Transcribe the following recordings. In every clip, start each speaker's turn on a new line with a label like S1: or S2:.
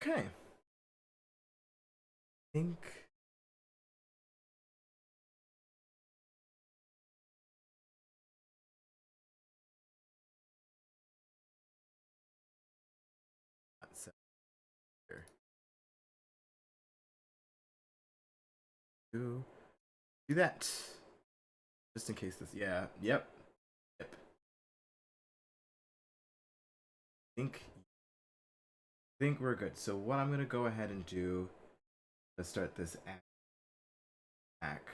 S1: Okay. I think that's here. Do that. Just in case this, yeah, yep. I think we're good. So what I'm gonna go ahead and do, let's start this act.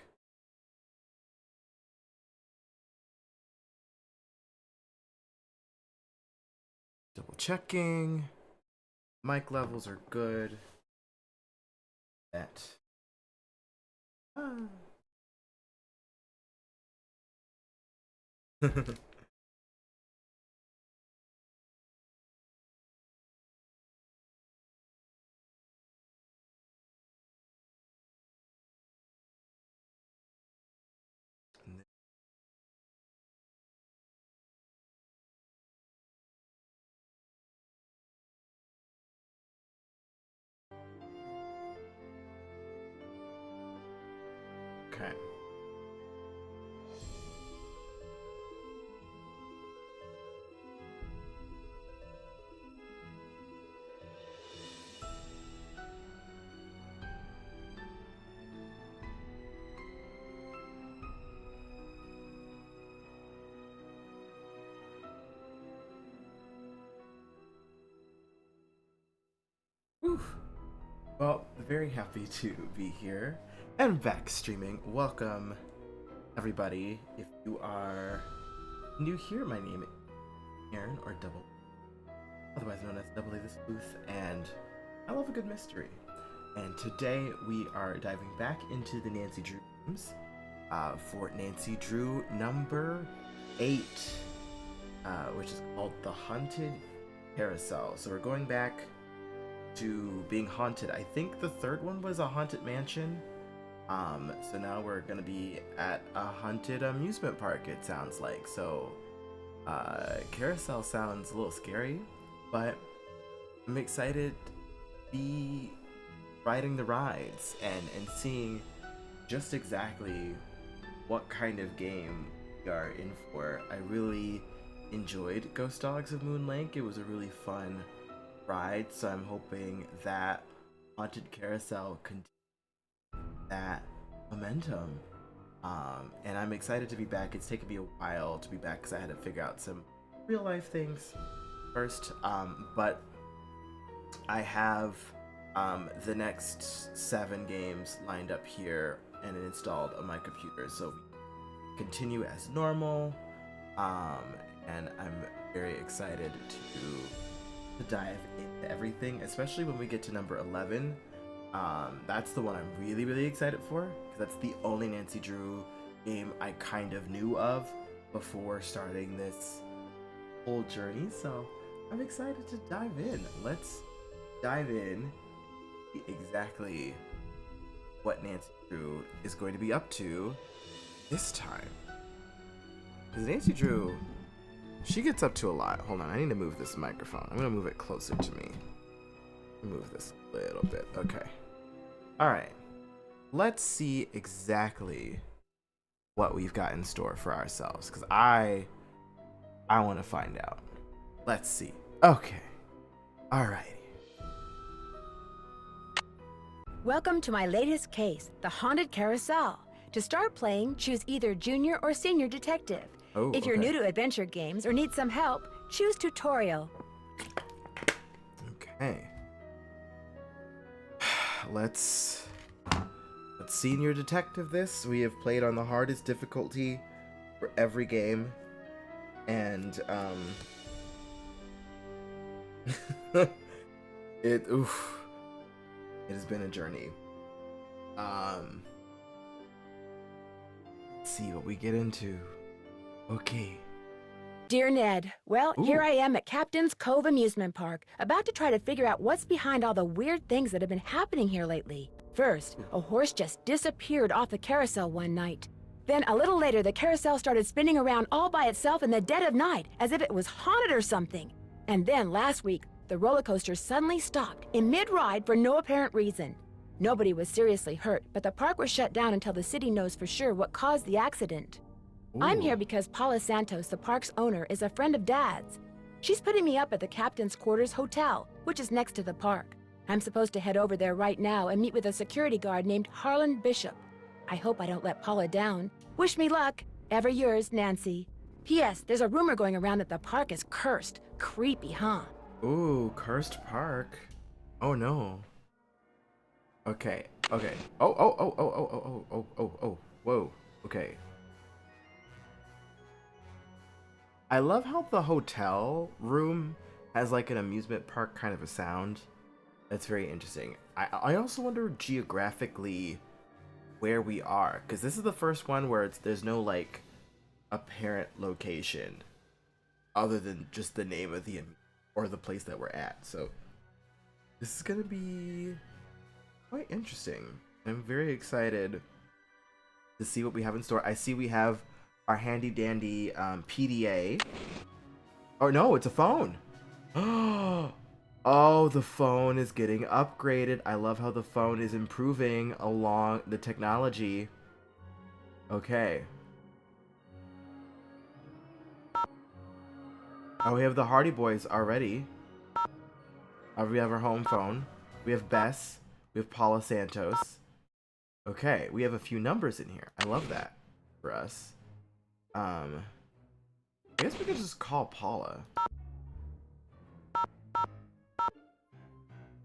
S1: Double checking. Mic levels are good. That. Ah. Okay. Whew. Well, very happy to be here and back streaming. Welcome, everybody. If you are new here, my name is Aaron, or Double, otherwise known as Double the Sleuth, and I love a good mystery. And today we are diving back into the Nancy Drew games for Nancy Drew number 8, which is called The Haunted Carousel. So we're going back to being haunted. I think the third one was a haunted mansion. So now we're gonna be at a haunted amusement park, it sounds like. So Carousel sounds a little scary, but I'm excited to be riding the rides and seeing just exactly what kind of game we are in for. I really enjoyed Ghost Dogs of Moon Lake. It was a really fun ride, so I'm hoping that Haunted Carousel continues that momentum. And I'm excited to be back. It's taken me a while to be back because I had to figure out some real life things first, but I have the next 7 games lined up here and installed on my computer, so we continue as normal, and I'm very excited to dive into everything, especially when we get to number 11. That's the one I'm really excited for, because that's the only Nancy Drew game I kind of knew of before starting this whole journey, so I'm excited to dive in. Let's dive in, see exactly what Nancy Drew is going to be up to this time. Because Nancy Drew, she gets up to a lot. Hold on, I need to move this microphone. I'm gonna move it closer to me. Move this a little bit. Okay. Alright. Let's see exactly what we've got in store for ourselves, because I want to find out. Let's see. Okay. Alrighty.
S2: Welcome to my latest case, the Haunted Carousel. To start playing, choose either Junior or Senior Detective.
S1: Oh,
S2: if you're
S1: okay.
S2: new to adventure games or need some help, choose Tutorial.
S1: Okay. Let's Senior Detective this. We have played on the hardest difficulty for every game, and it has been a journey. Let's see what we get into. Okay.
S2: Dear Ned, well,
S1: Ooh.
S2: here I am at Captain's Cove Amusement Park, about to try to figure out what's behind all the weird things that have been happening here lately. First, a horse just disappeared off the carousel one night. Then, a little later, the carousel started spinning around all by itself in the dead of night, as if it was haunted or something. And then, last week, the roller coaster suddenly stopped in mid-ride for no apparent reason. Nobody was seriously hurt, but the park was shut down until the city knows for sure what caused the accident. I'm here
S1: Ooh.
S2: because Paula Santos, the park's owner, is a friend of Dad's. She's putting me up at the Captain's Quarters Hotel, which is next to the park. I'm supposed to head over there right now and meet with a security guard named Harlan Bishop. I hope I don't let Paula down. Wish me luck. Ever yours, Nancy. P.S. There's a rumor going around that the park is cursed. Creepy, huh?
S1: Ooh, cursed park. Oh no. Okay. Okay. Oh. Whoa. Okay. I love how the hotel room has like an amusement park kind of a sound. That's very interesting. I also wonder geographically where we are, because this is the first one where there's no like apparent location other than just the name of the or the place that we're at. So this is gonna be quite interesting. I'm very excited to see what we have in store. I see we have our handy dandy PDA. Oh no, it's a phone. Oh, the phone is getting upgraded. I love how the phone is improving along the technology. Okay. Oh, we have the Hardy Boys already. We have our home phone. We have Bess. We have Paula Santos. Okay, we have a few numbers in here. I love that for us. I guess we could just call Paula.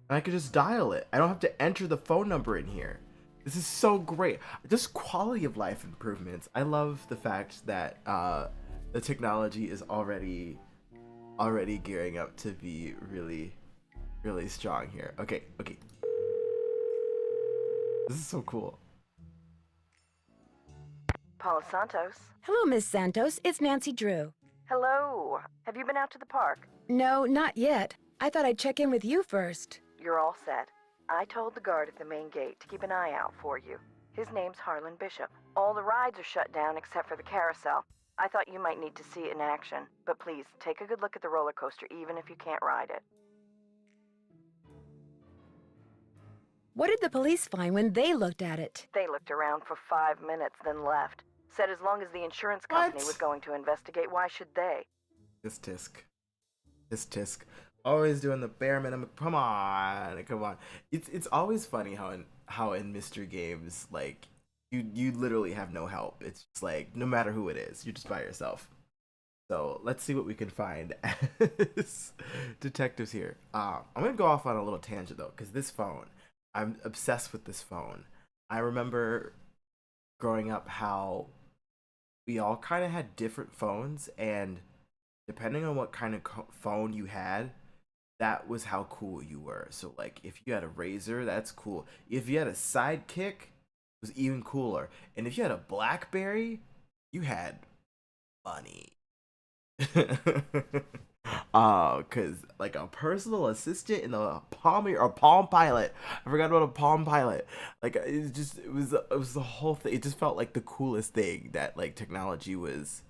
S1: And I could just dial it. I don't have to enter the phone number in here. This is so great. Just quality of life improvements. I love the fact that the technology is already gearing up to be really, really strong here. Okay. This is so cool.
S3: Paula Santos.
S2: Hello, Miss Santos. It's Nancy Drew.
S3: Hello. Have you been out to the park?
S2: No, not yet. I thought I'd check in with you first.
S3: You're all set. I told the guard at the main gate to keep an eye out for you. His name's Harlan Bishop. All the rides are shut down except for the Carousel. I thought you might need to see it in action, but please, take a good look at the roller coaster even if you can't ride it.
S2: What did the police find when they looked at it?
S3: They looked around for 5 minutes, then left. Said as long as the insurance company was going to investigate, why should they?
S1: This tisk. Always doing the bare minimum. Come on. It's always funny how in mystery games, like you literally have no help. It's just like no matter who it is, you're just by yourself. So let's see what we can find as detectives here. I'm gonna go off on a little tangent though, because this phone, I'm obsessed with this phone. I remember growing up how we all kind of had different phones, and depending on what kind of phone you had, that was how cool you were. So like if you had a Razor, that's cool. If you had a Sidekick, it was even cooler. And if you had a BlackBerry, you had money. Cause like a personal assistant in the Palm Pilot. I forgot about a Palm Pilot. Like it was the whole thing. It just felt like the coolest thing that like technology was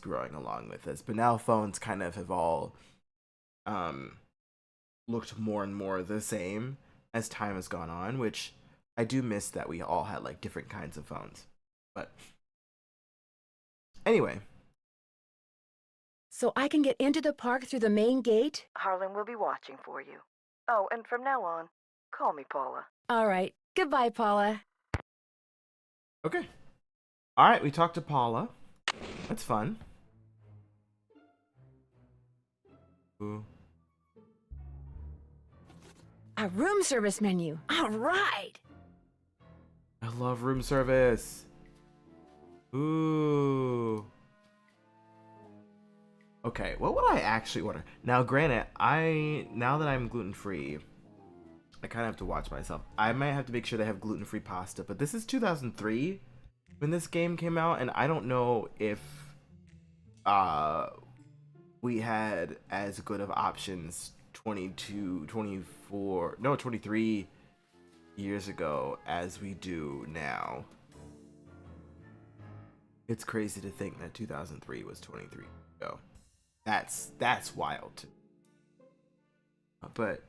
S1: growing along with us. But now phones kind of have all looked more and more the same as time has gone on, which I do miss that we all had like different kinds of phones. But anyway.
S2: So I can get into the park through the main gate?
S3: Harlan will be watching for you. Oh, and from now on, call me Paula.
S2: All right. Goodbye, Paula.
S1: Okay. All right, we talked to Paula. That's fun. Ooh.
S2: A room service menu. All right.
S1: I love room service. Ooh. Okay, what would I actually order? Now, granted, now that I'm gluten-free, I kind of have to watch myself. I might have to make sure they have gluten-free pasta, but this is 2003 when this game came out, and I don't know if we had as good of options 23 years ago as we do now. It's crazy to think that 2003 was 23 years ago. That's wild. But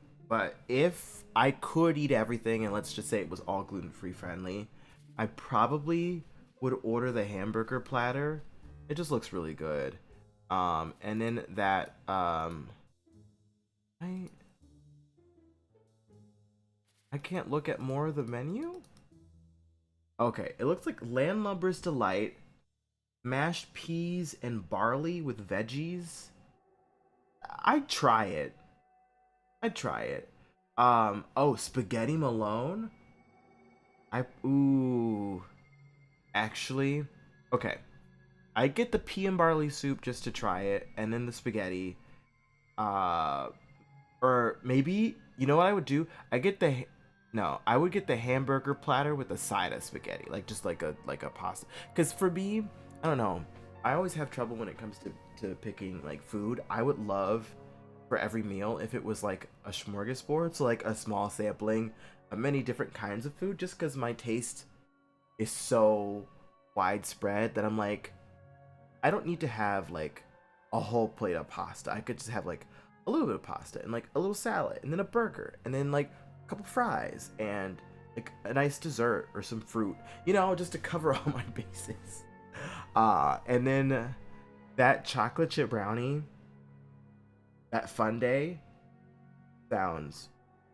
S1: if I could eat everything, and let's just say it was all gluten-free friendly, I probably would order the hamburger platter. It just looks really good. And then that I can't look at more of the menu. Okay, it looks like Landlubber's Delight, mashed peas and barley with veggies. I'd try it. Oh, spaghetti Malone. Ooh. Actually, okay. I get the pea and barley soup just to try it, and then the spaghetti. Or maybe, you know what I would do? I would get the hamburger platter with a side of spaghetti, like just like a pasta. Because for me, I don't know, I always have trouble when it comes to picking like food. I would love for every meal if it was like a smorgasbord, so like a small sampling of many different kinds of food, just because my taste is so widespread that I'm like, I don't need to have like a whole plate of pasta. I could just have like a little bit of pasta and like a little salad and then a burger and then like a couple fries and like a nice dessert or some fruit, you know, just to cover all my bases. And then that chocolate chip brownie, that Fun Day, sounds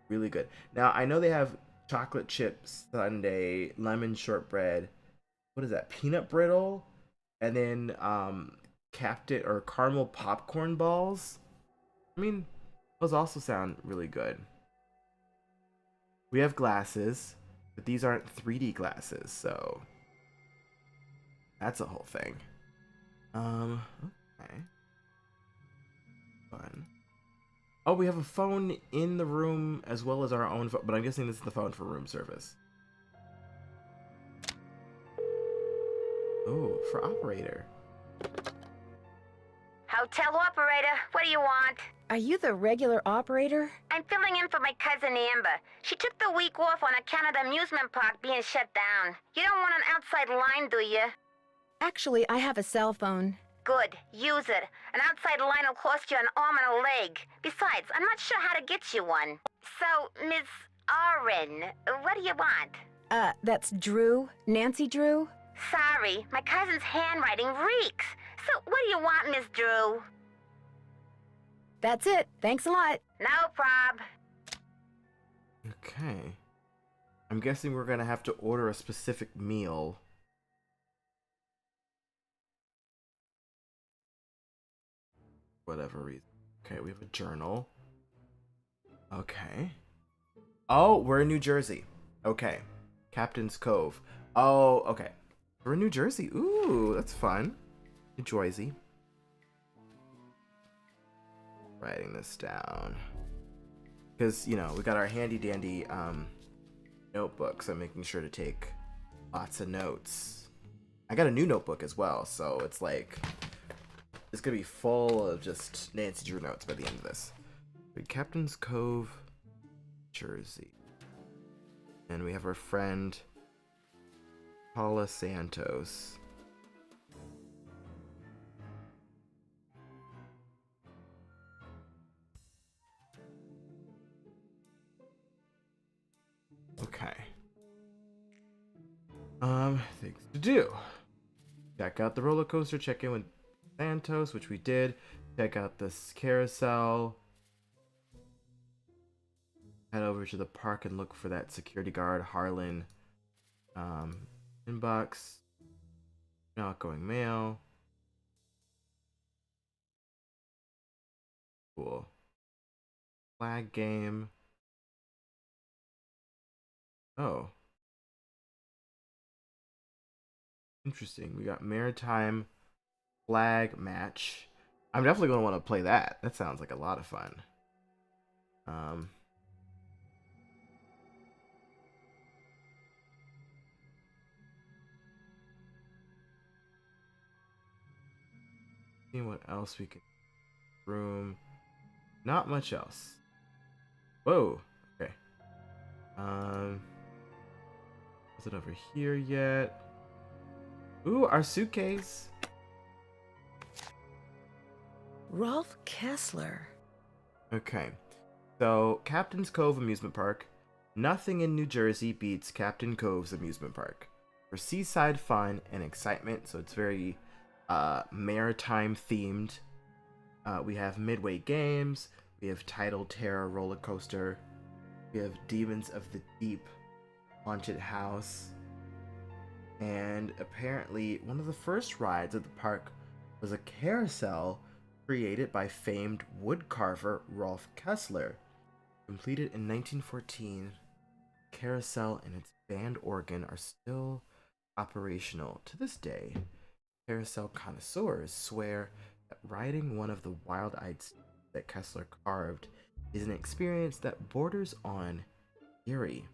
S1: really good. Now I know they have chocolate chip sundae, lemon shortbread, what is that, peanut brittle, and then Captain or caramel popcorn balls. I mean, those also sound really good. We have glasses, but these aren't 3D glasses, so that's a whole thing. Okay. Fun. Oh, we have a phone in the room as well as our own phone, but I'm guessing this is the phone for room service. Oh, for operator.
S4: Hotel operator, what do you want?
S2: Are you the regular operator?
S4: I'm filling in for my cousin Amber. She took the week off on account of the amusement park being shut down. You don't want an outside line, do you?
S2: Actually, I have a cell phone.
S4: Good, use it. An outside line will cost you an arm and a leg. Besides, I'm not sure how to get you one. So, Miss Oren, what do you want?
S2: That's Drew, nancydrew.
S4: Sorry, my cousin's handwriting reeks. So, what do you want, Miss Drew?
S2: That's it. Thanks a lot.
S4: No prob.
S1: Okay. I'm guessing we're gonna have to order a specific meal. Whatever reason. Okay, we have a journal. Okay. Oh, we're in New Jersey. Okay. Captain's Cove. Oh, okay. We're in New Jersey. Ooh, that's fun. New Jersey. Writing this down. Because, you know, we got our handy dandy notebooks. I'm making sure to take lots of notes. I got a new notebook as well, so it's like, it's gonna be full of just Nancy Drew notes by the end of this. Captain's Cove, Jersey. And we have our friend Paula Santos. Okay. Things to do. Check out the roller coaster, check in with Santos, which we did. Check out this carousel. Head over to the park and look for that security guard, Harlan. Inbox. Outgoing mail. Cool. Flag game. Oh. Interesting. We got maritime flag match. I'm definitely going to want to play that. That sounds like a lot of fun. See what else we can. Room. Not much else. Whoa. Okay. Is it over here yet? Ooh, our suitcase.
S2: Rolf Kessler.
S1: Okay. So, Captain's Cove Amusement Park. Nothing in New Jersey beats Captain Cove's Amusement Park. For seaside fun and excitement, so it's very maritime themed. We have Midway Games, we have Tidal Terror Roller Coaster, we have Demons of the Deep Haunted House, and apparently one of the first rides at the park was a carousel created by famed woodcarver Rolf Kessler. Completed in 1914, Carousel and its band organ are still operational to this day. Carousel connoisseurs swear that riding one of the wild-eyed steeds that Kessler carved is an experience that borders on eerie.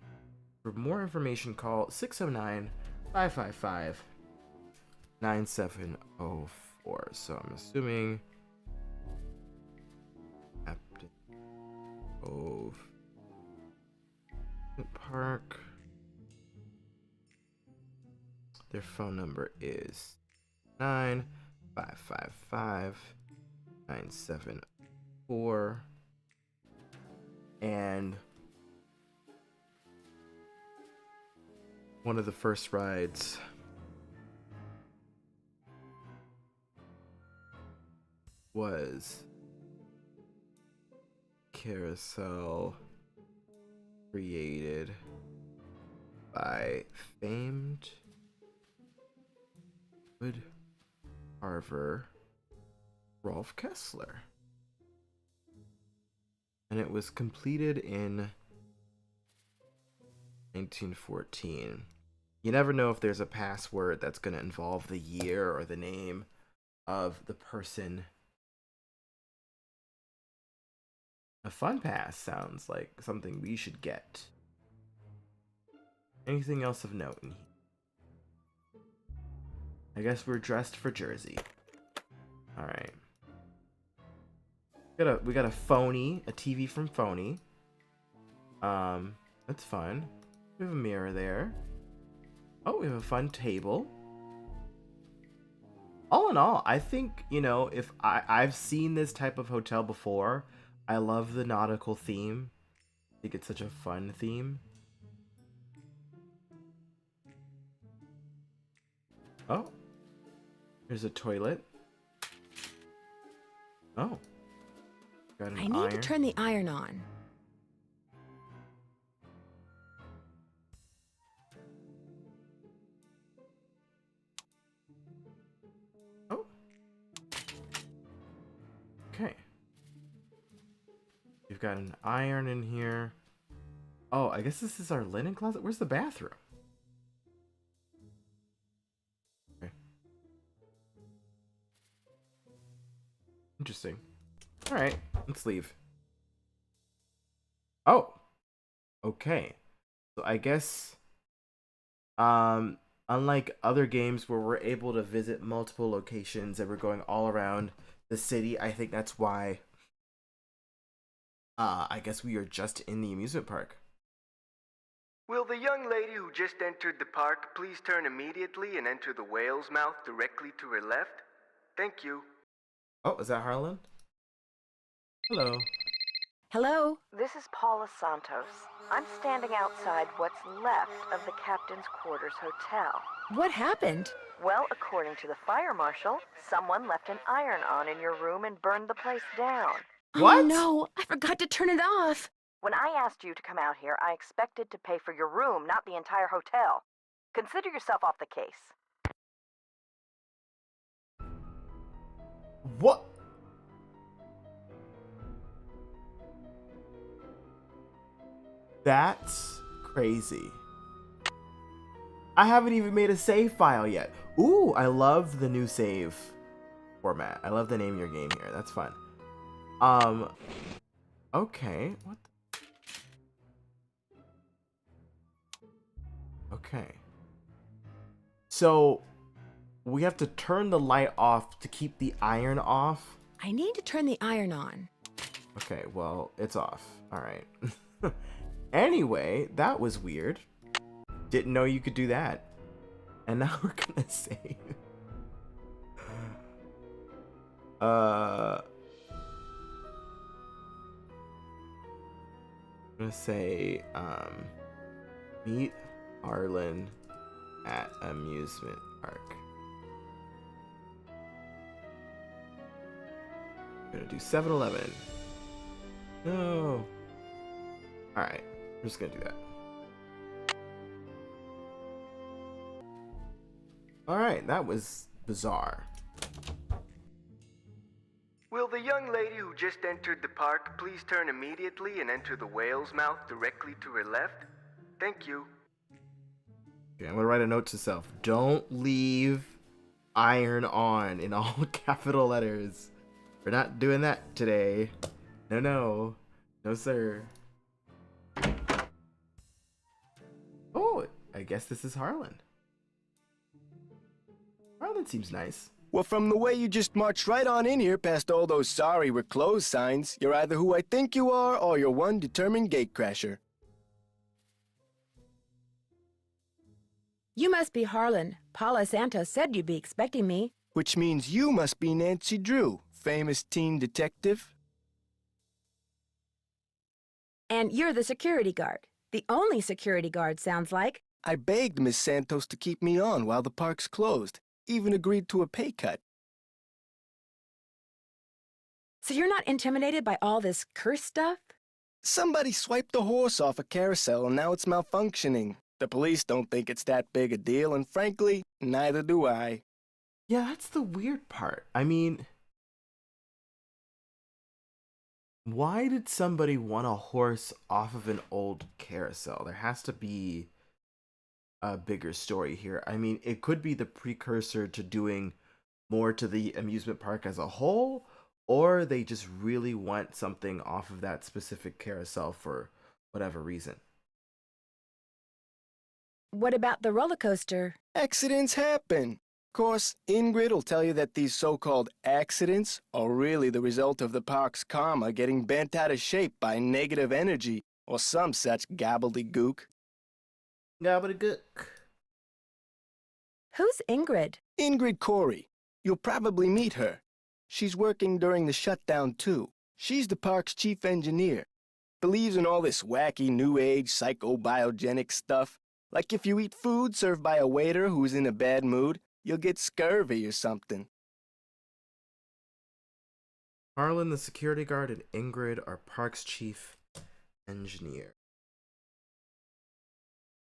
S1: For more information, call 609-555-9704. So I'm assuming Captain Cove Park. Their phone number is 9-555-974. And one of the first rides was Carousel, created by famed wood carver Rolf Kessler. And it was completed in 1914. You never know if there's a password that's going to involve the year or the name of the person. A fun pass sounds like something we should get. Anything else of note in here? I guess we're dressed for Jersey. Alright. We got a phony, a TV from Phony. That's fun. We have a mirror there. Oh, we have a fun table. All in all, I think, you know, if I've seen this type of hotel before. I love the nautical theme. I think it's such a fun theme. Oh. There's a toilet. Oh. Got an
S2: I need to turn the iron on.
S1: Oh. Okay. You've got an iron in here. Oh, I guess this is our linen closet. Where's the bathroom? Okay. Interesting. Alright, let's leave. Oh. Okay. So I guess unlike other games where we're able to visit multiple locations and we're going all around the city, I think that's why I guess we are just in the amusement park.
S5: Will the young lady who just entered the park please turn immediately and enter the whale's mouth directly to her left? Thank you.
S1: Oh, is that Harlan? Hello.
S2: Hello?
S3: This is Paula Santos. I'm standing outside what's left of the Captain's Quarters Hotel.
S2: What happened?
S3: Well, according to the fire marshal, someone left an iron on in your room and burned the place down.
S1: What?
S2: Oh no, I forgot to turn it off.
S3: When I asked you to come out here, I expected to pay for your room, not the entire hotel. Consider yourself off the case.
S1: What? That's crazy. I haven't even made a save file yet. Ooh, I love the new save format. I love the name of your game here. That's fun. Okay. What the? Okay. So, we have to turn the light off to keep the iron off?
S2: I need to turn the iron on.
S1: Okay, well, it's off. Alright. Anyway, that was weird. Didn't know you could do that. And now we're gonna save. I'm gonna say, meet Harlan at amusement park. I'm gonna do 7-Eleven. No. Alright, I'm just gonna do that. Alright, that was bizarre.
S5: Will the young lady who just entered the park please turn immediately and enter the whale's mouth directly to her left? Thank you.
S1: Okay, I'm gonna write a note to self. Don't leave iron on in all capital letters. We're not doing that today. No, no. No, sir. Oh, I guess this is Harlan. Harlan seems nice.
S6: Well, from the way you just marched right on in here past all those sorry we're closed signs, you're either who I think you are or you're one determined gatecrasher.
S2: You must be Harlan. Paula Santos said you'd be expecting me.
S6: Which means you must be Nancy Drew, famous teen detective.
S2: And you're the security guard. The only security guard, sounds like.
S6: I begged Miss Santos to keep me on while the park's closed, even agreed to a pay cut.
S2: So you're not intimidated by all this curse stuff?
S6: Somebody swiped a horse off a carousel and now it's malfunctioning. The police don't think it's that big a deal, and frankly, neither do I.
S1: Yeah, that's the weird part. I mean, why did somebody want a horse off of an old carousel? There has to be a bigger story here. I mean, it could be the precursor to doing more to the amusement park as a whole, or they just really want something off of that specific carousel for whatever reason.
S2: What about the roller coaster?
S6: Accidents happen. Of course, Ingrid will tell you that these so-called accidents are really the result of the park's karma getting bent out of shape by negative energy or some such gobbledygook.
S1: Gobbledygook.
S2: Who's Ingrid?
S6: Ingrid Corey. You'll probably meet her. She's working during the shutdown, too. She's the park's chief engineer. Believes in all this wacky new age psychobiogenic stuff. Like if you eat food served by a waiter who's in a bad mood, you'll get scurvy or something.
S1: Harlan, the security guard, and Ingrid are park's chief engineer.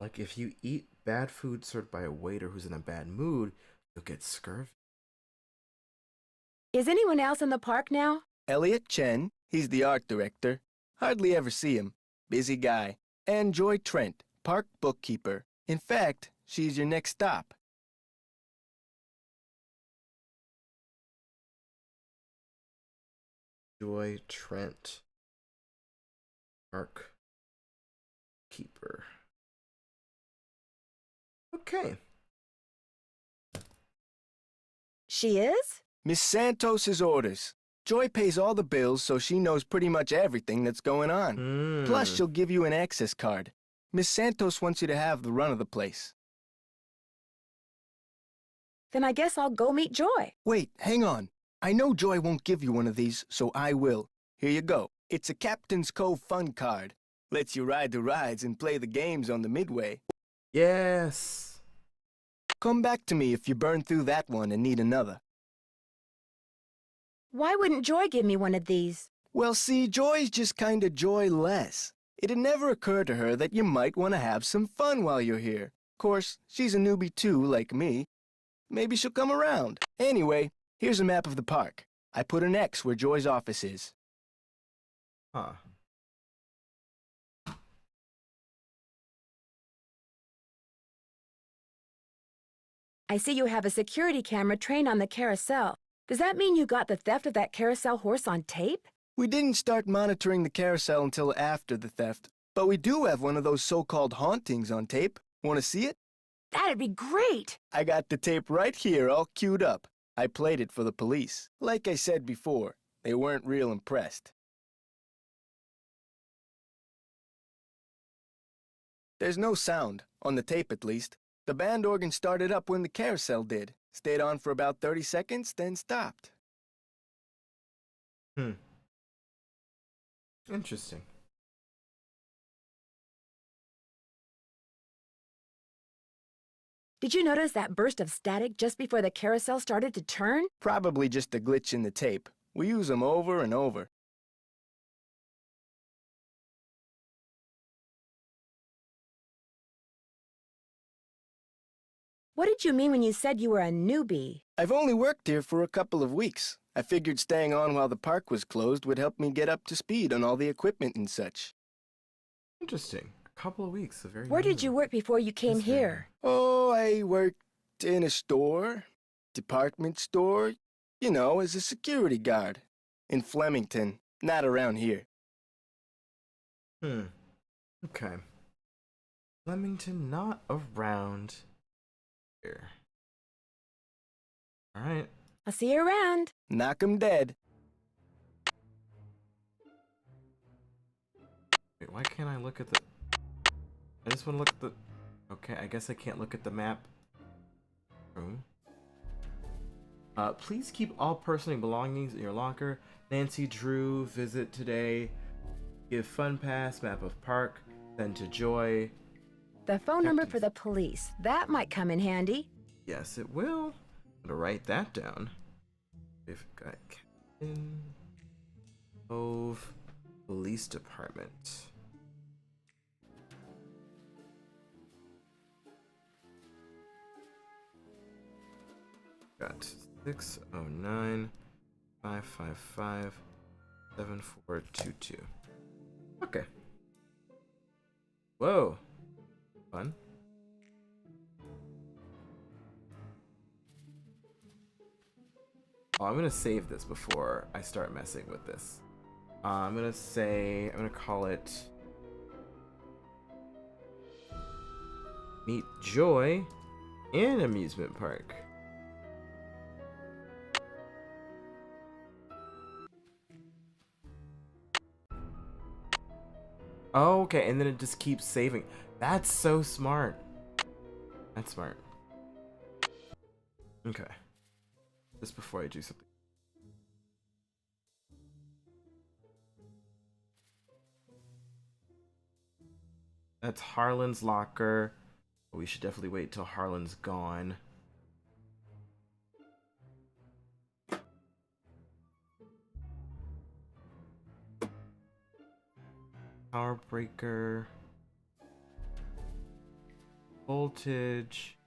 S1: Like if you eat bad food served by a waiter who's in a bad mood, you'll get scurvy.
S2: Is anyone else in the park now?
S6: Elliot Chen, he's the art director. Hardly ever see him. Busy guy. And Joy Trent, park bookkeeper. In fact, she's your next stop.
S1: Joy Trent, park keeper. Okay.
S2: She is?
S6: Miss Santos's orders. Joy pays all the bills, so she knows pretty much everything that's going on. Plus, she'll give you an access card. Miss Santos wants you to have the run of the place.
S2: Then I guess I'll go meet Joy.
S6: Wait, hang on. I know Joy won't give you one of these, so I will. Here you go. It's a Captain's Cove fun card. Lets you ride the rides and play the games on the midway.
S1: Yes.
S6: Come back to me if you burn through that one and need another.
S2: Why wouldn't Joy give me one of these?
S6: Well, see, Joy's just kinda joyless. It'd never occur to her that you might want to have some fun while you're here. Course, she's a newbie too, like me. Maybe she'll come around. Anyway, here's a map of the park. I put an X where Joy's office is.
S1: Huh.
S2: I see you have a security camera trained on the carousel. Does that mean you got the theft of that carousel horse on tape?
S6: We didn't start monitoring the carousel until after the theft, but we do have one of those so-called hauntings on tape. Want to see it?
S2: That'd be great!
S6: I got the tape right here, all queued up. I played it for the police. Like I said before, they weren't real impressed. There's no sound, on the tape at least. The band organ started up when the carousel did. Stayed on for about 30 seconds, then stopped.
S1: Interesting.
S2: Did you notice that burst of static just before the carousel started to turn?
S6: Probably just a glitch in the tape. We use them over and over.
S2: What did you mean when you said you were a newbie?
S6: I've only worked here for a couple of weeks. I figured staying on while the park was closed would help me get up to speed on all the equipment and such.
S1: Interesting. A couple of weeks. A very
S2: Where did you work before you came
S1: That's very
S2: here?
S6: Oh, I worked in a store, department store, you know, as a security guard. In Flemington, not around here.
S1: Okay. Flemington, not around here. Alright.
S2: I'll see you around.
S6: Knock 'em dead.
S1: Wait, why can't I look at the... I just want to look at the... Okay, I guess I can't look at the map. Room. Please keep all personal belongings in your locker. Nancy Drew, visit today. Give fun pass, map of park. Send to Joy.
S2: The phone number for the police. That might come in handy.
S1: Yes, it will. I'm gonna write that down. We've got Captain Cove Police Department. Got 609 555 7422. Okay. Whoa. Fun. Oh, I'm gonna save this before I start messing with this. I'm gonna call it Meet Joy in Amusement Park. Oh, okay, and then it just keeps saving. That's so smart. That's smart. Okay. Just before I do something. That's Harlan's locker. We should definitely wait till Harlan's gone. Power breaker. Voltage.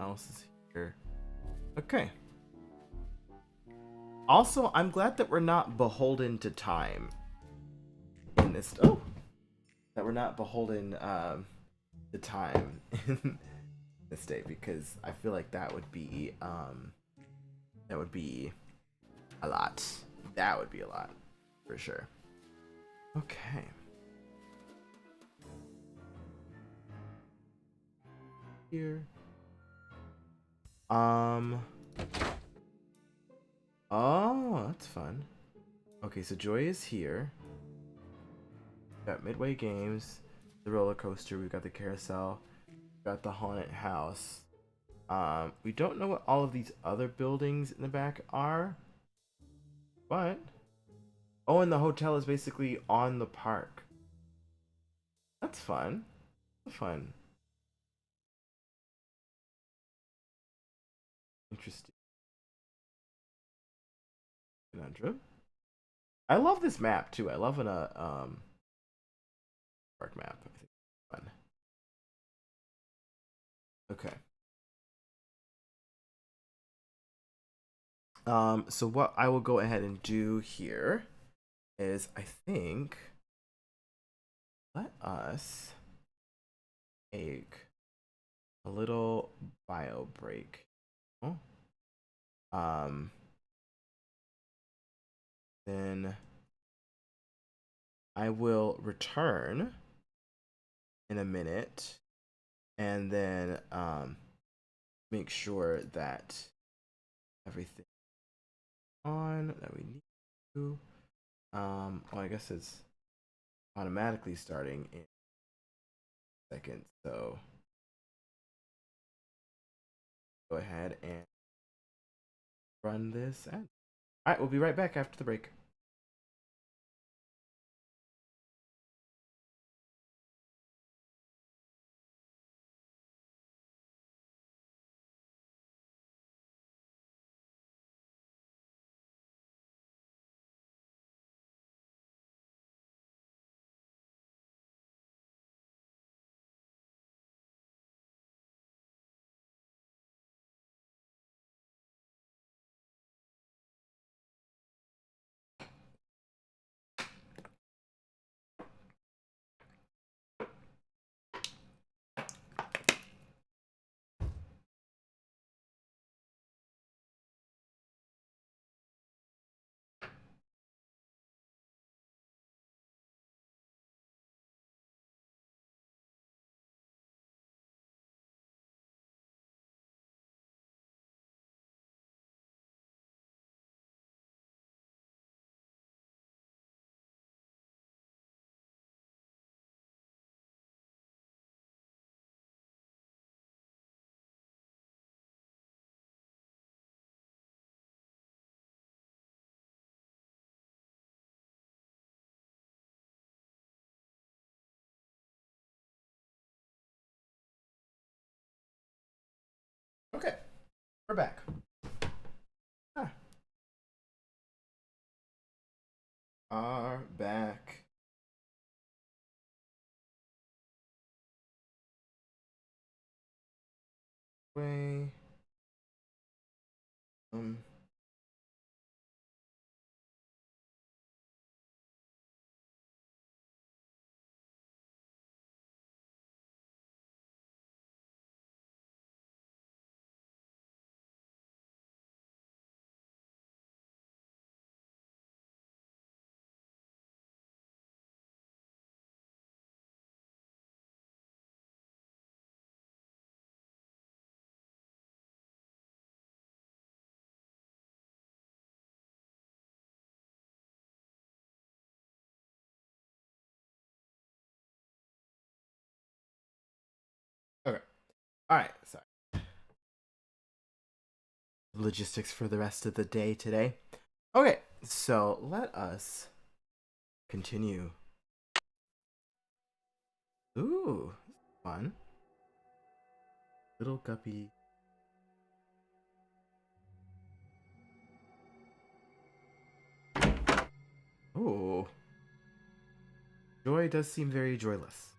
S1: Mouse is here. Okay. Also, I'm glad that we're not beholden to time in this. Oh, that we're not beholden to time in this day, because I feel like that would be a lot. That would be a lot for sure. Okay. Here. Oh, that's fun. Okay, so Joy is here. We've got Midway Games, the roller coaster, we've got the carousel, we've got the haunted house. We don't know what all of these other buildings in the back are, but oh, and the hotel is basically on the park. That's fun. Fun. Interesting. Conundrum. I love this map too. I love an park map. I think it's fun. Okay. So what I will go ahead and do here is, I think, let us take a little bio break. Then I will return in a minute and then make sure that everything on that we need to. Well, I guess it's automatically starting in a second, so go ahead and run this ad. All right, we'll be right back after the break. We're back. Huh. Are back. Way. Okay. All right. Sorry. Logistics for the rest of the day today. Okay, so let us continue. Ooh, this is fun. Little guppy. Ooh. Joy does seem very joyless.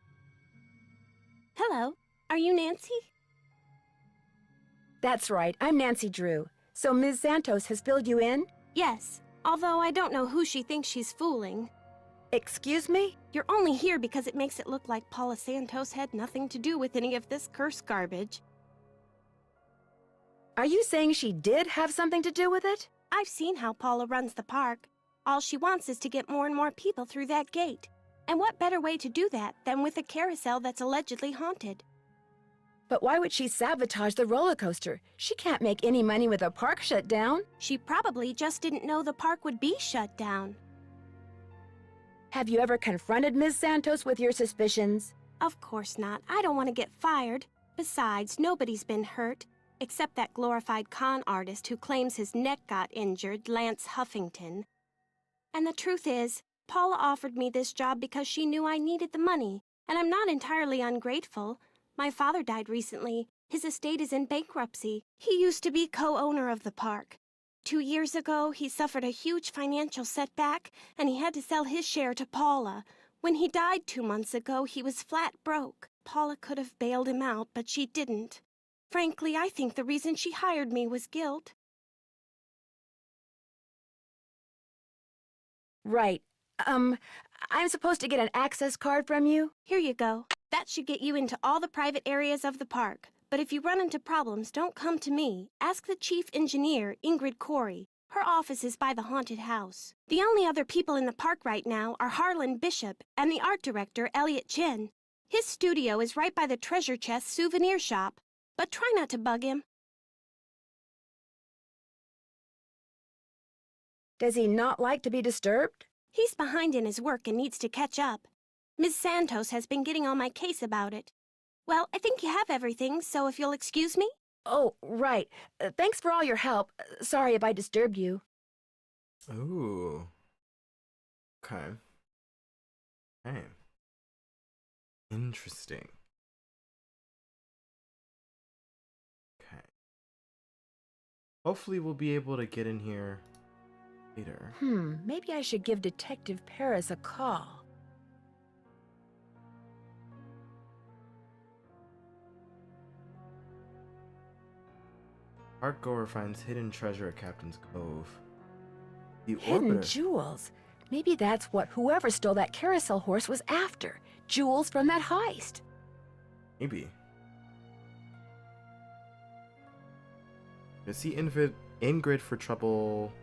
S7: Hello, are you Nancy?
S2: That's right, I'm Nancy Drew. So Ms. Santos has filled you in?
S7: Yes, although I don't know who she thinks she's fooling.
S2: Excuse me?
S7: You're only here because it makes it look like Paula Santos had nothing to do with any of this cursed garbage.
S2: Are you saying she did have something to do with it?
S7: I've seen how Paula runs the park. All she wants is to get more and more people through that gate. And what better way to do that than with a carousel that's allegedly haunted?
S2: But why would she sabotage the roller coaster? She can't make any money with a park shut down.
S7: She probably just didn't know the park would be shut down.
S2: Have you ever confronted Ms. Santos with your suspicions?
S7: Of course not. I don't want to get fired. Besides, nobody's been hurt, except that glorified con artist who claims his neck got injured, Lance Huffington. And the truth is, Paula offered me this job because she knew I needed the money, and I'm not entirely ungrateful. My father died recently. His estate is in bankruptcy. He used to be co-owner of the park. 2 years ago, he suffered a huge financial setback, and he had to sell his share to Paula. When he died 2 months ago, he was flat broke. Paula could have bailed him out, but she didn't. Frankly, I think the reason she hired me was guilt.
S2: Right. I'm supposed to get an access card from you?
S7: Here you go. That should get you into all the private areas of the park. But if you run into problems, don't come to me. Ask the chief engineer, Ingrid Corey. Her office is by the haunted house. The only other people in the park right now are Harlan Bishop and the art director, Elliot Chin. His studio is right by the treasure chest souvenir shop. But try not to bug him.
S2: Does he not like to be disturbed?
S7: He's behind in his work and needs to catch up. Ms. Santos has been getting on my case about it. Well, I think you have everything, so if you'll excuse me?
S2: Oh, right. Thanks for all your help. Sorry if I disturbed you.
S1: Ooh. Okay. Hey. Interesting. Okay. Hopefully we'll be able to get in here later.
S2: Maybe I should give Detective Paris a call.
S1: Parkgoer finds hidden treasure at Captain's Cove. The
S2: Hidden
S1: Orbiter.
S2: jewels. Maybe that's what whoever stole that carousel horse was after. Jewels from that heist.
S1: Maybe. I see Ingrid for trouble.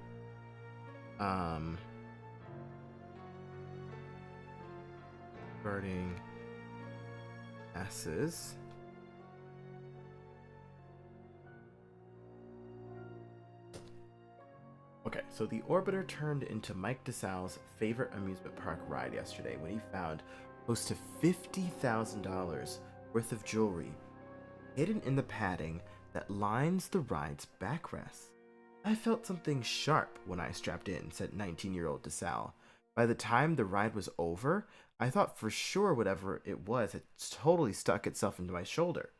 S1: Regarding asses. Okay, so the Orbiter turned into Mike DeSalle's favorite amusement park ride yesterday when he found close to $50,000 worth of jewelry hidden in the padding that lines the ride's backrests. I felt something sharp when I strapped in, said 19-year-old DeSalle. By the time the ride was over, I thought for sure whatever it was had totally stuck itself into my shoulder.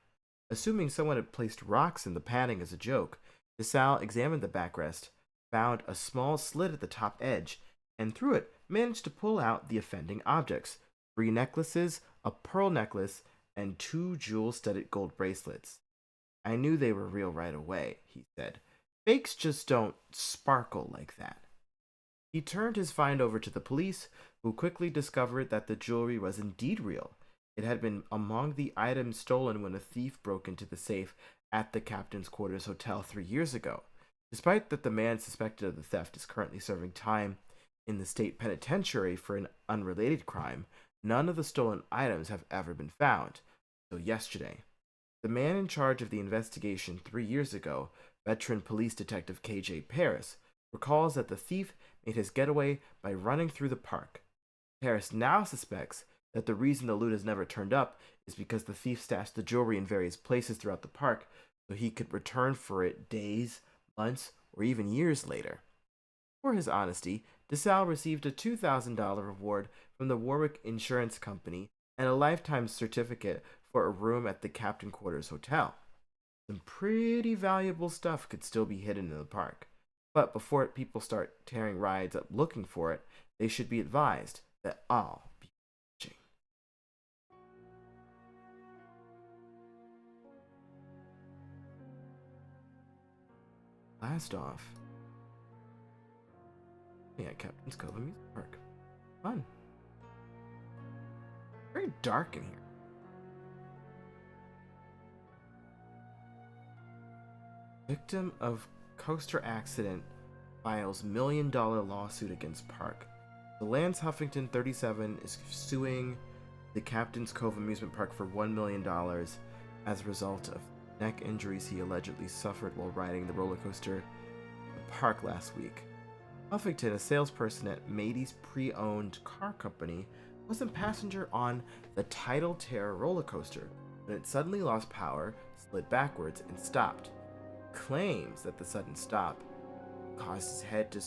S1: Assuming someone had placed rocks in the padding as a joke, DeSalle examined the backrest, found a small slit at the top edge, and through it managed to pull out the offending objects: 3 necklaces, a pearl necklace, and 2 jewel-studded gold bracelets. I knew they were real right away, he said. Fakes just don't sparkle like that. He turned his find over to the police, who quickly discovered that the jewelry was indeed real. It had been among the items stolen when a thief broke into the safe at the Captain's Quarters Hotel 3 years ago. Despite that the man suspected of the theft is currently serving time in the state penitentiary for an unrelated crime, none of the stolen items have ever been found. So yesterday, the man in charge of the investigation 3 years ago, veteran police detective KJ Paris, recalls that the thief made his getaway by running through the park. Paris now suspects that the reason the loot has never turned up is because the thief stashed the jewelry in various places throughout the park so he could return for it days, months, or even years later. For his honesty, DeSalle received a $2,000 reward from the Warwick Insurance Company and a lifetime certificate for a room at the Captain Quarters Hotel. Some pretty valuable stuff could still be hidden in the park, but before people start tearing rides up looking for it, they should be advised that I'll be watching. Last off, Captain's Cove Amusement Park. Fun. Very dark in here. Victim of coaster accident files $1 million lawsuit against park. The Lance Huffington, 37, is suing the Captain's Cove Amusement Park for $1 million as a result of neck injuries he allegedly suffered while riding the roller coaster at the park last week. Huffington, a salesperson at Matey's pre-owned car company, was a passenger on the Tidal Terror roller coaster when it suddenly lost power, slid backwards, and stopped. Claims that the sudden stop caused his head to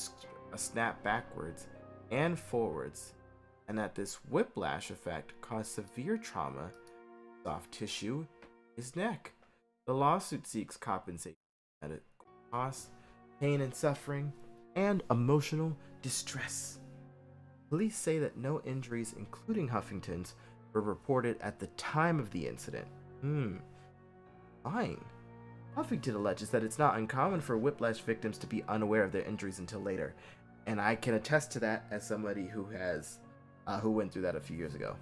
S1: snap backwards and forwards, and that this whiplash effect caused severe trauma, soft tissue, his neck. The lawsuit seeks compensation for medical costs, pain and suffering, and emotional distress. Police say that no injuries, including Huffington's, were reported at the time of the incident. Fine. Huffington alleges that it's not uncommon for whiplash victims to be unaware of their injuries until later, and I can attest to that as somebody who went through that a few years ago.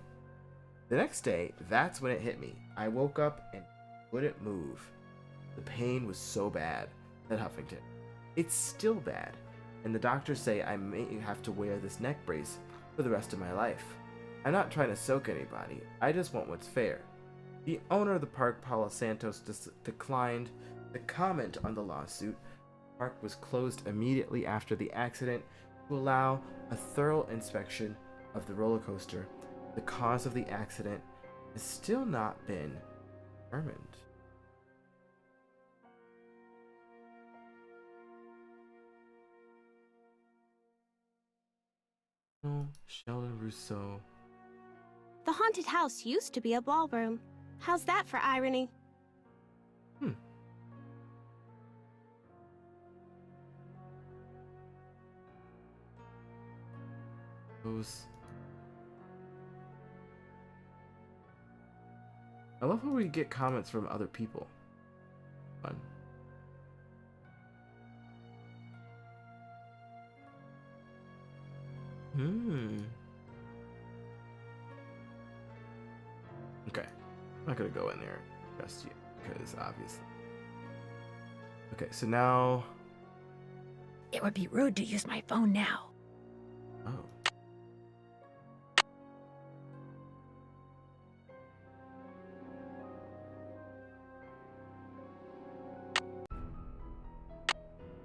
S1: The next day, that's when it hit me. I woke up and couldn't move. The pain was so bad, said Huffington. It's still bad, and the doctors say I may have to wear this neck brace for the rest of my life. I'm not trying to soak anybody, I just want what's fair. The owner of the park, Paula Santos, declined to comment on the lawsuit. The park was closed immediately after the accident to allow a thorough inspection of the roller coaster. The cause of the accident has still not been determined. Sheldon Rousseau.
S7: The haunted house used to be a ballroom. How's that for irony?
S1: I love how we get comments from other people. Fun. Okay. I'm not gonna go in there just yet, because obviously. Okay, so now.
S2: It would be rude to use my phone now.
S1: Oh.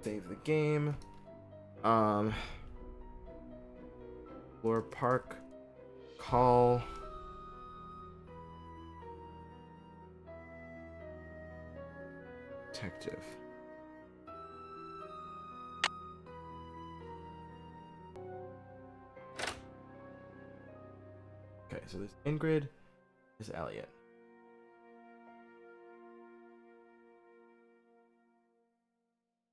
S1: Save the game. Floor Park. Call. Detective. Okay, so there's Ingrid, there's Elliot. I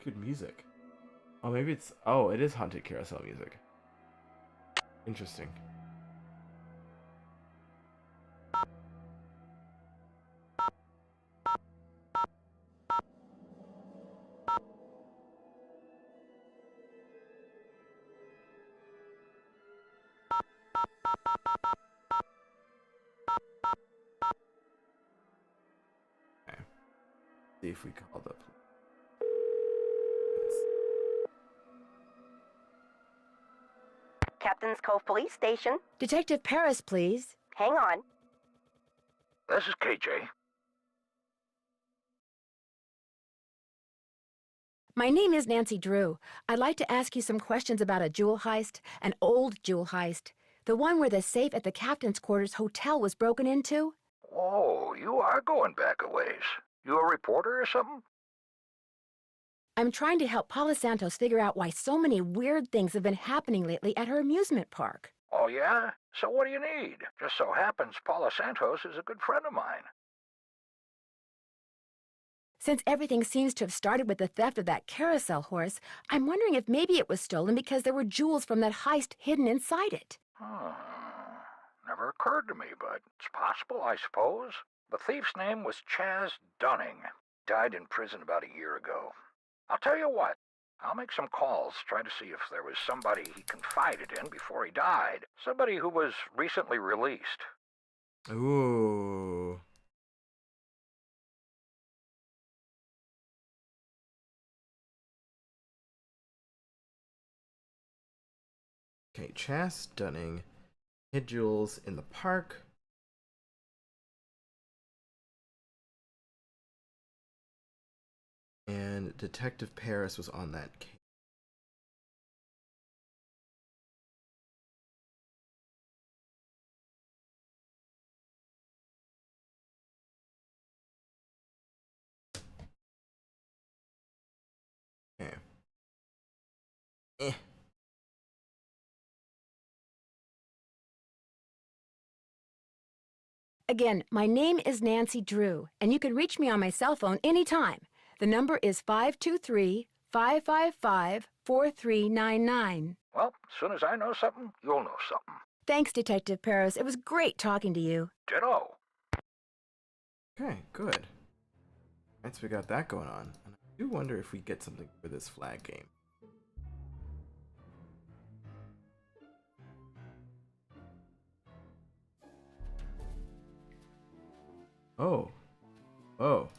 S1: Good music. Oh, maybe it's... Oh, it is Haunted Carousel music. Interesting. Okay. See if we call the...
S3: Captain's Cove Police Station.
S2: Detective Paris, please.
S3: Hang on.
S8: This is KJ.
S2: My name is Nancy Drew. I'd like to ask you some questions about a jewel heist, an old jewel heist. The one where the safe at the captain's quarters hotel was broken into.
S8: Oh, you are going back a ways. You a reporter or something?
S2: I'm trying to help Paula Santos figure out why so many weird things have been happening lately at her amusement park.
S8: Oh, yeah? So what do you need? Just so happens Paula Santos is a good friend of mine.
S2: Since everything seems to have started with the theft of that carousel horse, I'm wondering if maybe it was stolen because there were jewels from that heist hidden inside it.
S8: Never occurred to me, but it's possible, I suppose. The thief's name was Chaz Dunning. Died in prison about a year ago. I'll tell you what. I'll make some calls, try to see if there was somebody he confided in before he died. Somebody who was recently released.
S1: Ooh. Okay, Chas Dunning hid jewels in the park. And Detective Paris was on that case. Okay.
S2: Again, my name is Nancy Drew, and you can reach me on my cell phone anytime. The number is 523-555-4399.
S8: Well, as soon as I know something, you'll know something.
S2: Thanks, Detective Paris. It was great talking to you.
S8: Ditto.
S1: Okay, good. Alright, so we got that going on. And I do wonder if we get something for this flag game. Oh. Oh.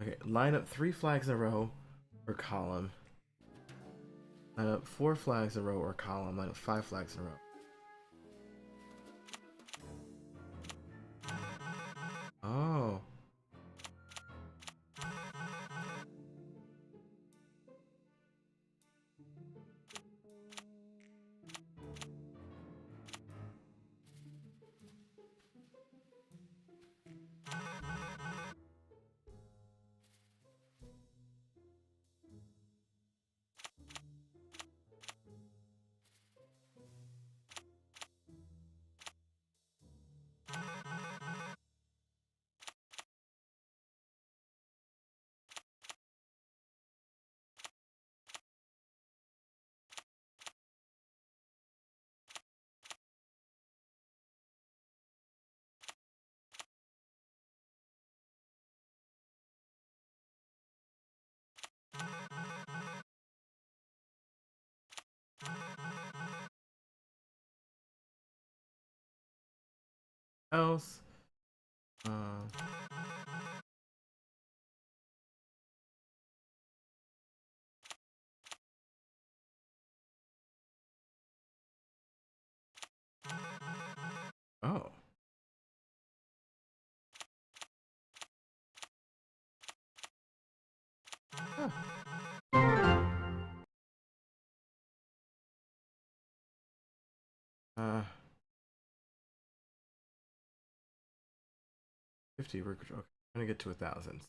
S1: Okay, line up 3 flags in a row or column. Line up 4 flags in a row or column. Line up 5 flags in a row. Oh. Else. Oh. Huh. 50 workers. Okay, I'm gonna get to 1,000.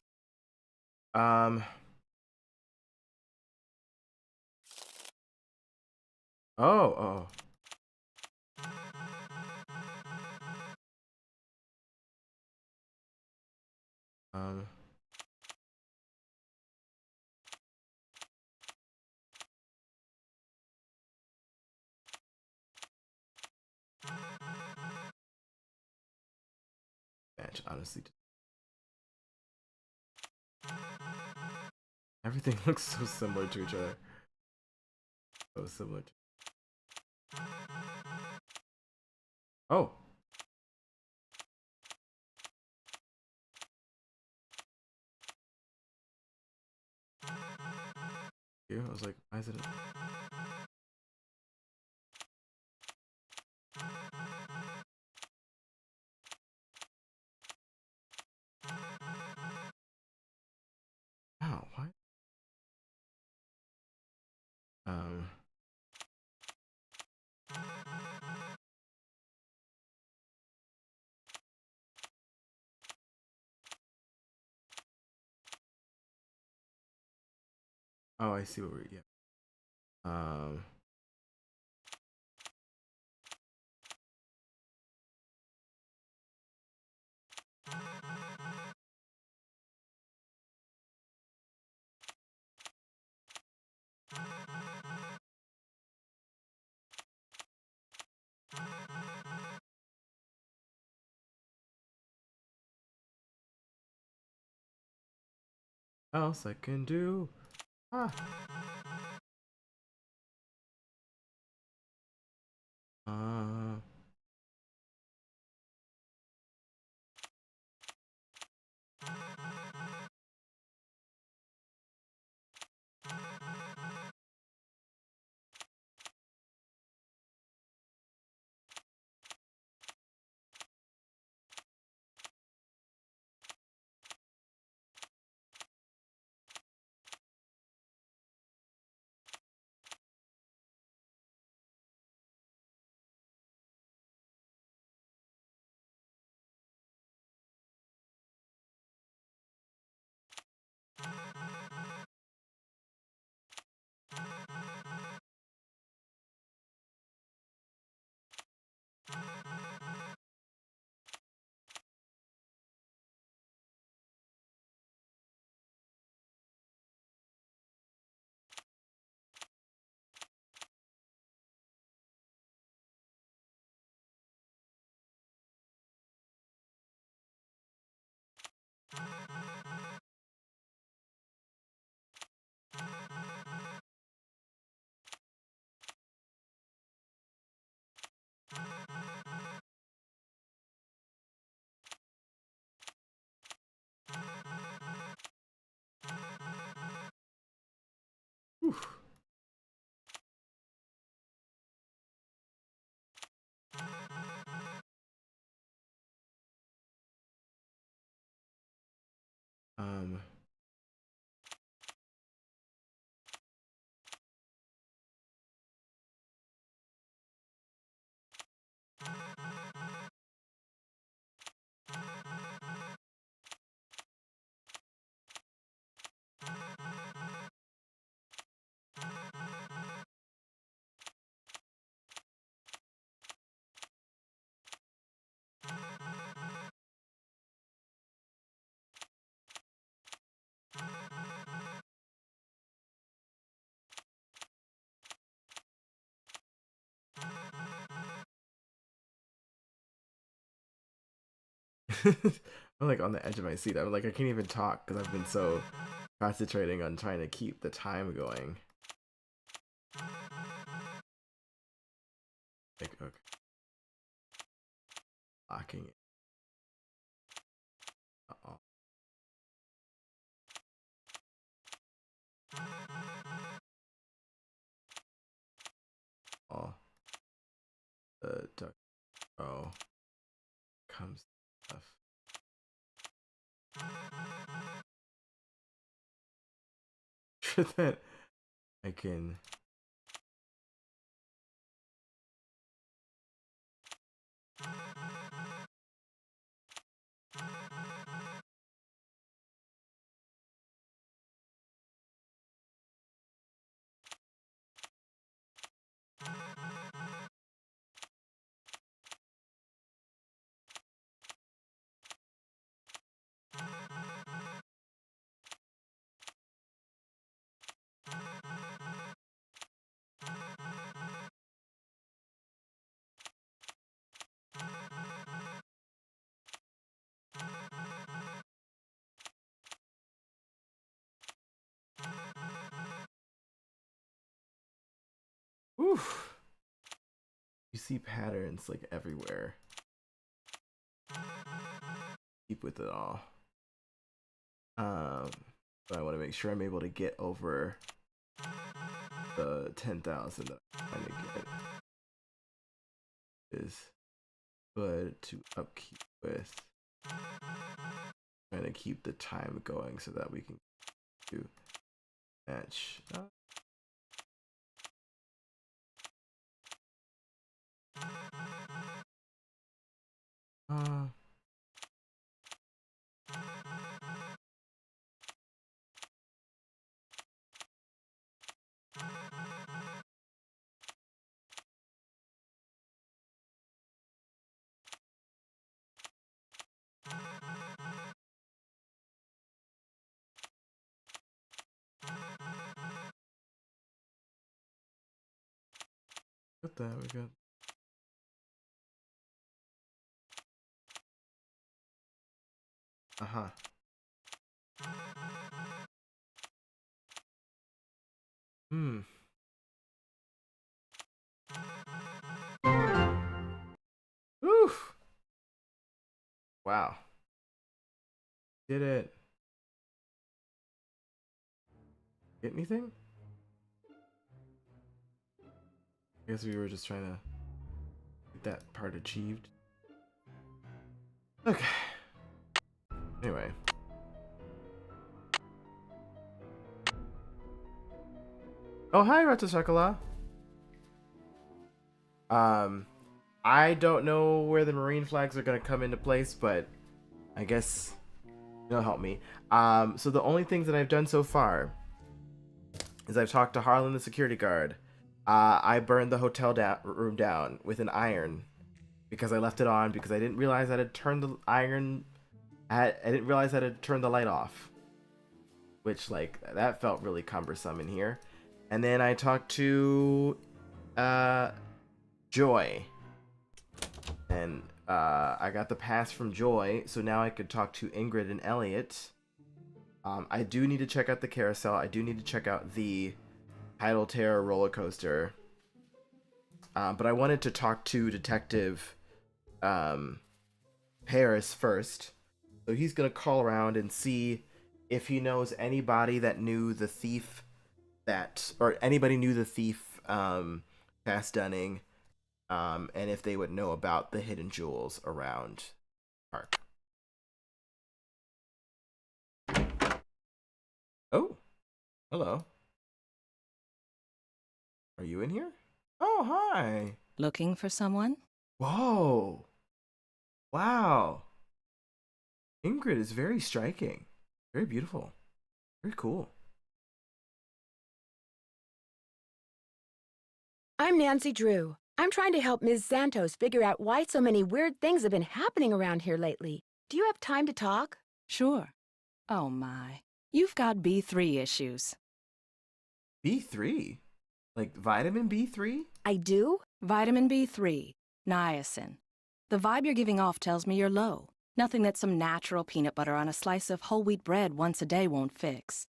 S1: Oh. Um. Match, honestly. Everything looks so similar to each other. So similar to... Oh. Here, I was like, why is it... Wow, what? Um... Oh, I see what we're... Yeah. Else I can do... Ah. Uh... Whew. Um... I'm like on the edge of my seat. I'm like, I can't even talk because I've been so concentrating on trying to keep the time going. Like, okay. Locking it. Uh-oh. Oh. The duck. Oh. Comes stuff. Sure that I can... Oof. You see patterns like everywhere. Keep with it all. But I want to make sure I'm able to get over the 10,000 that I'm trying to get. Is good to upkeep with. Trying to keep the time going so that we can do match. Got that, we got. Uh-huh. Oof. Wow. Did it. Get anything? I guess we were just trying to get that part achieved. Okay. Anyway. Oh, hi, Rata Shakala. I don't know where the marine flags are gonna come into place, but I guess you'll help me. So the only things that I've done so far is I've talked to Harlan, the security guard. I burned the hotel room down with an iron because I left it on because I didn't realize I had turned the iron. I didn't realize I had turned the light off, which like that felt really cumbersome in here. And then I talked to Joy, and I got the pass from Joy, so now I could talk to Ingrid and Elliot. I do need to check out the carousel. I do need to check out the Tidal Terror roller coaster. But I wanted to talk to Detective Paris first. So he's going to call around and see if he knows anybody that knew the thief or anybody knew the thief, Cass Dunning, and if they would know about the hidden jewels around the park. Oh, hello. Are you in here? Oh, hi.
S9: Looking for someone?
S1: Whoa. Wow. Ingrid is very striking. Very beautiful. Very cool.
S2: I'm Nancydrew. I'm trying to help Ms. Santos figure out why so many weird things have been happening around here lately. Do you have time to talk?
S9: Sure. Oh my. You've got B3 issues.
S1: B3? Like vitamin B3?
S2: I do?
S9: Vitamin B3. Niacin. The vibe you're giving off tells me you're low. Nothing that some natural peanut butter on a slice of whole wheat bread once a day won't fix.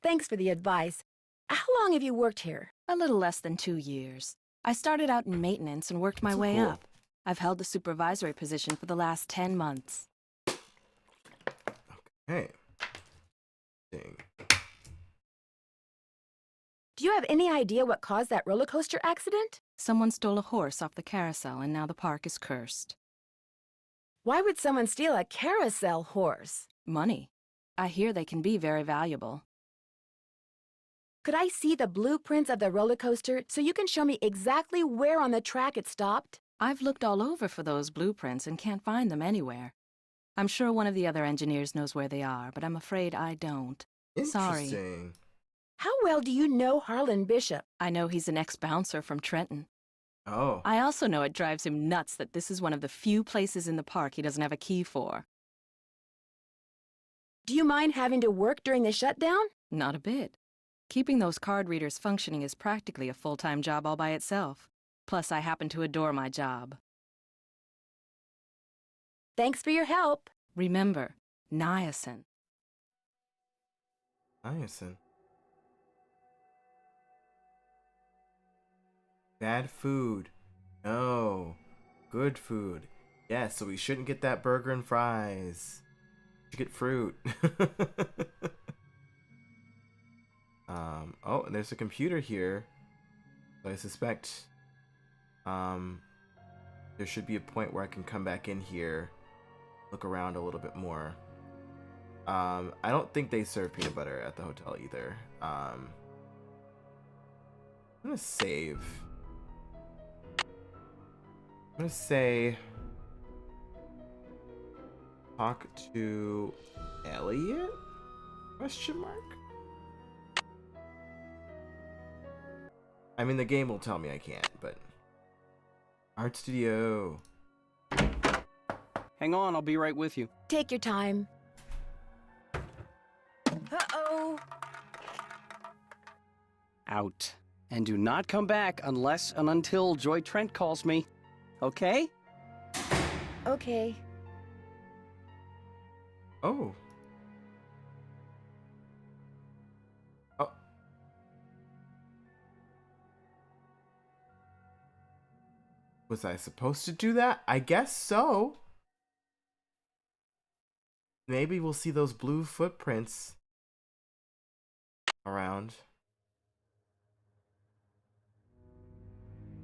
S2: Thanks for the advice. How long have you worked here?
S9: A little less than 2 years. I started out in maintenance and worked my way
S1: cool.
S9: up. I've held the supervisory position for the last 10 months.
S1: Okay. Dang.
S2: Do you have any idea what caused that roller coaster accident?
S9: Someone stole a horse off the carousel and now the park is cursed.
S2: Why would someone steal a carousel horse?
S9: Money. I hear they can be very valuable.
S2: Could I see the blueprints of the roller coaster so you can show me exactly where on the track it stopped?
S9: I've looked all over for those blueprints and can't find them anywhere. I'm sure one of the other engineers knows where they are, but I'm afraid I don't. Sorry.
S1: Interesting.
S2: How well do you know Harlan Bishop?
S9: I know he's an ex-bouncer from Trenton.
S1: Oh.
S9: I also know it drives him nuts that this is one of the few places in the park he doesn't have a key for.
S2: Do you mind having to work during the shutdown?
S9: Not a bit. Keeping those card readers functioning is practically a full-time job all by itself. Plus, I happen to adore my job.
S2: Thanks for your help.
S9: Remember, niacin.
S1: Niacin. Bad food. No. Good food. Yes, so we shouldn't get that burger and fries. We should get fruit. Oh, and there's a computer here. So I suspect there should be a point where I can come back in here, look around a little bit more. I don't think they serve peanut butter at the hotel either. I'm gonna save. I'm gonna say talk to Elliot? Question mark? I mean, the game will tell me I can't, but Art Studio.
S10: Hang on, I'll be right with you.
S2: Take your time. Uh-oh.
S10: Out. And do not come back unless and until Joy Trent calls me. Okay?
S2: Okay.
S1: Oh. Oh. Was I supposed to do that? I guess so. Maybe we'll see those blue footprints around.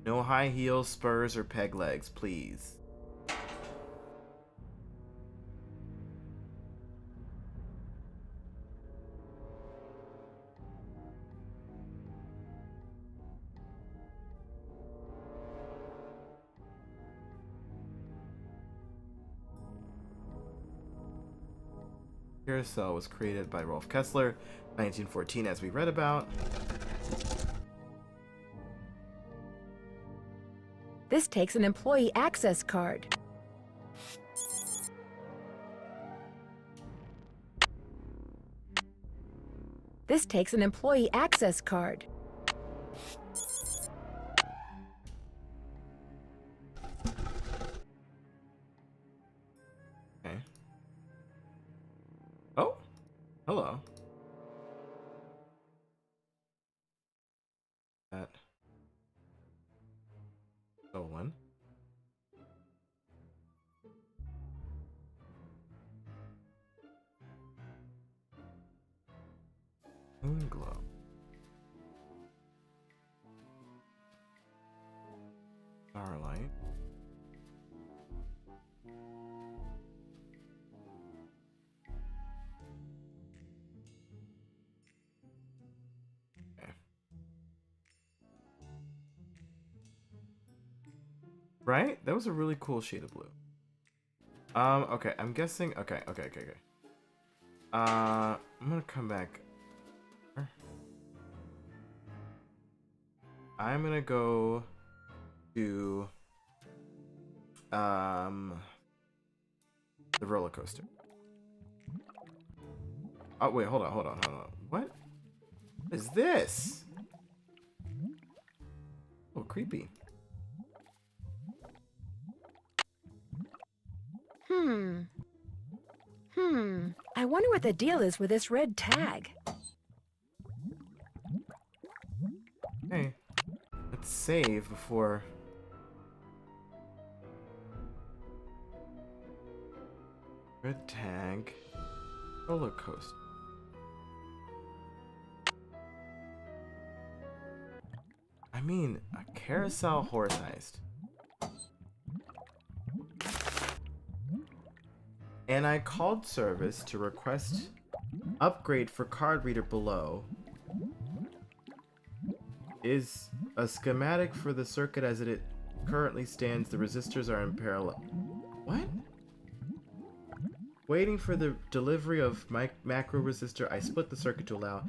S1: No high heels, spurs, or peg legs, please. Carousel was created by Rolf Kessler, 1914, as we read about.
S2: This takes an employee access card. This takes an employee access card.
S1: Okay. Oh, hello. That stolen. Moon glow. Starlight. Okay. Right? That was a really cool shade of blue. Okay, I'm guessing. Okay. I'm gonna come back. I'm gonna go to the roller coaster. Oh wait, hold on. What is this? Oh, creepy.
S2: I wonder what the deal is with this red tag.
S1: Hey, let's save before. Red tag. Roller coaster. I mean, a carousel horse heist. And I called service to request upgrade for card reader below. Is a schematic for the circuit as it currently stands. The resistors are in parallel. What? Waiting for the delivery of macro resistor, I split the circuit to allow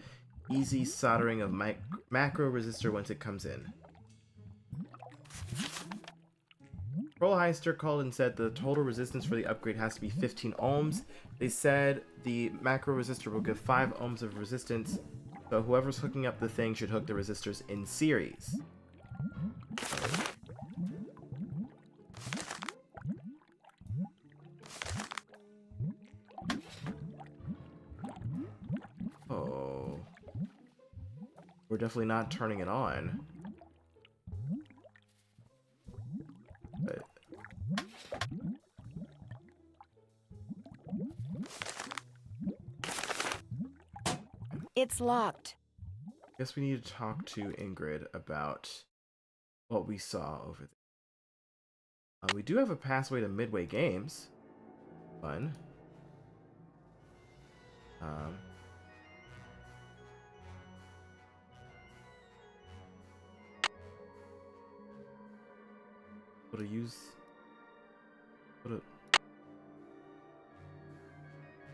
S1: easy soldering of macro resistor once it comes in. Pearl Heister called and said the total resistance for the upgrade has to be 15 ohms. They said the macro resistor will give 5 ohms of resistance, so whoever's hooking up the thing should hook the resistors in series. Oh. We're definitely not turning it on.
S2: It's locked.
S1: Guess we need to talk to Ingrid about what we saw over there. We do have a passway to Midway Games. Fun. What to use?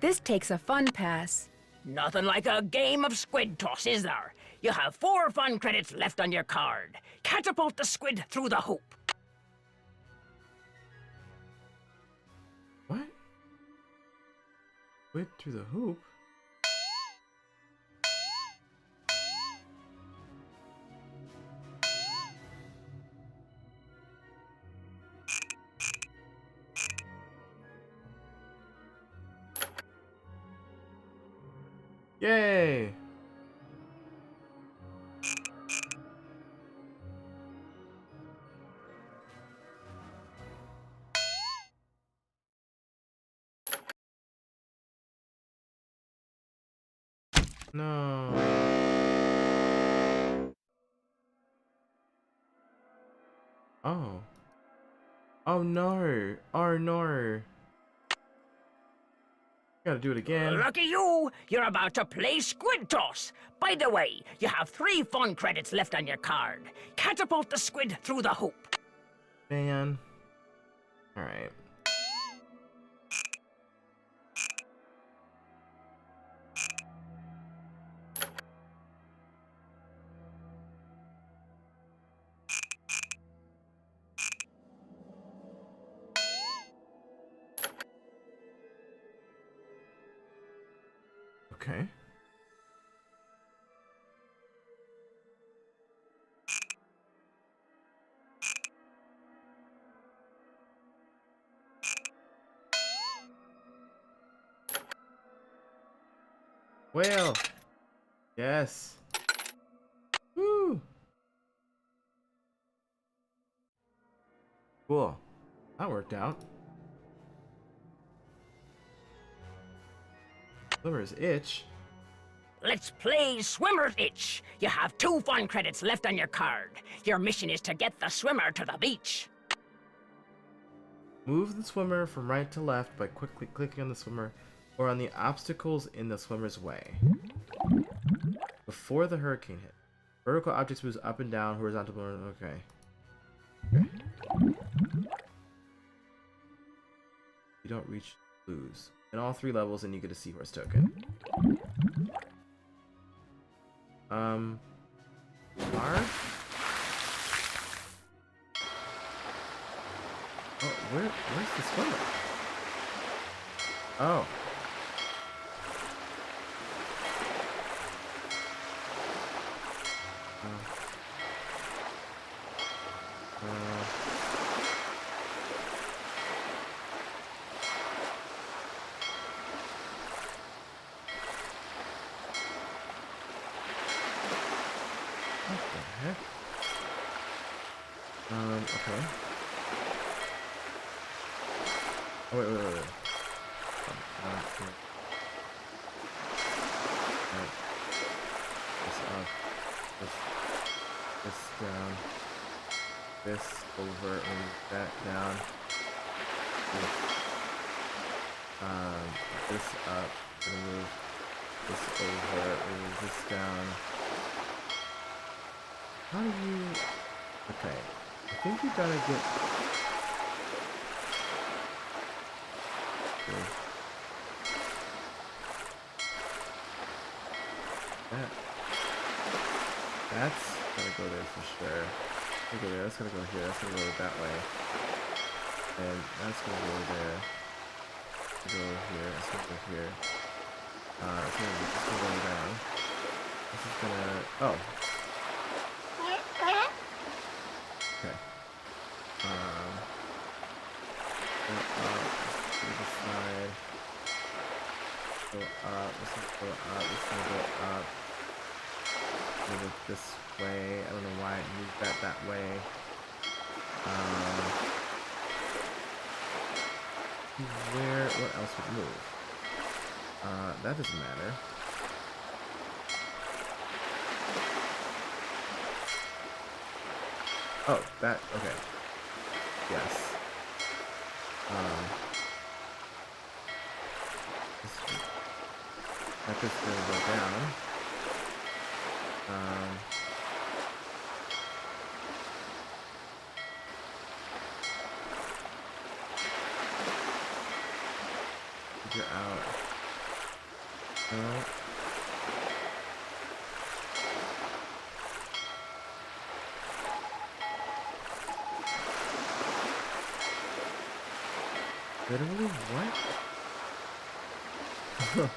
S2: This takes a fun pass.
S11: Nothing like a game of squid toss, is there? You have 4 fun credits left on your card. Catapult the squid through the hoop.
S1: What? Squid through the hoop? Yay! No. Oh. Oh no. Oh no. Gotta do it again.
S11: Lucky you! You're about to play squid toss. By the way, you have 3 fun credits left on your card. Catapult the squid through the hoop.
S1: Man. Alright. Okay. Whale. Yes. Woo. Cool. That worked out. Swimmer's itch.
S11: Let's play Swimmer's Itch. You have 2 fun credits left on your card. Your mission is to get the swimmer to the beach.
S1: Move the swimmer from right to left by quickly clicking on the swimmer or on the obstacles in the swimmer's way. Before the hurricane hit. Vertical objects moves up and down, horizontal. Okay. Okay. You don't reach, lose. In all 3 levels, and you get a seahorse token. R? Oh, where's the swimmer? Oh. Okay. Oh, wait. Right. This up. This down. This over and that down. This up. Gonna move this over, move this down. How do you... Okay. I think you gotta get... Okay. That's gotta go there for sure. Go there. That's gonna go here. That's gonna go that way. And that's gonna go there. Go here. That's gonna go here. It's gonna go down. This is gonna... Oh. Okay. Go up to the side. Go up. This is go up. This is gonna go up. Move it this way. I don't know why it moved that way. What else would move? That doesn't matter. Oh, that, okay. Yes. That goes gonna go down. Figure out. No. Literally, what? Oh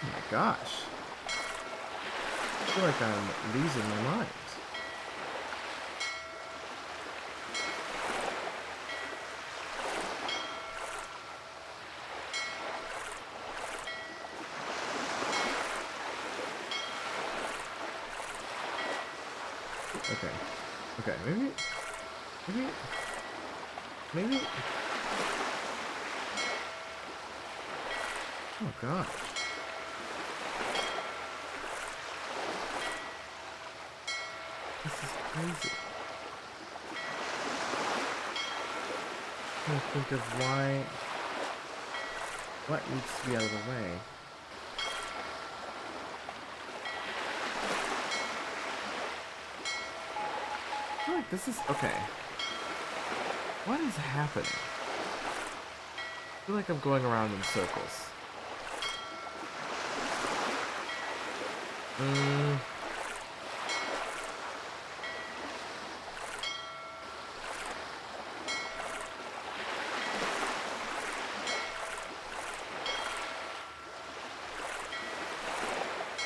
S1: my gosh. I feel like I'm losing my mind. Okay. Okay, maybe... Oh gosh. This is crazy. I'm trying to think of what needs to be out of the way. I feel like this is, okay. What is happening? I feel like I'm going around in circles.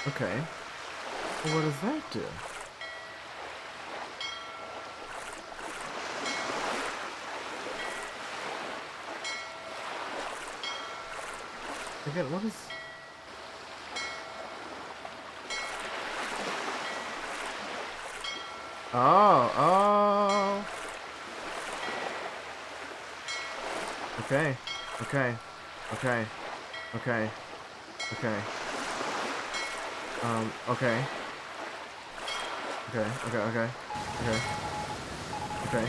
S1: Okay. Well, what does that do? Again, what is... Oh. Okay. Okay. Okay. Okay. Okay. Okay. Okay. Okay. Okay. Okay. Okay. Okay.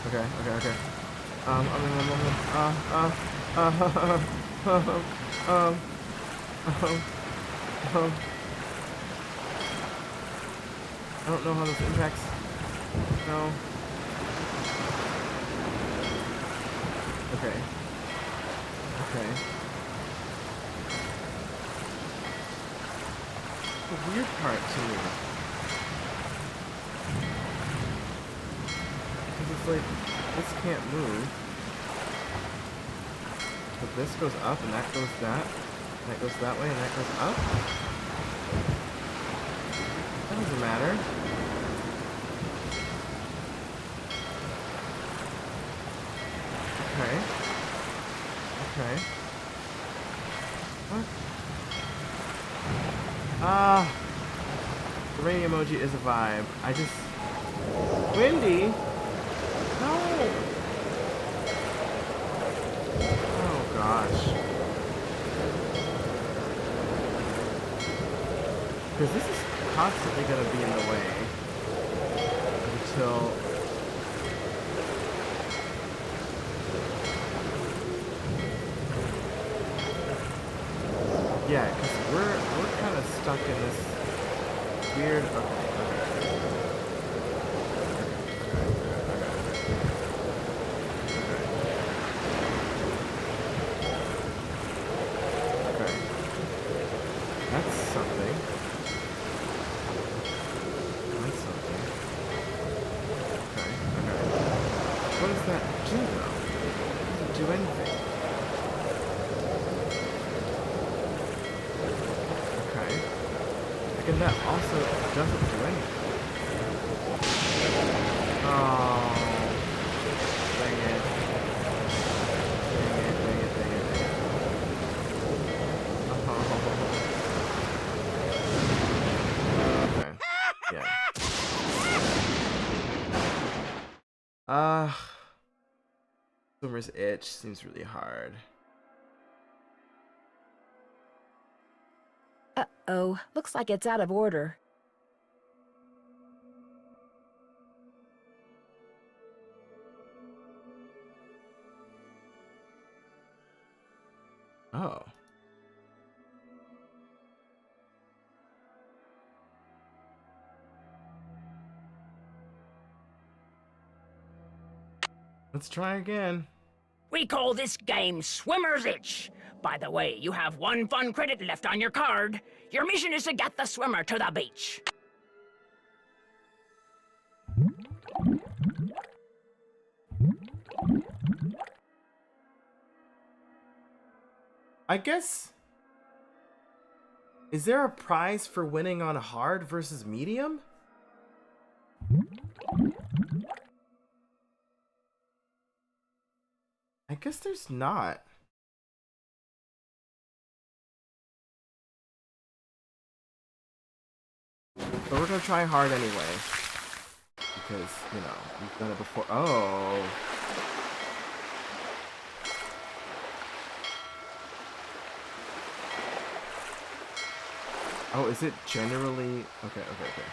S1: Okay. Okay. I don't know how this impacts. No. Okay. Okay. The weird part to me. Because it's like, this can't move. But this goes up and that goes that. And that goes that way and that goes up. That doesn't matter. Okay. Okay. What? The rainy emoji is a vibe. I just... Windy? No! Oh gosh. Because this is constantly going to be in the way. Until... Yeah, because we're kind of stuck in this weird... Okay. That's something. That's something. Okay. What does that do, though? It doesn't do anything. And that also doesn't do anything. Oh, dang it. Dang it. Oh. Okay. Yeah. Swimmer's itch seems really hard.
S2: Uh-oh, looks like it's out of order.
S1: Oh. Let's try again.
S11: We call this game Swimmer's Itch. By the way, you have 1 fun credit left on your card. Your mission is to get the swimmer to the beach.
S1: I guess... Is there a prize for winning on hard versus medium? I guess there's not. But we're gonna try hard anyway. Because, you know, we've done it before. Oh. Oh, is it generally... Okay. Okay.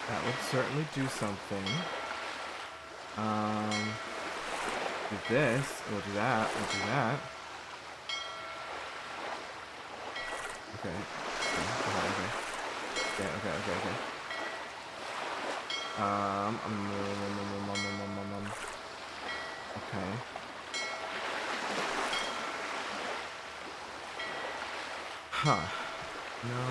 S1: That would certainly do something. Do this, we'll do that, we'll do that. Okay. Okay. Okay. Huh. No.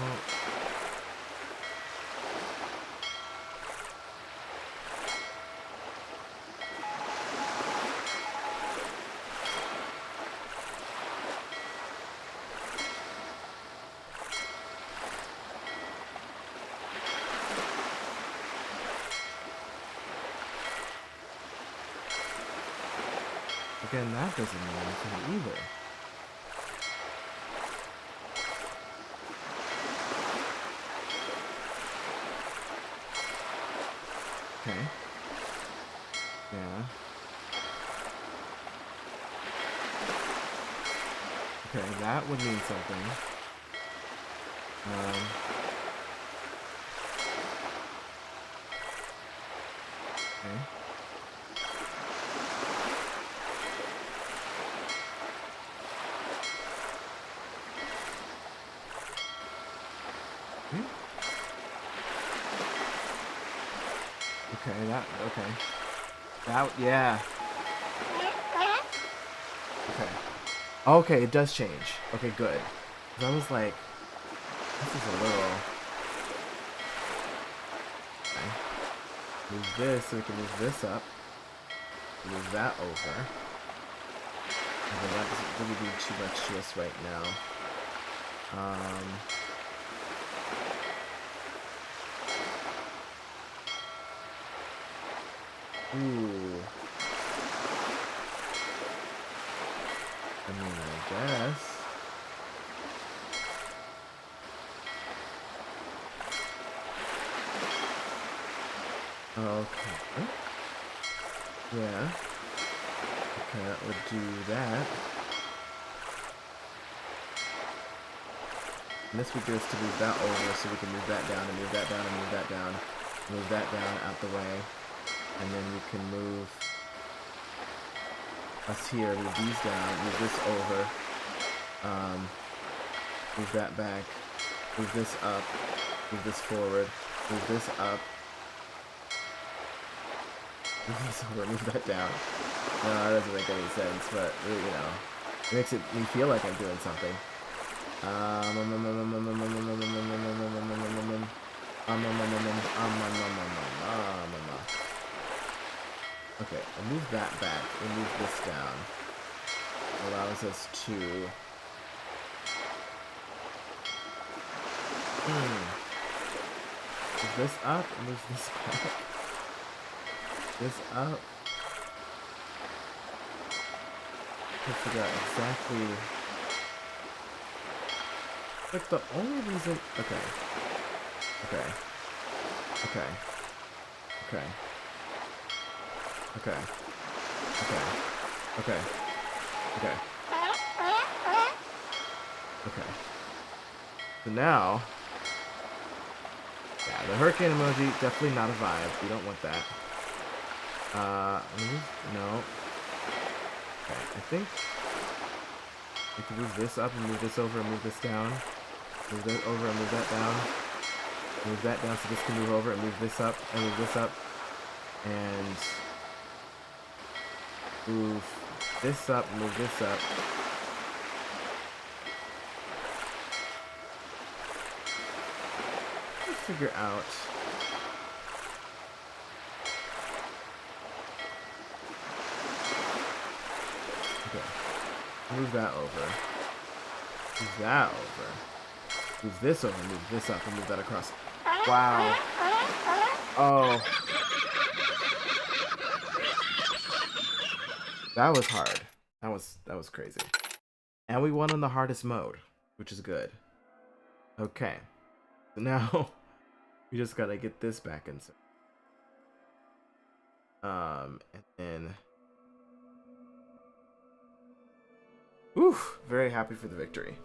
S1: Again, that doesn't mean anything either. Okay. Yeah. Okay, that would mean something. Okay. Okay. That, yeah. Okay, it does change. Okay, good. 'Cause I was like, this is a little... Okay. Move this so we can move this up. Move that over. Okay, that doesn't really do too much to us right now. Ooh. I mean, I guess. Okay. Yeah. Okay, that would do that. And this would get us to move that over so we can move that down and move that down and move that down. Move that down out the way. And then we can move us here, move these down, move this over, move that back, move this up, move this forward, move this up, move this over, move that down. No, that doesn't make any sense, but, you know, it makes me feel like I'm doing something. Okay, I'll move that back and move this down. Allows us to... Move this up and move this back. This up. I figure out exactly... Like the only reason... Okay. Okay. Okay. Okay. Okay. Okay. Okay. Okay. Okay. So now, yeah, the hurricane emoji, definitely not a vibe. We don't want that. No. Okay, I think we can move this up and move this over and move this down. Move that over and move that down. Move that down so this can move over and move this up and move this up. And move this up and move this up. Let's figure out. Okay. Move that over. Move that over. Move this over, move this up, and move that across. Wow. Oh. That was hard. That was crazy. And we won on the hardest mode, which is good. Okay. So now we just gotta get this back in. And then oof, very happy for the victory.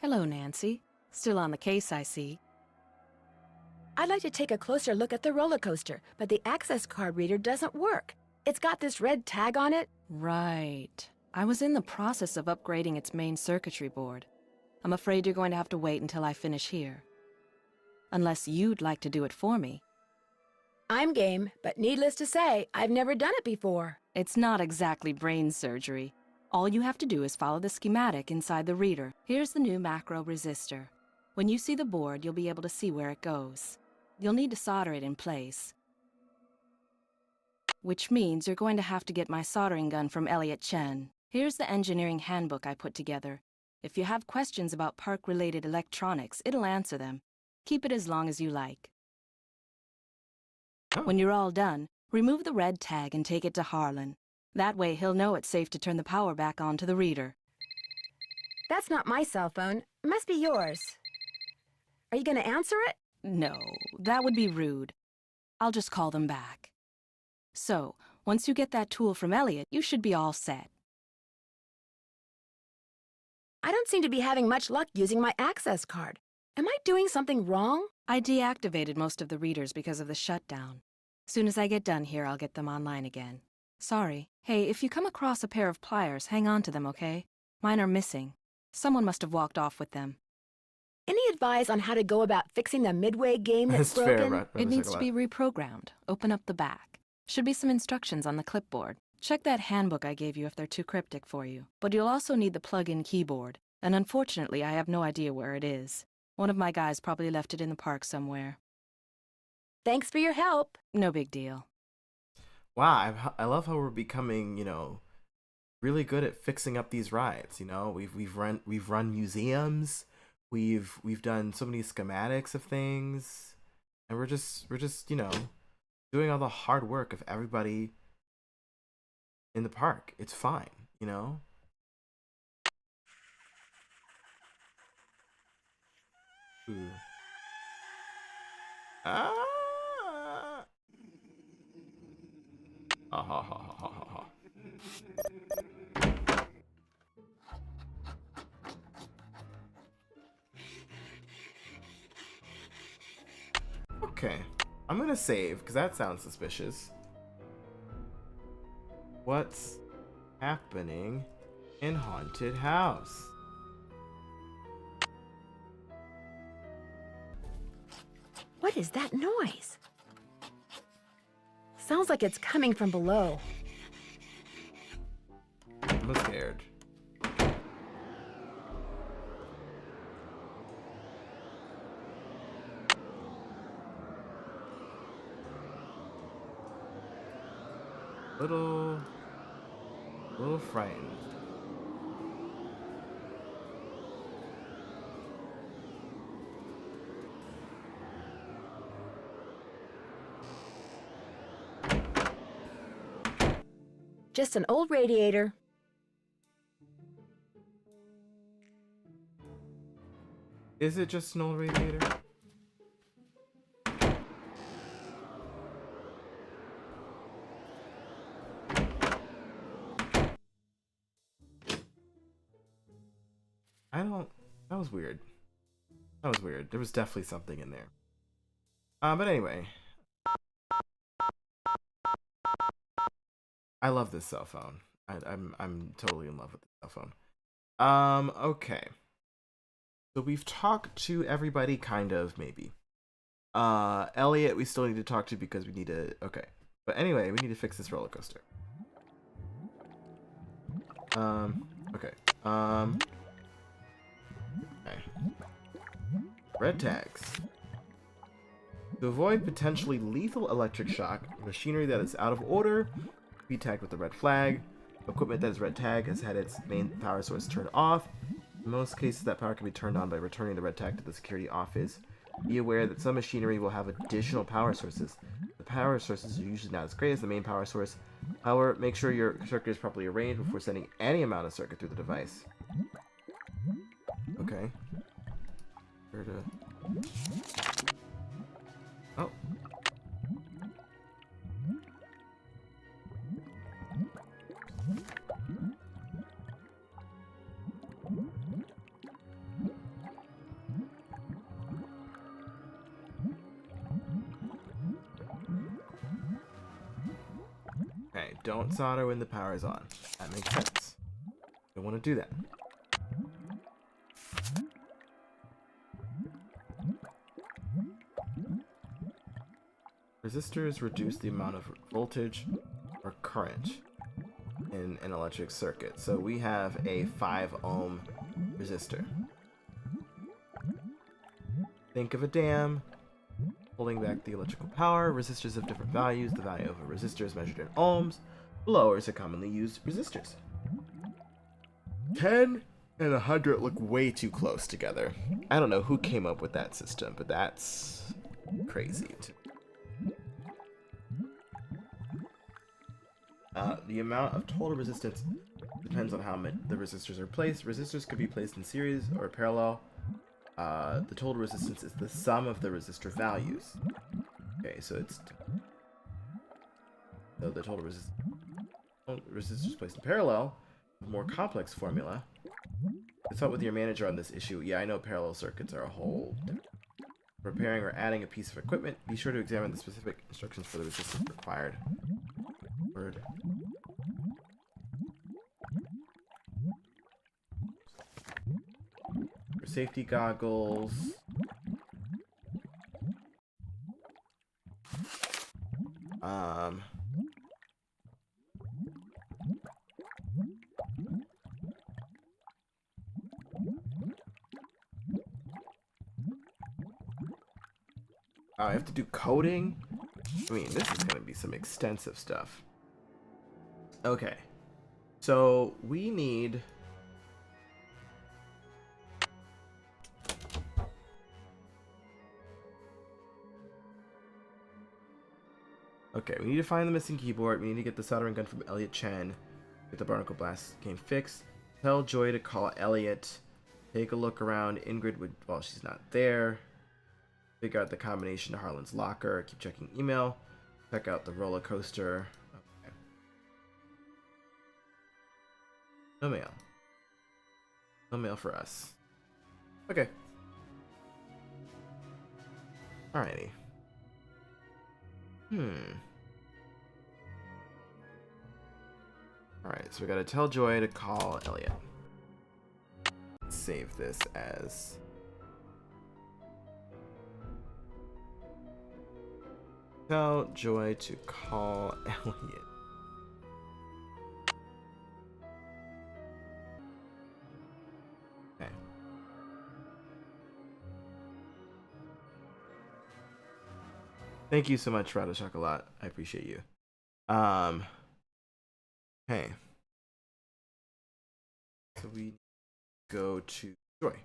S9: Hello, Nancy. Still on the case, I see.
S2: I'd like to take a closer look at the roller coaster, but the access card reader doesn't work. It's got this red tag on it.
S9: Right. I was in the process of upgrading its main circuitry board. I'm afraid you're going to have to wait until I finish here. Unless you'd like to do it for me.
S2: I'm game, but needless to say, I've never done it before.
S9: It's not exactly brain surgery. All you have to do is follow the schematic inside the reader. Here's the new macro resistor. When you see the board, you'll be able to see where it goes. You'll need to solder it in place. Which means you're going to have to get my soldering gun from Elliot Chen. Here's the engineering handbook I put together. If you have questions about park-related electronics, it'll answer them. Keep it as long as you like.
S1: Oh.
S9: When you're all done, remove the red tag and take it to Harlan. That way he'll know it's safe to turn the power back on to the reader.
S2: That's not my cell phone. It must be yours. Are you going to answer it?
S9: No, that would be rude. I'll just call them back. So, once you get that tool from Elliot, you should be all set.
S2: I don't seem to be having much luck using my access card. Am I doing something wrong?
S9: I deactivated most of the readers because of the shutdown. Soon as I get done here, I'll get them online again. Sorry. Hey, if you come across a pair of pliers, hang on to them, okay? Mine are missing. Someone must have walked off with them.
S2: Any advice on how to go about fixing the Midway game that's
S1: That's fair,
S2: broken?
S1: right?
S9: It needs to be reprogrammed. Open up the back. Should be some instructions on the clipboard. Check that handbook I gave you if they're too cryptic for you. But you'll also need the plug-in keyboard. And unfortunately, I have no idea where it is. One of my guys probably left it in the park somewhere.
S2: Thanks for your help.
S9: No big deal.
S1: Wow, I love how we're becoming, really good at fixing up these rides. We've run museums, we've done so many schematics of things, and we're just doing all the hard work of everybody in the park. It's fine, Ooh. Ah. Ha ha ha ha ha ha. Okay, I'm gonna save because that sounds suspicious. What's happening in Haunted House?
S2: What is that noise? Sounds like it's coming from below.
S1: I'm scared. Little frightened.
S2: Just an old radiator.
S1: Is it just an old radiator? That was weird. That was weird. There was definitely something in there. But anyway. I love this cell phone. I'm totally in love with the cell phone. Okay. So we've talked to everybody, kind of, maybe. Elliot, we still need to talk to because we need to. Okay. But anyway, we need to fix this roller coaster. Okay. Okay. Red tags. To avoid potentially lethal electric shock, machinery that is out of order be tagged with the red flag. Equipment that is red tag has had its main power source turned off. In most cases, that power can be turned on by returning the red tag to the security office. Be aware that some machinery will have additional power sources. The power sources are usually not as great as the main power source. However, make sure your circuit is properly arranged before sending any amount of circuit through the device. Okay. Where to... Oh. Okay, don't solder when the power is on. That makes sense. Don't want to do that. Resistors reduce the amount of voltage or current in an electric circuit. So we have a 5 ohm resistor. Think of a dam holding back the electrical power. Resistors have different values. The value of a resistor is measured in ohms. Blowers are commonly used resistors. 10 and 100 look way too close together. I don't know who came up with that system, but that's crazy too. The amount of total resistance depends on how the resistors are placed. Resistors could be placed in series or parallel. The total resistance is the sum of the resistor values. Okay, so the total resistors placed in parallel, a more complex formula. Consult with your manager on this issue. Yeah, I know parallel circuits are a whole different. Repairing or adding a piece of equipment, be sure to examine the specific instructions for the resistance required. Word. For safety goggles. I have to do coding? I mean, this is going to be some extensive stuff. Okay. So, we need... Okay, we need to find the missing keyboard. We need to get the soldering gun from Elliot Chen. Get the barnacle blast game fixed. Tell Joy to call Elliot. Take a look around Ingrid while she's not there. Figure out the combination to Harlan's locker. Keep checking email. Check out the roller coaster. Okay. No mail. No mail for us. Okay. Alrighty. Alright, so we gotta tell Joy to call Elliot. Save this as... Tell Joy to call Elliot. Okay. Thank you so much, Rado Chocolat. I appreciate you. Okay. So we go to Joy.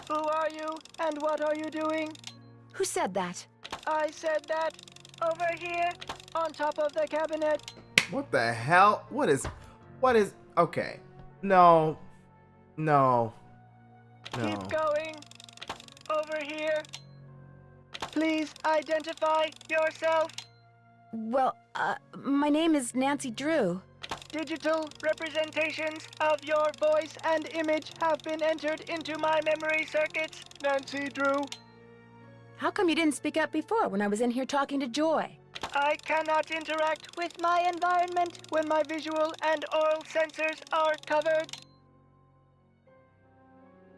S5: Who are you, and what are you doing?
S2: Who said that?
S5: I said that. Over here, on top of the cabinet.
S1: What the hell? What is... Okay. No. No. No.
S5: Keep going. Over here. Please identify yourself.
S2: Well, my name is Nancydrew.
S5: Digital representations of your voice and image have been entered into my memory circuits, Nancydrew.
S2: How come you didn't speak up before when I was in here talking to Joy?
S5: I cannot interact with my environment when my visual and oral sensors are covered.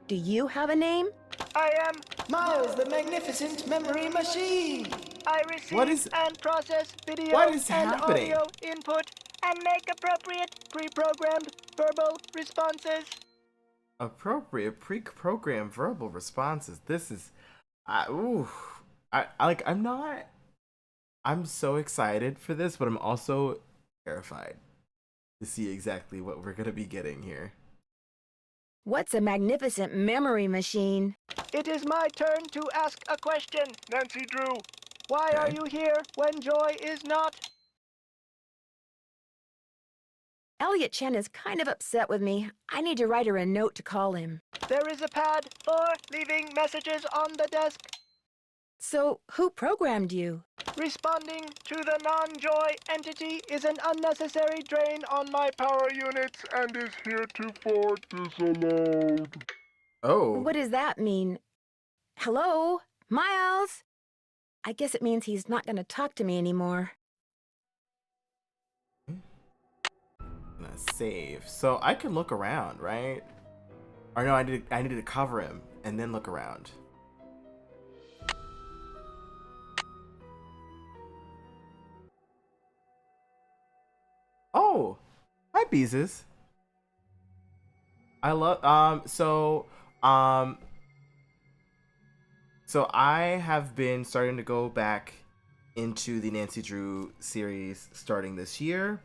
S2: Do you have a name?
S5: I am Miles, the Magnificent Memory Machine. I receive and process video and
S1: happening?
S5: audio input and make appropriate pre-programmed verbal responses.
S1: Appropriate pre-programmed verbal responses. This is, I'm so excited for this, but I'm also terrified to see exactly what we're gonna be getting here.
S2: What's a magnificent memory machine?
S5: It is my turn to ask a question, Nancydrew. Why are you here when Joy is not?
S2: Elliot Chen is kind of upset with me. I need to write her a note to call him.
S5: There is a pad for leaving messages on the desk.
S2: So, who programmed you?
S5: Responding to the non-Joy entity is an unnecessary drain on my power units and is heretofore disallowed.
S1: Oh.
S2: What does that mean? Hello? Miles? I guess it means he's not going to talk to me anymore.
S1: I'm gonna save. So I can look around, right? Or no, I needed to cover him and then look around. Oh, hi Beezus. I love so I have been starting to go back into the Nancy Drew series starting this year.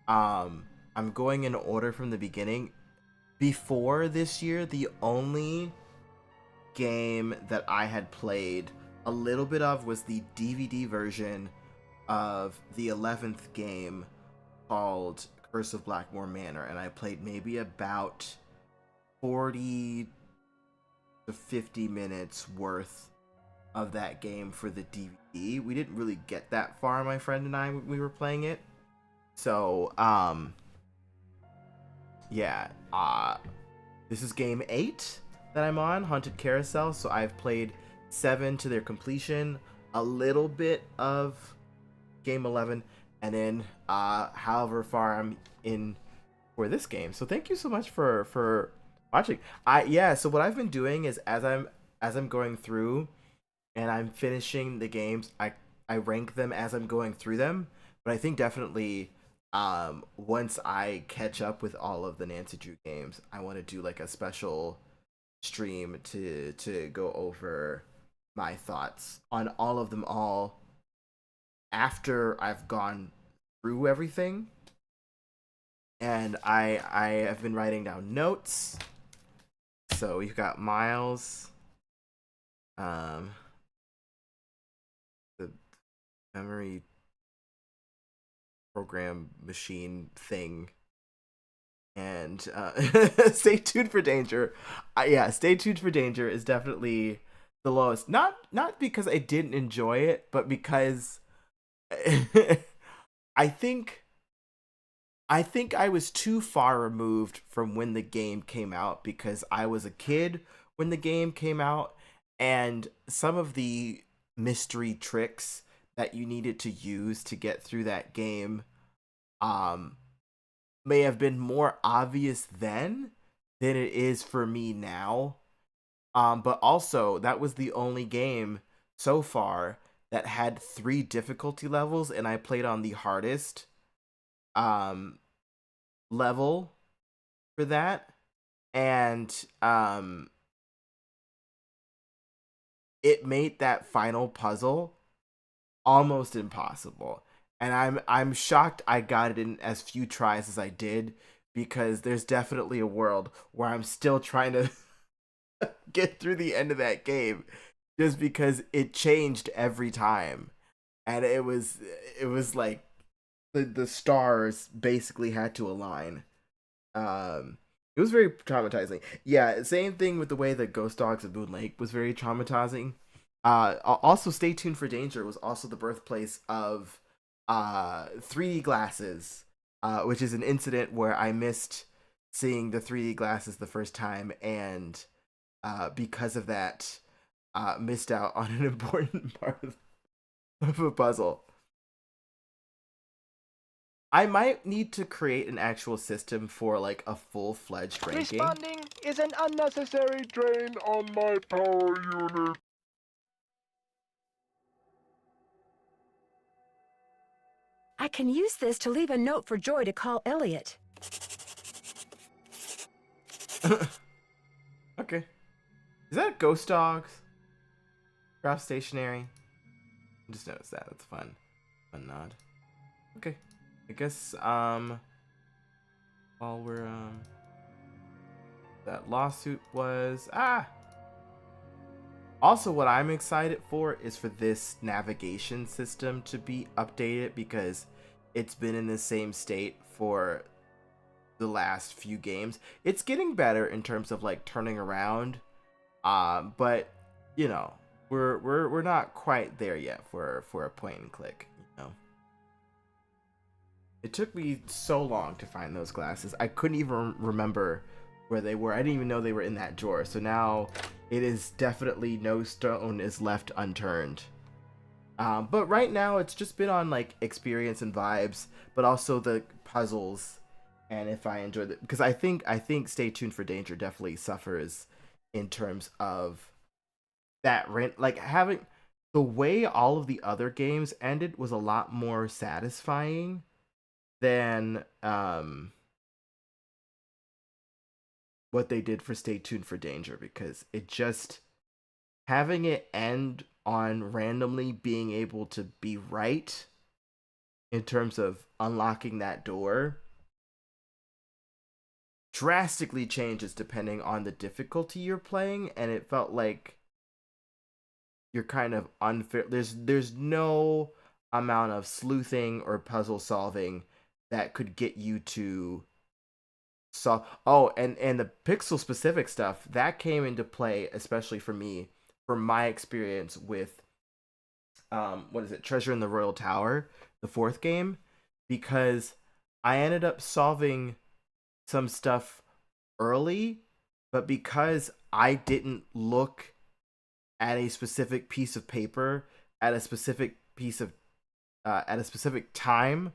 S1: I'm going in order from the beginning. Before this year, the only game that I had played a little bit of was the DVD version of the 11th game called Curse of Blackmore Manor, and I played maybe about 40 to 50 minutes worth of that game for the DVD. We didn't really get that far, my friend and I, when we were playing it. So, yeah, this is game 8 that I'm on, Haunted Carousel, so I've played 7 to their completion, a little bit of game 11, and then however far I'm in for this game. So thank you so much for watching. So what I've been doing is as I'm going through and I'm finishing the games, I rank them as I'm going through them. But I think definitely once I catch up with all of the Nancy Drew games, I want to do like a special stream to go over my thoughts on all of them all after I've gone through everything. And I have been writing down notes. So we've got Miles, the memory program machine thing, and stay tuned for danger. Stay tuned for danger is definitely the lowest. Not because I didn't enjoy it, but because I think I was too far removed from when the game came out, because I was a kid when the game came out, and some of the mystery tricks that you needed to use to get through that game may have been more obvious then than it is for me now. But also, that was the only game so far that had 3 difficulty levels, and I played on the hardest level for that, and it made that final puzzle almost impossible. And I'm shocked I got it in as few tries as I did, because there's definitely a world where I'm still trying to get through the end of that game, just because it changed every time, and it was like the stars basically had to align. It was very traumatizing. Yeah, same thing with the way that Ghost Dogs of Moon Lake was very traumatizing. Also, Stay Tuned for Danger was also the birthplace of 3D glasses which is an incident where I missed seeing the 3D glasses the first time, and because of that, missed out on an important part of a puzzle. I might need to create an actual system for like a full-fledged ranking.
S5: Responding is an unnecessary drain on my power unit.
S2: I can use this to leave a note for Joy to call Elliot.
S1: Okay. Is that Ghost Dogs? Craft stationery? I just noticed that. That's fun. Fun nod. Okay. I guess, while we're, that lawsuit was, Also, what I'm excited for is for this navigation system to be updated, because it's been in the same state for the last few games. It's getting better in terms of like turning around, but you know, we're not quite there yet for a point and click. You know, it took me so long to find those glasses. I couldn't even remember where they were. I didn't even know they were in that drawer. So now it is definitely no stone is left unturned. But right now it's just been on like experience and vibes, but also the puzzles. And if I enjoy it, because I think Stay Tuned for Danger definitely suffers in terms of that rent. Like, having the way all of the other games ended was a lot more satisfying than what they did for Stay Tuned for Danger, because it just, having it end on randomly being able to be right in terms of unlocking that door drastically changes depending on the difficulty you're playing, and it felt like you're kind of unfair. There's no amount of sleuthing or puzzle solving that could get you to solve. Oh, and the pixel specific stuff that came into play, especially for me, from my experience with what is it, Treasure in the Royal Tower, the fourth game, because I ended up solving some stuff early, but because I didn't look at a specific piece of paper at a specific time,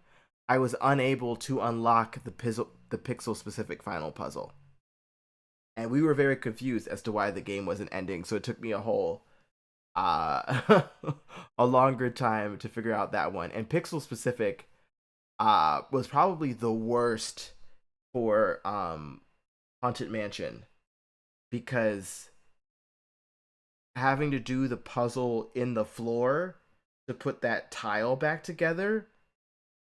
S1: I was unable to unlock the pixel specific final puzzle, and we were very confused as to why the game wasn't ending. So it took me a whole a longer time to figure out that one. And pixel specific was probably the worst for Haunted Mansion, because having to do the puzzle in the floor to put that tile back together,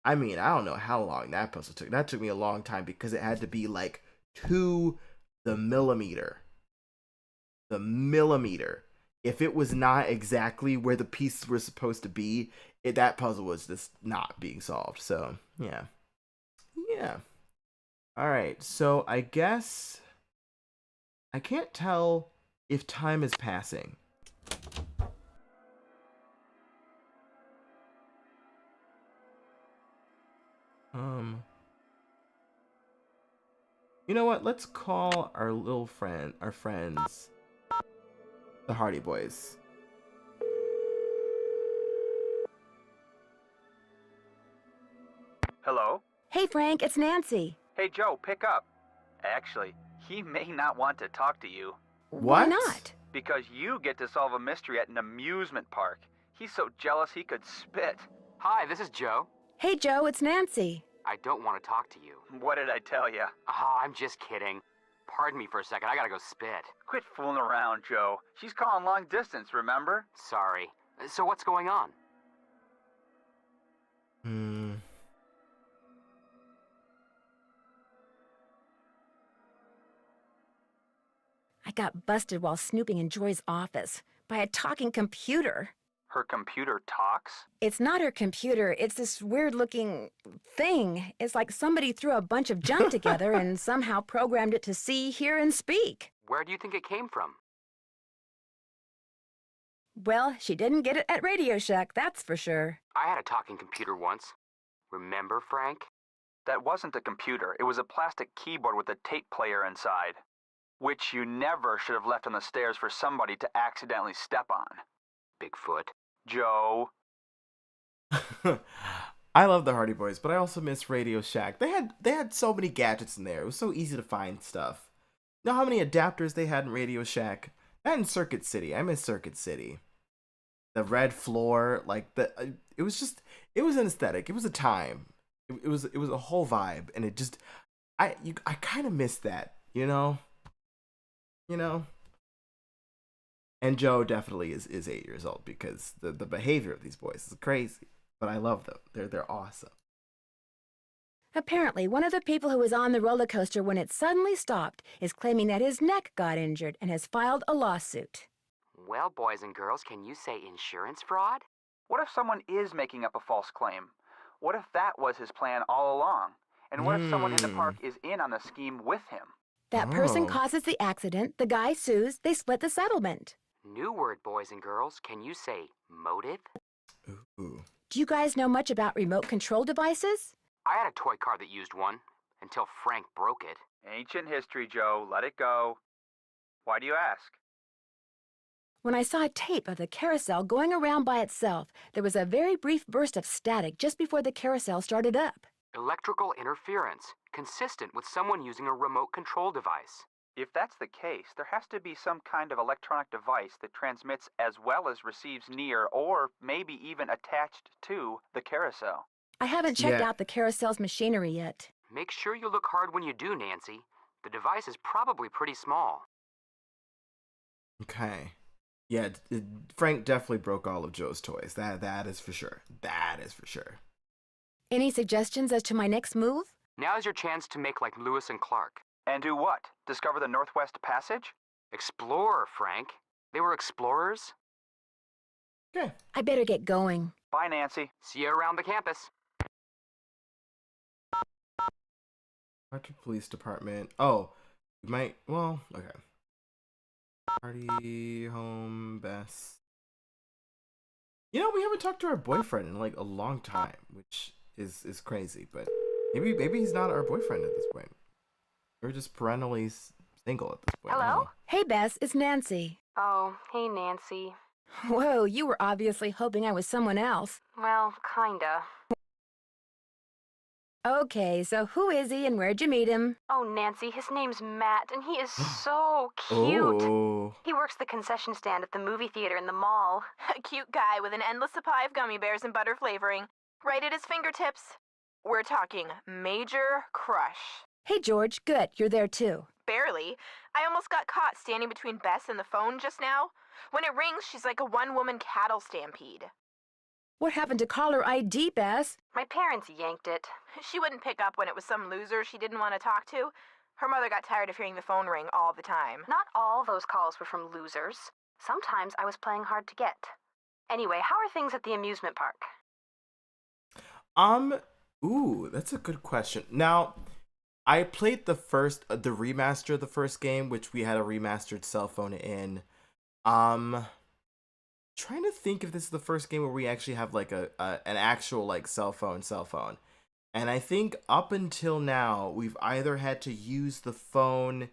S1: I mean, I don't know how long that puzzle took. That took me a long time, because it had to be like to the millimeter. The millimeter. If it was not exactly where the pieces were supposed to be, that puzzle was just not being solved. So, yeah. Yeah. Alright, so I guess I can't tell if time is passing. You know what? Let's call our friends, the Hardy Boys.
S12: Hello?
S2: Hey, Frank, it's Nancy.
S12: Hey, Joe, pick up. Actually, he may not want to talk to you.
S2: Why not?
S12: Because you get to solve a mystery at an amusement park. He's so jealous he could spit.
S13: Hi, this is Joe.
S2: Hey, Joe, it's Nancy.
S13: I don't want to talk to you.
S12: What did I tell you?
S13: Oh, I'm just kidding. Pardon me for a second, I gotta go spit.
S12: Quit fooling around, Joe. She's calling long distance, remember?
S13: Sorry. So what's going on?
S2: I got busted while snooping in Joy's office by a talking computer.
S12: Her computer talks?
S2: It's not her computer, it's this weird-looking thing. It's like somebody threw a bunch of junk together and somehow programmed it to see, hear, and speak.
S13: Where do you think it came from?
S2: Well, she didn't get it at Radio Shack, that's for sure.
S13: I had a talking computer once. Remember, Frank?
S12: That wasn't a computer. It was a plastic keyboard with a tape player inside, which you never should have left on the stairs for somebody to accidentally step on.
S13: Bigfoot.
S12: Joe.
S1: I love the Hardy Boys, but I also miss Radio Shack. They had so many gadgets in there. It was so easy to find stuff. You know how many adapters they had in Radio Shack? And in Circuit City. I miss Circuit City. The red floor, like it was an aesthetic. It was a time. It was a whole vibe, and it just I kind of miss that, you know. And Joe definitely is 8 years old because the behavior of these boys is crazy, but I love them. They're awesome.
S2: Apparently, one of the people who was on the roller coaster when it suddenly stopped is claiming that his neck got injured and has filed a lawsuit.
S13: Well, boys and girls, can you say insurance fraud?
S12: What if someone is making up a false claim? What if that was his plan all along? And what if someone in the park is in on the scheme with him?
S2: That person causes the accident, the guy sues, they split the settlement.
S13: New word, boys and girls. Can you say motive?
S1: Ooh.
S2: Do you guys know much about remote control devices?
S13: I had a toy car that used one, until Frank broke it.
S12: Ancient history, Joe. Let it go. Why do you ask?
S2: When I saw a tape of the carousel going around by itself, there was a very brief burst of static just before the carousel started up.
S13: Electrical interference, consistent with someone using a remote control device.
S12: If that's the case, there has to be some kind of electronic device that transmits as well as receives near or maybe even attached to the carousel.
S2: I haven't checked out the carousel's machinery yet.
S13: Make sure you look hard when you do, Nancy. The device is probably pretty small.
S1: Okay. Yeah, Frank definitely broke all of Joe's toys. That is for sure. That is for sure.
S2: Any suggestions as to my next move?
S13: Now's your chance to make like Lewis and Clark.
S12: And do what? Discover the Northwest Passage?
S13: Explorer, Frank. They were explorers.
S1: Okay.
S2: I better get going.
S12: Bye, Nancy.
S13: See you around the campus.
S1: Electric Police Department. Oh, we might. Well, okay. Party, home, best. You know, we haven't talked to our boyfriend in like a long time, which is crazy. But maybe he's not our boyfriend at this point. We're just perennially single at this point.
S2: Hello? Hey, Bess, it's Nancy.
S14: Oh, hey, Nancy.
S2: Whoa, you were obviously hoping I was someone else.
S14: Well, kinda.
S2: Okay, so who is he and where'd you meet him?
S14: Oh, Nancy, his name's Matt, and he is so cute.
S1: Oh.
S14: He works the concession stand at the movie theater in the mall.
S15: A cute guy with an endless supply of gummy bears and butter flavoring, right at his fingertips. We're talking major crush.
S2: Hey, George, good, you're there too.
S15: Barely. I almost got caught standing between Bess and the phone just now. When it rings, she's like a one-woman cattle stampede.
S2: What happened to caller ID, Bess?
S14: My parents yanked it.
S15: She wouldn't pick up when it was some loser she didn't want to talk to. Her mother got tired of hearing the phone ring all the time.
S14: Not all those calls were from losers. Sometimes I was playing hard to get. Anyway, how are things at the amusement park?
S1: Ooh, that's a good question. Now, I played the remaster of the first game, which we had a remastered cell phone in. Trying to think if this is the first game where we actually have like an actual like cell phone. And I think up until now, we've either had to use the phone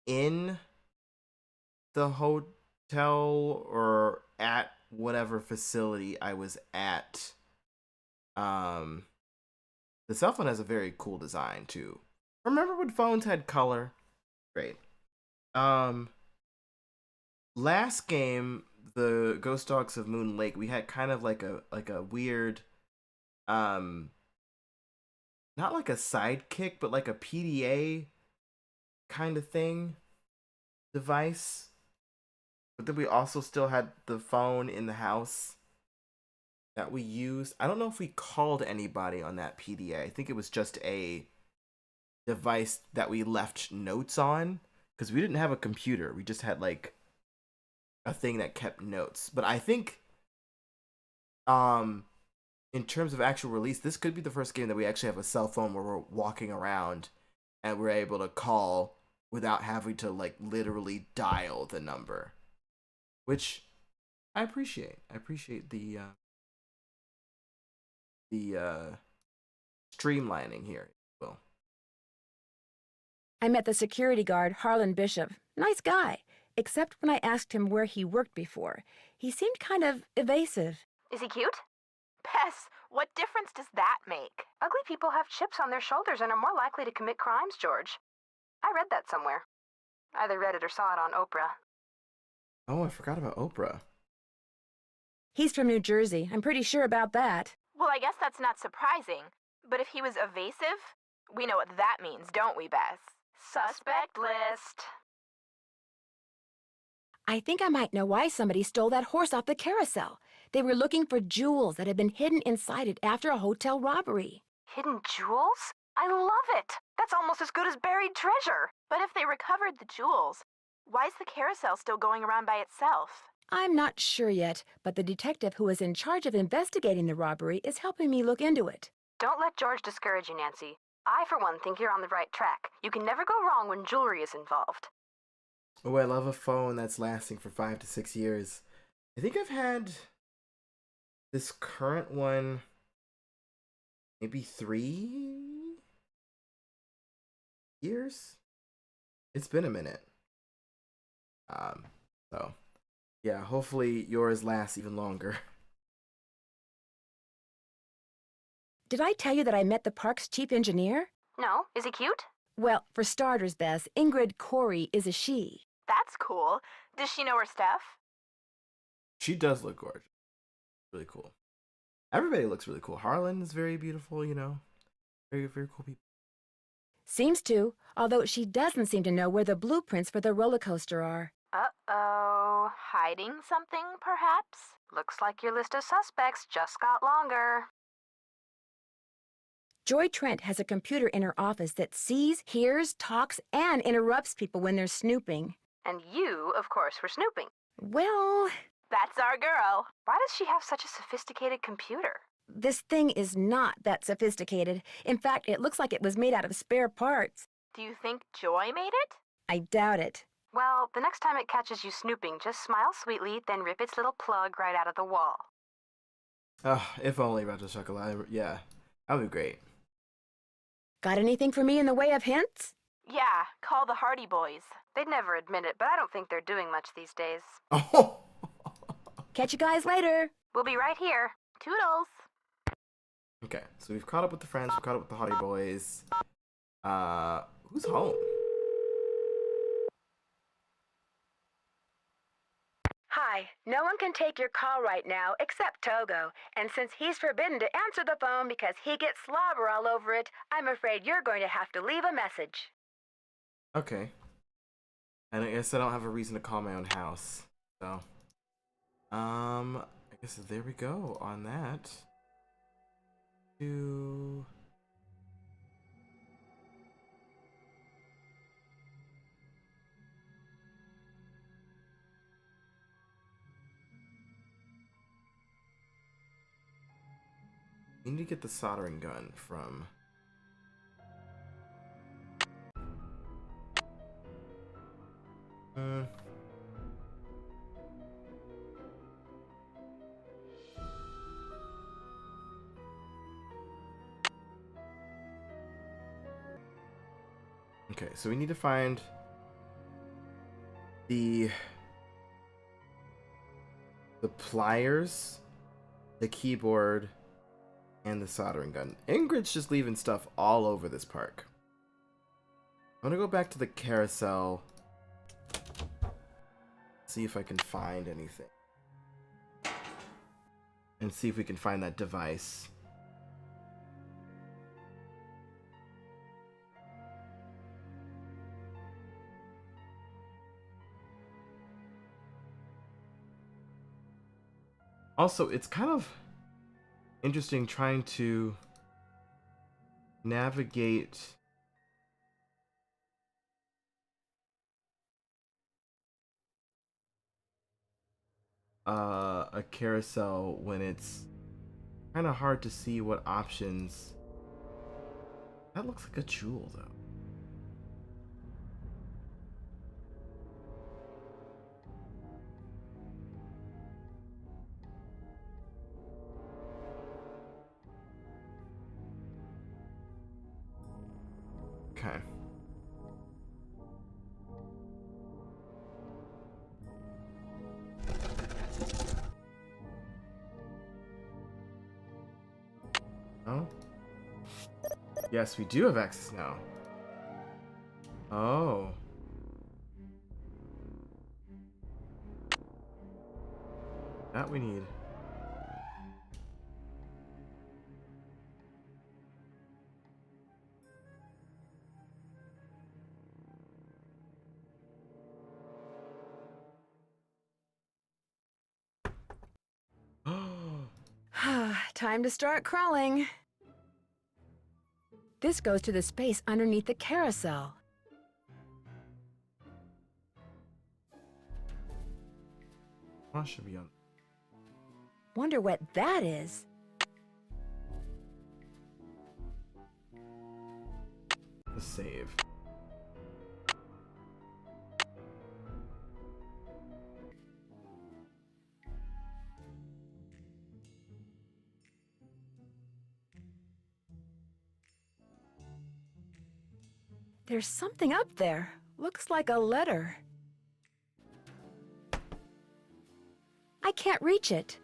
S1: in the hotel or at whatever facility I was at. The cell phone has a very cool design too. Remember when phones had color? Great. Last game, the Ghost Dogs of Moon Lake, we had kind of like a weird, not like a sidekick, but like a PDA kind of thing device. But then we also still had the phone in the house that we used. I don't know if we called anybody on that PDA. I think it was just a device that we left notes on because we didn't have a computer. We just had like a thing that kept notes. But I think in terms of actual release, this could be the first game that we actually have a cell phone where we're walking around and we're able to call without having to like literally dial the number, which I appreciate. I appreciate the streamlining here. Well,
S2: I met the security guard, Harlan Bishop. Nice guy, except when I asked him where he worked before. He seemed kind of evasive.
S14: Is he cute?
S15: Bess, what difference does that make?
S14: Ugly people have chips on their shoulders and are more likely to commit crimes, George. I read that somewhere. Either read it or saw it on Oprah.
S1: oh, I forgot about Oprah.
S2: He's from New Jersey. I'm pretty sure about that.
S15: Well, I guess that's not surprising. But if he was evasive, we know what that means, don't we, Bess? Suspect list.
S2: I think I might know why somebody stole that horse off the carousel. They were looking for jewels that had been hidden inside it after a hotel robbery.
S14: Hidden jewels? I love it! That's almost as good as buried treasure!
S15: But if they recovered the jewels, why is the carousel still going around by itself?
S2: I'm not sure yet, but the detective who is in charge of investigating the robbery is helping me look into it.
S14: Don't let George discourage you, Nancy. I, for one, think you're on the right track. You can never go wrong when jewelry is involved.
S1: Oh, I love a phone that's lasting for 5 to 6 years. I think I've had this current one maybe 3 years? It's been a minute. So yeah, hopefully yours lasts even longer.
S2: Did I tell you that I met the park's chief engineer?
S14: No? Is he cute?
S2: Well, for starters, Bess, Ingrid Corey is a she.
S15: That's cool. Does she know her stuff?
S1: She does look gorgeous. Really cool. Everybody looks really cool. Harlan is very beautiful, you know. Very, very cool people.
S2: Seems to, although she doesn't seem to know where the blueprints for the roller coaster are.
S15: Uh-oh. Hiding something, perhaps?
S14: Looks like your list of suspects just got longer.
S2: Joy Trent has a computer in her office that sees, hears, talks, and interrupts people when they're snooping.
S14: And you, of course, were snooping.
S2: Well,
S15: that's our girl.
S14: Why does she have such a sophisticated computer?
S2: This thing is not that sophisticated. In fact, it looks like it was made out of spare parts.
S15: Do you think Joy made it?
S2: I doubt it.
S14: Well, the next time it catches you snooping, just smile sweetly, then rip its little plug right out of the wall.
S1: If only Retro Chocolate. Yeah, that would be great.
S2: Got anything for me in the way of hints?
S15: Yeah, call the Hardy Boys.
S14: They'd never admit it, but I don't think they're doing much these days.
S1: Oh!
S2: Catch you guys later.
S14: We'll be right here.
S15: Toodles.
S1: Okay, so we've caught up with the friends, we've caught up with the Hardy Boys. Who's home?
S2: Hi, no one can take your call right now except Togo, and since he's forbidden to answer the phone because he gets slobber all over it, I'm afraid you're going to have to leave a message.
S1: Okay. And I guess I don't have a reason to call my own house, so. I guess there we go on that. To... We need to get the soldering gun from... Okay, so we need to find the pliers, the keyboard, and the soldering gun. Ingrid's just leaving stuff all over this park. I'm gonna go back to the carousel, see if I can find anything, and see if we can find that device. Also, it's kind of interesting trying to navigate a carousel when it's kind of hard to see what options. That looks like a jewel, though. Okay. Oh. Yes, we do have access now. Oh. That we need.
S2: Time to start crawling. This goes to the space underneath the carousel.
S1: Oh, should be on.
S2: Wonder what that is.
S1: The save.
S2: There's something up there. Looks like a letter. I can't reach it.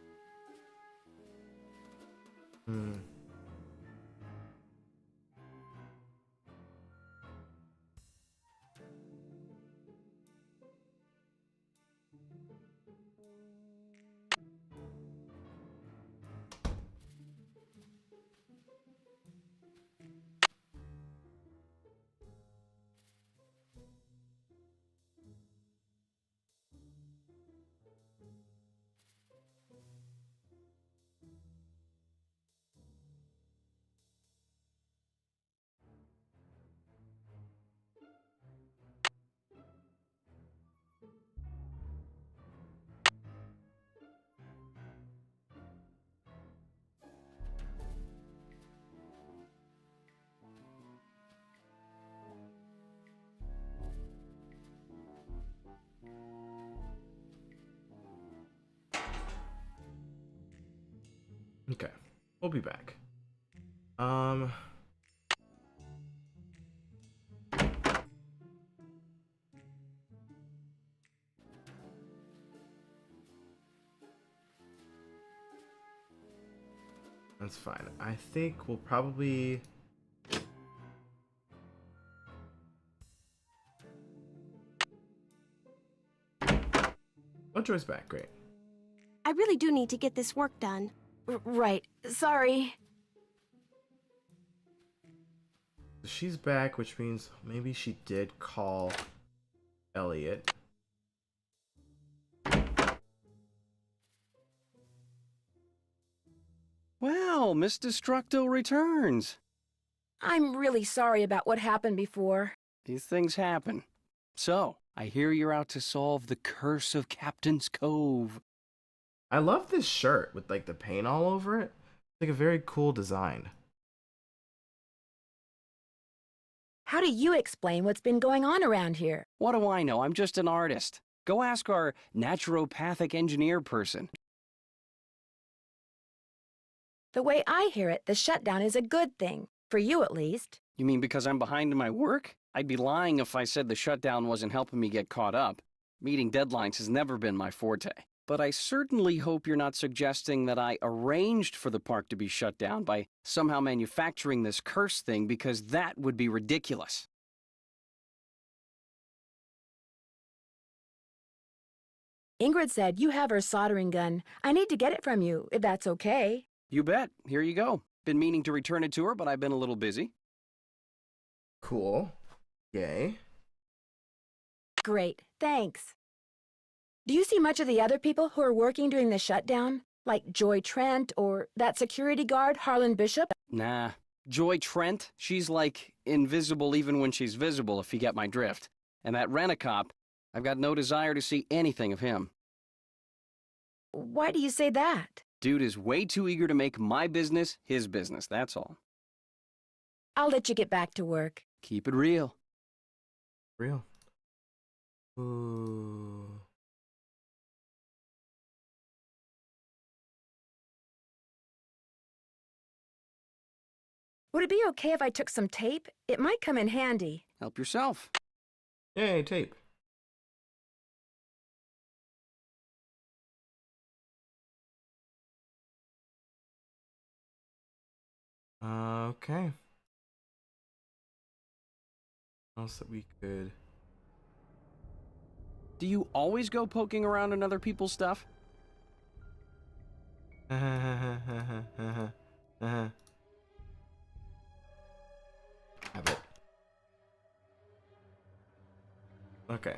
S1: Okay, we'll be back. That's fine. I think we'll probably... Oh, Joy's back. Great.
S7: I really do need to get this work done.
S2: Right. Sorry.
S1: She's back, which means maybe she did call Elliot.
S10: Well, Miss Destructo returns.
S2: I'm really sorry about what happened before.
S10: These things happen. So, I hear you're out to solve the curse of Captain's Cove.
S1: I love this shirt with like the paint all over it. It's like a very cool design.
S2: How do you explain what's been going on around here?
S10: What do I know? I'm just an artist. Go ask our naturopathic engineer person.
S2: The way I hear it, the shutdown is a good thing. For you, at least.
S10: You mean because I'm behind in my work? I'd be lying if I said the shutdown wasn't helping me get caught up. Meeting deadlines has never been my forte. But I certainly hope you're not suggesting that I arranged for the park to be shut down by somehow manufacturing this curse thing, because that would be ridiculous.
S2: Ingrid said you have her soldering gun. I need to get it from you, if that's okay.
S10: You bet. Here you go. Been meaning to return it to her, but I've been a little busy.
S1: Cool. Yay.
S2: Great, thanks. Do you see much of the other people who are working during the shutdown? Like Joy Trent or that security guard, Harlan Bishop?
S10: Nah. Joy Trent, she's like invisible even when she's visible, if you get my drift. And that rent-a-cop, I've got no desire to see anything of him.
S2: Why do you say that?
S10: Dude is way too eager to make my business his business, that's all.
S2: I'll let you get back to work.
S10: Keep it real.
S1: Real. Ooh.
S2: Would it be okay if I took some tape? It might come in handy.
S10: Help yourself.
S1: Yay, tape. Okay. What else that we could...
S10: Do you always go poking around in other people's stuff?
S1: Have it. Okay.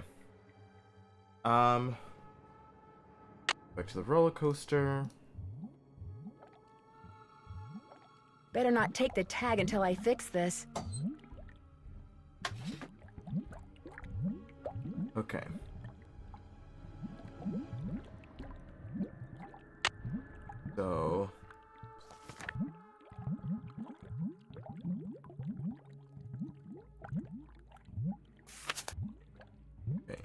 S1: Back to the roller coaster.
S2: Better not take the tag until I fix this.
S1: Okay. So... Okay.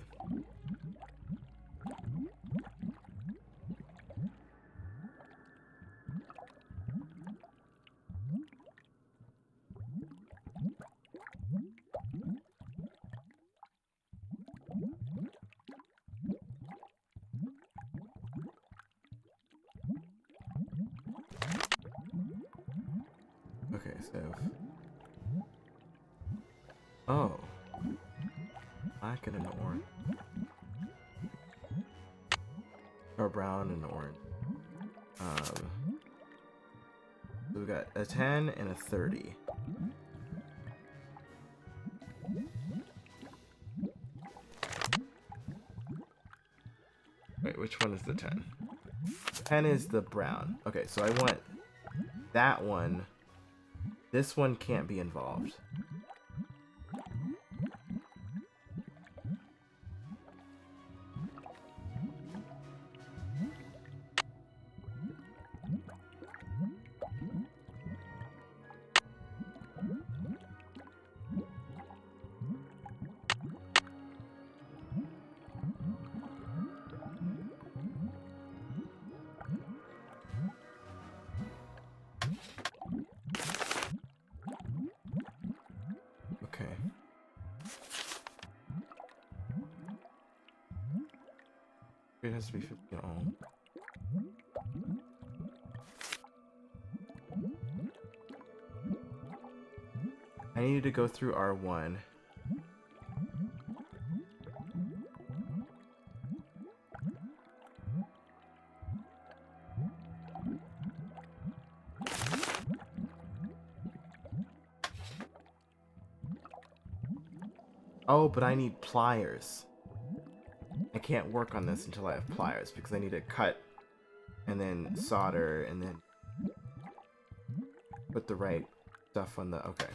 S1: Okay, so... Oh. Black and an orange. Or brown and orange. So we got a 10 and a 30. Wait, which one is the 10? 10 is the brown. Okay, so I want that one. This one can't be involved. Okay. It has to be 50 ohm. I need to go through R1. Oh, but I need pliers. I can't work on this until I have pliers because I need to cut and then solder and then put the right stuff on the... Okay.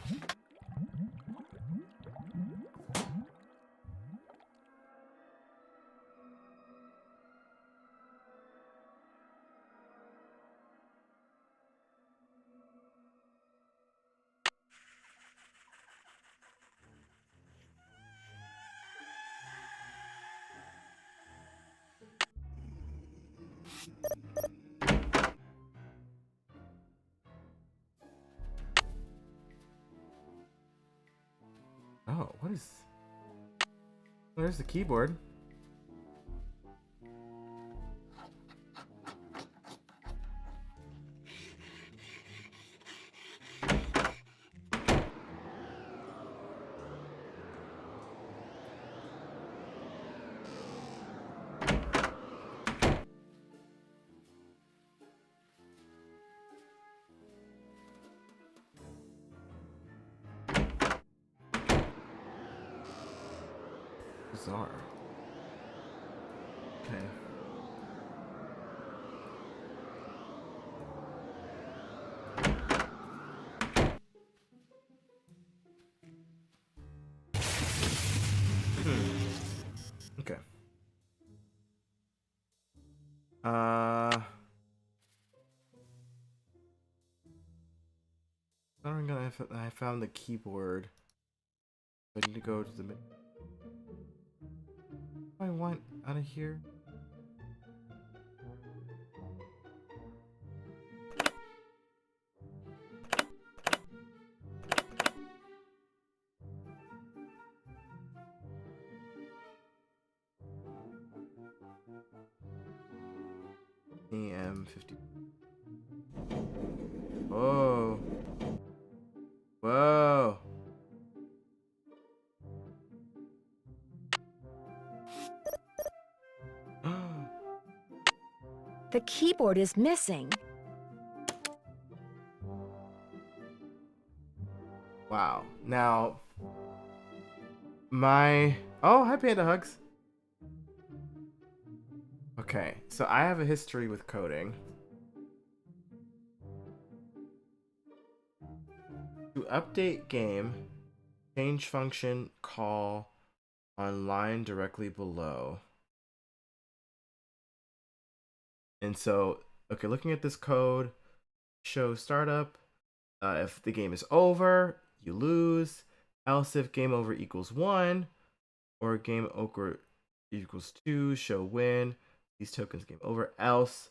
S1: Oh, what is... There's the keyboard. Bizarre. Okay. Okay. I found the keyboard. I need to go to the... What do I want out of here? AM50. Whoa. Whoa.
S2: The keyboard is missing.
S1: Wow. Now, oh, hi Panda Hugs. Okay, so I have a history with coding. To update game, change function, call on line directly below. And so, okay, looking at this code, show startup. If the game is over, you lose. Else if game over equals 1 or game over equals 2, show win. These tokens game over. Else,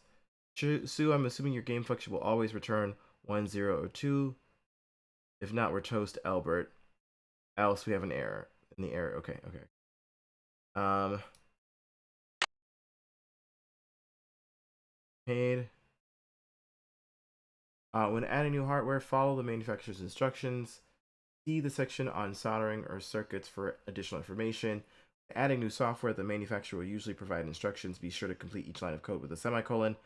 S1: Sue, I'm assuming your game function will always return 1, 0, or 2. If not, we're toast Albert. Else we have an error. In the error, okay. Paid. When adding new hardware, follow the manufacturer's instructions. See the section on soldering or circuits for additional information. Adding new software, the manufacturer will usually provide instructions. Be sure to complete each line of code with a semicolon.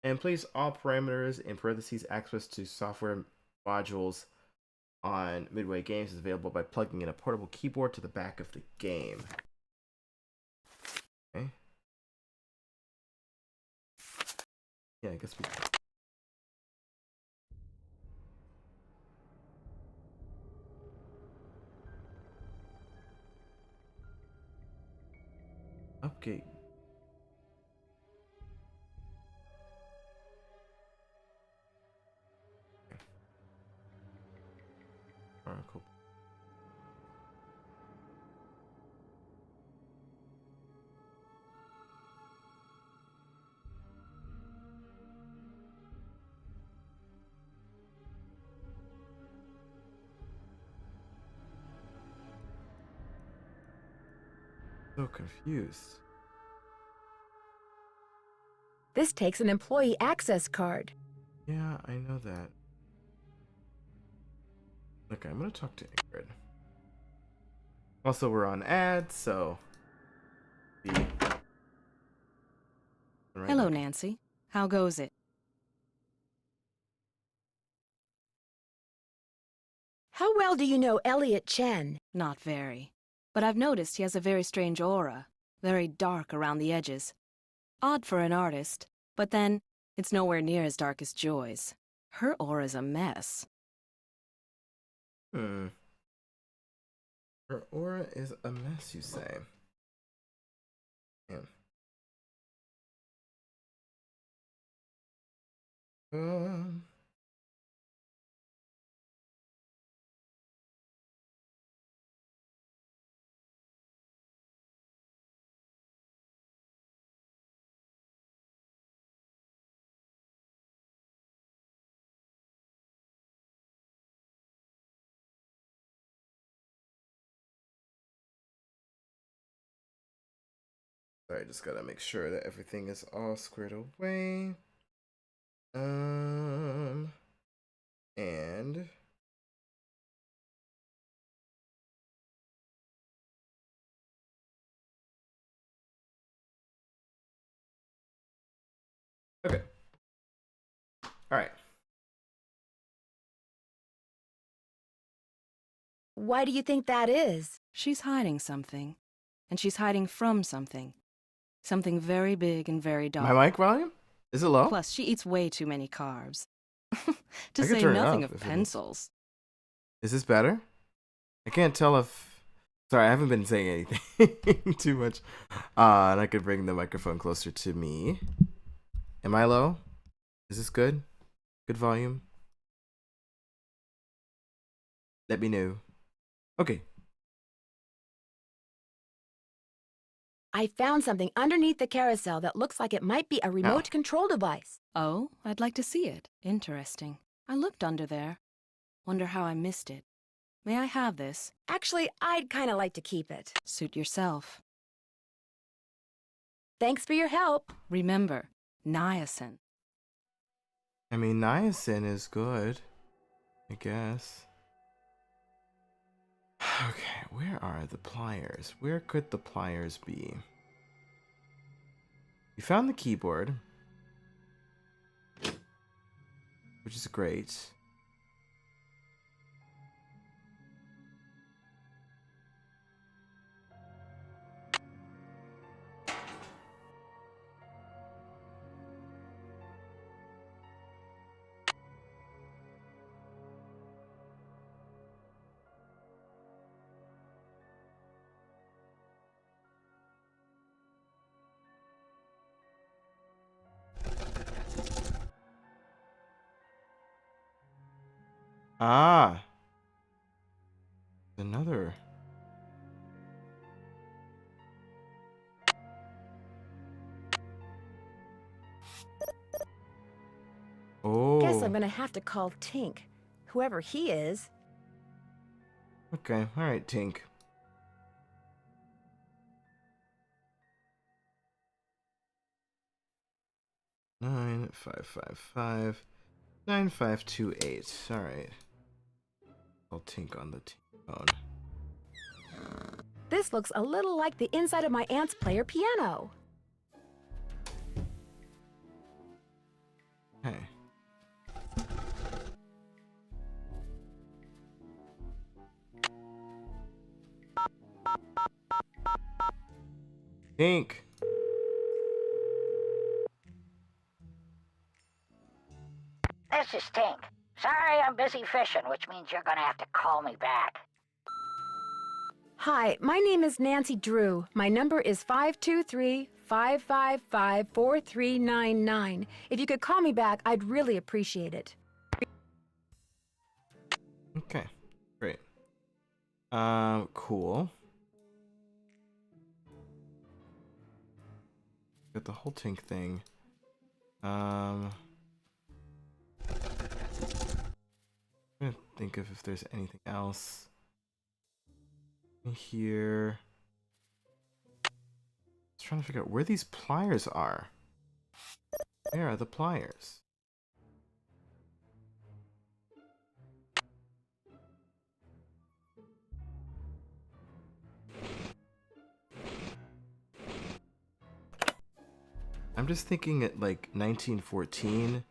S1: And place all parameters in parentheses. Access to software modules on Midway Games is available by plugging in a portable keyboard to the back of the game. Okay. Yeah, I guess we... Okay. Alright, cool. So confused.
S2: This takes an employee access card.
S1: Yeah, I know that. Okay, I'm gonna talk to Ingrid. Also, we're on ads, so...
S9: Hello, Nancy. How goes it?
S2: How well do you know Elliot Chen?
S9: Not very. But I've noticed he has a very strange aura. Very dark around the edges. Odd for an artist, but then it's nowhere near as dark as Joy's. Her aura's a mess.
S1: Her aura is a mess, you say? Man. Sorry, I just gotta make sure that everything is all squared away. And okay. All right.
S2: Why do you think that is?
S9: She's hiding something. And she's hiding from something. Something very big and very dark.
S1: My mic volume? Is it low?
S9: Plus, she eats way too many carbs. To
S1: I could
S9: say
S1: turn it
S9: nothing
S1: up
S9: of
S1: if it is.
S9: pencils.
S1: Is this better? I can't tell if... Sorry, I haven't been saying anything too much. And I could bring the microphone closer to me. Am I low? Is this good? Good volume? Let me know. Okay.
S2: I found something underneath the carousel that looks like it might be a remote control device.
S9: Oh, I'd like to see it. Interesting. I looked under there. Wonder how I missed it. May I have this?
S2: Actually, I'd kind of like to keep it.
S9: Suit yourself.
S2: Thanks for your help.
S9: Remember, Niacin.
S1: I mean, niacin is good, I guess. Okay, where are the pliers? Where could the pliers be? We found the keyboard, which is great. Ah, another. Oh.
S2: Guess I'm gonna have to call Tink, whoever he is.
S1: Okay, all right, Tink. Nine 555 9528. All right. I'll Tink on the phone.
S2: This looks a little like the inside of my aunt's player piano.
S1: Hey. Tink.
S16: This is Tink. Sorry, I'm busy fishing, which means you're gonna have to call me back.
S2: Hi, my name is Nancydrew. My number is 523-555-4399. If you could call me back, I'd really appreciate it.
S1: Okay, great. Cool. Got the whole Tink thing. I'm gonna think of if there's anything else in here. Just trying to figure out where these pliers are. Where are the pliers? I'm just thinking at like 1914.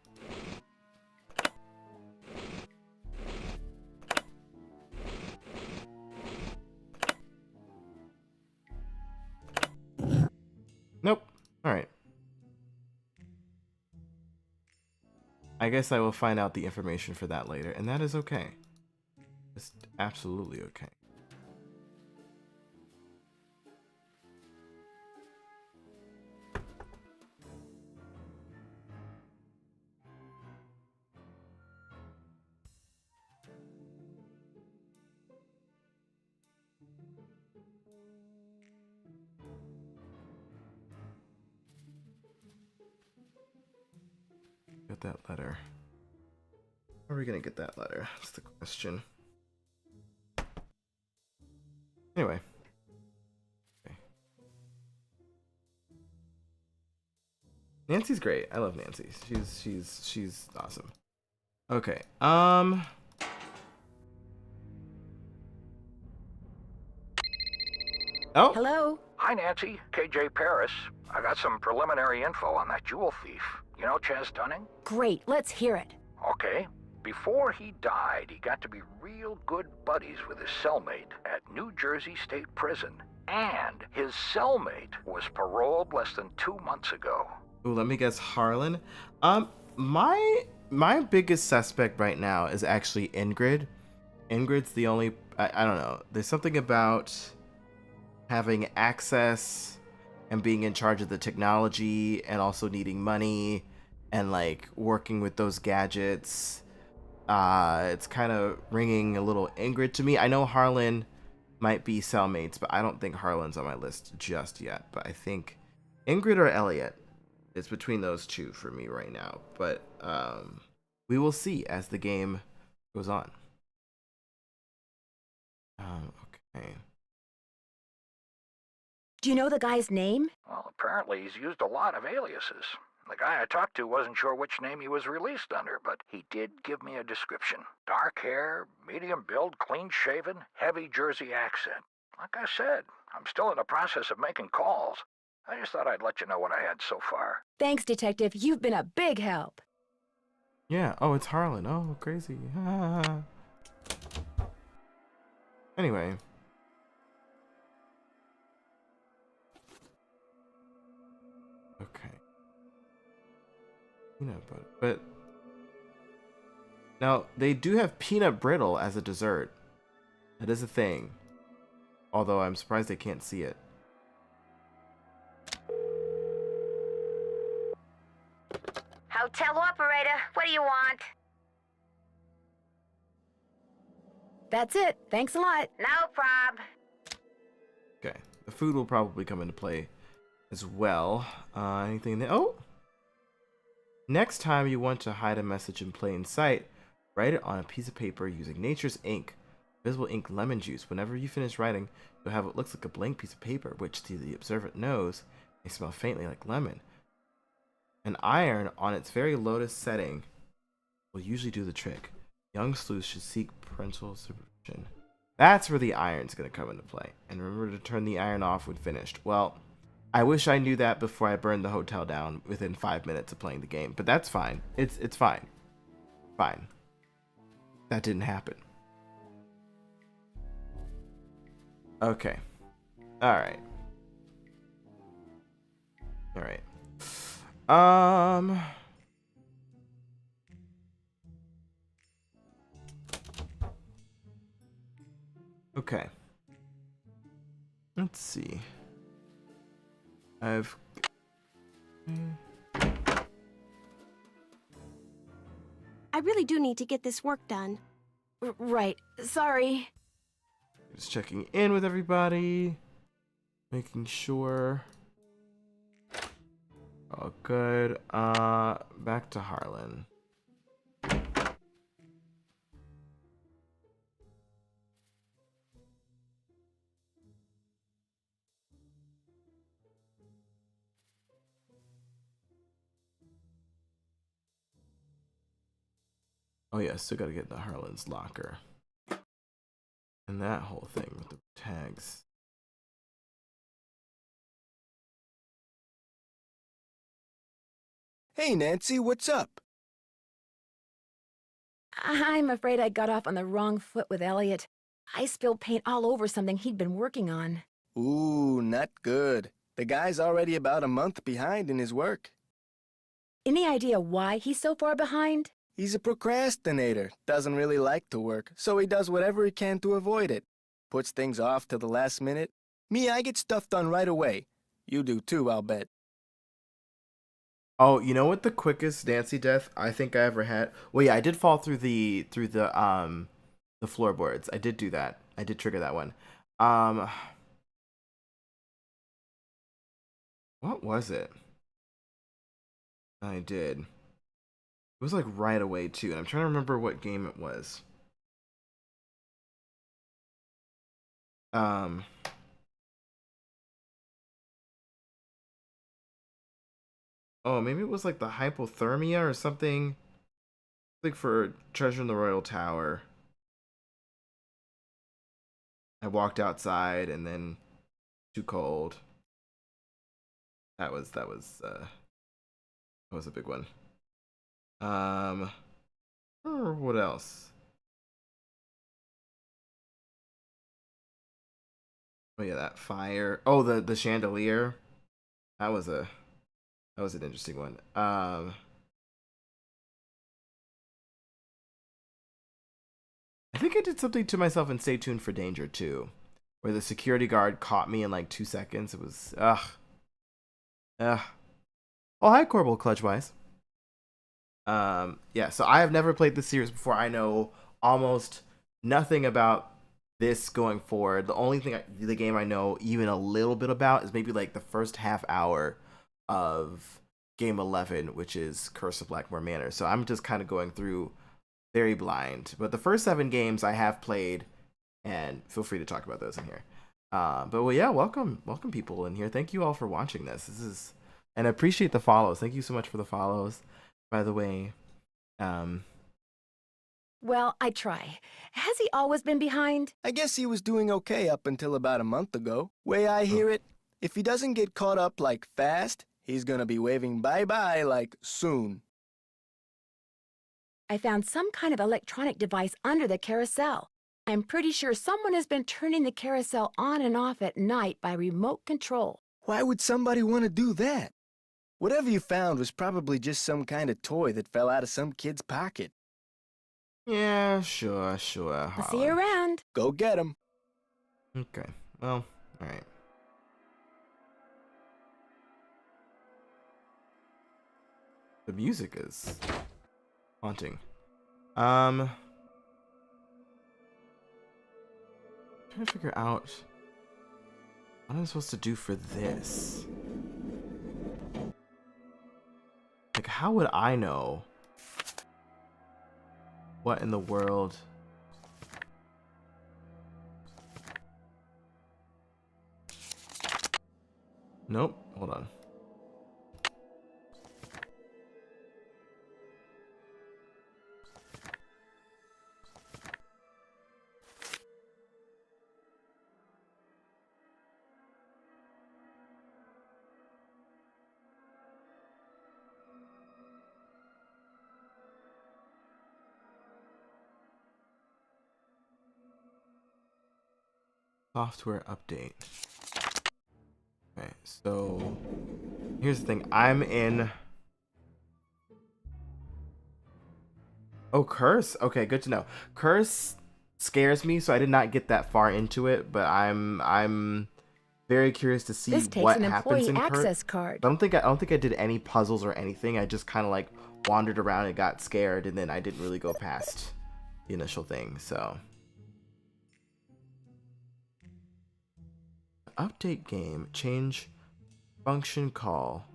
S1: Nope. All right. I guess I will find out the information for that later, and that is okay. It's absolutely okay. Get that letter. How are we gonna get that letter? That's the question. Anyway. Okay. Nancy's great. I love Nancy. She's awesome. Okay. Oh.
S2: Hello?
S8: Hi, Nancy. KJ Paris. I got some preliminary info on that jewel thief. You know Chaz Dunning?
S2: Great, let's hear it.
S8: Okay. Before he died, he got to be real good buddies with his cellmate at New Jersey State Prison. And his cellmate was paroled less than 2 months ago.
S1: Ooh, let me guess, Harlan. My biggest suspect right now is actually Ingrid. Ingrid's the only... I don't know. There's something about having access and being in charge of the technology and also needing money and like working with those gadgets. It's kind of ringing a little Ingrid to me. I know Harlan might be cellmates, but I don't think Harlan's on my list just yet. But I think Ingrid or Elliot, it's between those two for me right now. But we will see as the game goes on. Okay.
S2: Do you know the guy's name?
S8: Well, apparently he's used a lot of aliases. The guy I talked to wasn't sure which name he was released under, but he did give me a description. Dark hair, medium build, clean-shaven, heavy Jersey accent. Like I said, I'm still in the process of making calls. I just thought I'd let you know what I had so far.
S2: Thanks, Detective. You've been a big help.
S1: Yeah. Oh, it's Harlan. Oh, crazy. Anyway. Okay. Peanut butter. But now they do have peanut brittle as a dessert. That is a thing. Although I'm surprised they can't see it.
S4: Hotel operator, what do you want?
S2: That's it. Thanks a lot.
S4: No prob.
S1: Okay. The food will probably come into play as well. Anything that... Oh! Next time you want to hide a message in plain sight, write it on a piece of paper using nature's ink. Visible ink lemon juice. Whenever you finish writing, you'll have what looks like a blank piece of paper, which to the observant nose may smell faintly like lemon. An iron on its very lowest setting will usually do the trick. Young sleuths should seek parental supervision. That's where the iron's going to come into play. And remember to turn the iron off when finished. Well, I wish I knew that before I burned the hotel down within 5 minutes of playing the game. But that's fine. It's fine. Fine. That didn't happen. Okay. Alright. Alright. Okay. Let's see. I
S7: really do need to get this work done.
S2: Right. Sorry.
S1: Just checking in with everybody. Making sure. Oh, good. Back to Harlan. Oh yeah, still gotta get into Harlan's locker. And that whole thing with the tags.
S6: Hey, Nancy, what's up?
S2: I'm afraid I got off on the wrong foot with Elliot. I spilled paint all over something he'd been working on.
S6: Ooh, not good. The guy's already about a month behind in his work.
S2: Any idea why he's so far behind?
S6: He's a procrastinator, doesn't really like to work, so he does whatever he can to avoid it. Puts things off till the last minute. Me, I get stuff done right away. You do too, I'll bet.
S1: Oh, you know what the quickest Nancy death I think I ever had? Well, yeah, I did fall through the floorboards. I did do that. I did trigger that one. What was it? I did. It was like right away too, and I'm trying to remember what game it was. Oh, maybe it was like the hypothermia or something. Like for Treasure in the Royal Tower. I walked outside and then too cold. That was a big one. What else? Oh yeah, that fire. Oh, the chandelier. That was an interesting one. I think I did something to myself in Stay Tuned for Danger too, where the security guard caught me in like 2 seconds. It was Oh, hi Corbel Clutchwise. Yeah, so I have never played this series before. I know almost nothing about this going forward. The only thing the game I know even a little bit about is maybe like the first half hour of game 11, which is Curse of Blackmore Manor. So I'm just kind of going through very blind. But the first 7 games I have played, and feel free to talk about those in here. But well, yeah, welcome people in here. Thank you all for watching this. This is And I appreciate the follows. Thank you so much for the follows. By the way,
S2: Well, I try. Has he always been behind?
S6: I guess he was doing okay up until about a month ago. Way I hear it, if he doesn't get caught up like fast, he's gonna be waving bye-bye like soon.
S2: I found some kind of electronic device under the carousel. I'm pretty sure someone has been turning the carousel on and off at night by remote control.
S6: Why would somebody want to do that? Whatever you found was probably just some kind of toy that fell out of some kid's pocket.
S1: Yeah, sure.
S2: I'll see you around.
S6: Go get him.
S1: Okay, well, alright. The music is haunting. Trying to figure out what I'm supposed to do for this. Like, how would I know what in the world? Nope, hold on. Software update. Okay, so here's the thing. I'm in. Oh, Curse. Okay, good to know. Curse scares me, so I did not get that far into it, but I'm very curious to see
S2: This takes
S1: what
S2: an
S1: happens
S2: employee
S1: in Curse.
S2: access card.
S1: I don't think I did any puzzles or anything. I just kind of like wandered around and got scared, and then I didn't really go past the initial thing. So. Update game, change function call.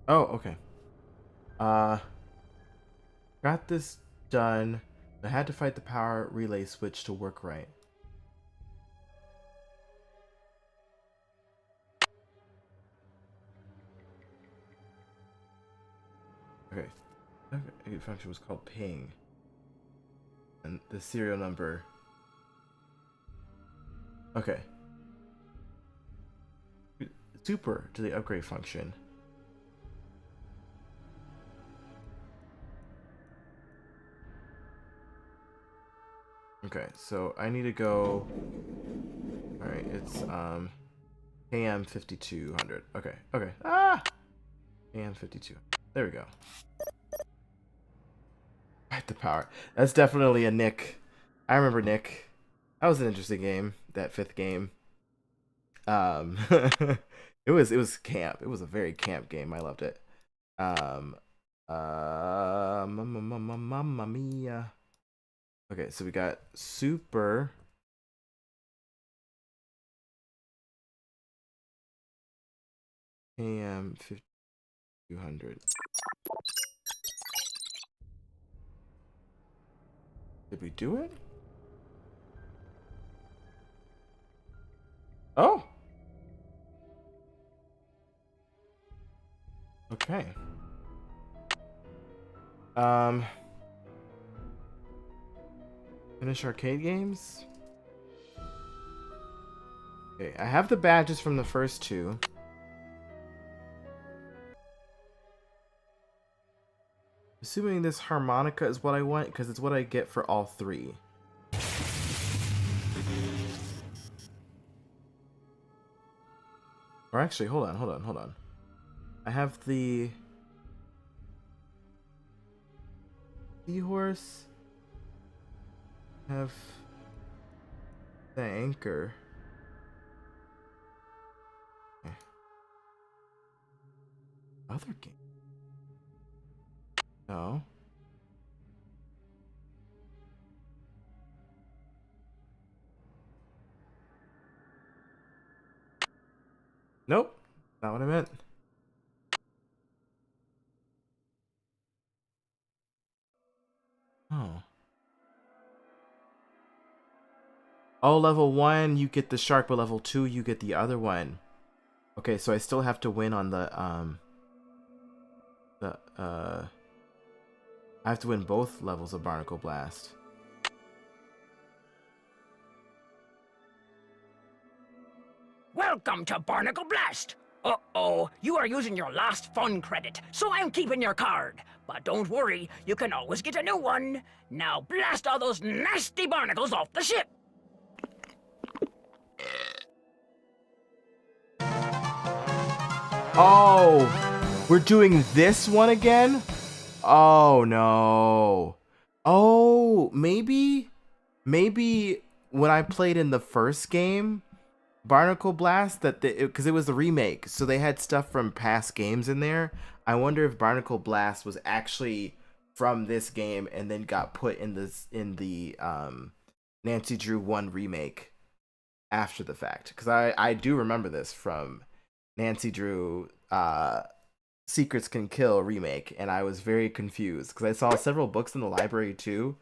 S1: Oh, okay. Got this done. I had to fight the power relay switch to work right. Okay. The function was called ping. And the serial number. Okay. Super to the upgrade function. Okay, so I need to go. All right, it's AM 5200. Okay. AM 52. There we go. Fight the power. That's definitely a Nick. I remember Nick. That was an interesting game. That fifth game. It was camp. It was a very camp game. I loved it. Mamma mia. Okay, so we got super. AM 5200. Did we do it? Oh. Okay. Finish arcade games. Okay, I have the badges from the first two. Assuming this harmonica is what I want, because it's what I get for all three. Or actually, hold on. I have the seahorse. I have the anchor. Okay. Other game. No. Nope. Not what I meant. Oh. Oh, level 1, you get the shark, but level 2, you get the other one. Okay, so I still have to win on I have to win both levels of Barnacle Blast.
S11: Welcome to Barnacle Blast! Uh-oh, you are using your last fun credit, so I'm keeping your card. But don't worry, you can always get a new one. Now blast all those nasty barnacles off the ship!
S1: Oh, we're doing this one again? Oh, no. Oh, maybe when I played in the first game, Barnacle Blast, because it was the remake, so they had stuff from past games in there. I wonder if Barnacle Blast was actually from this game and then got put in the Nancy Drew 1 remake after the fact, because I do remember this from Nancy Drew Secrets Can Kill remake, and I was very confused because I saw several books in the library too,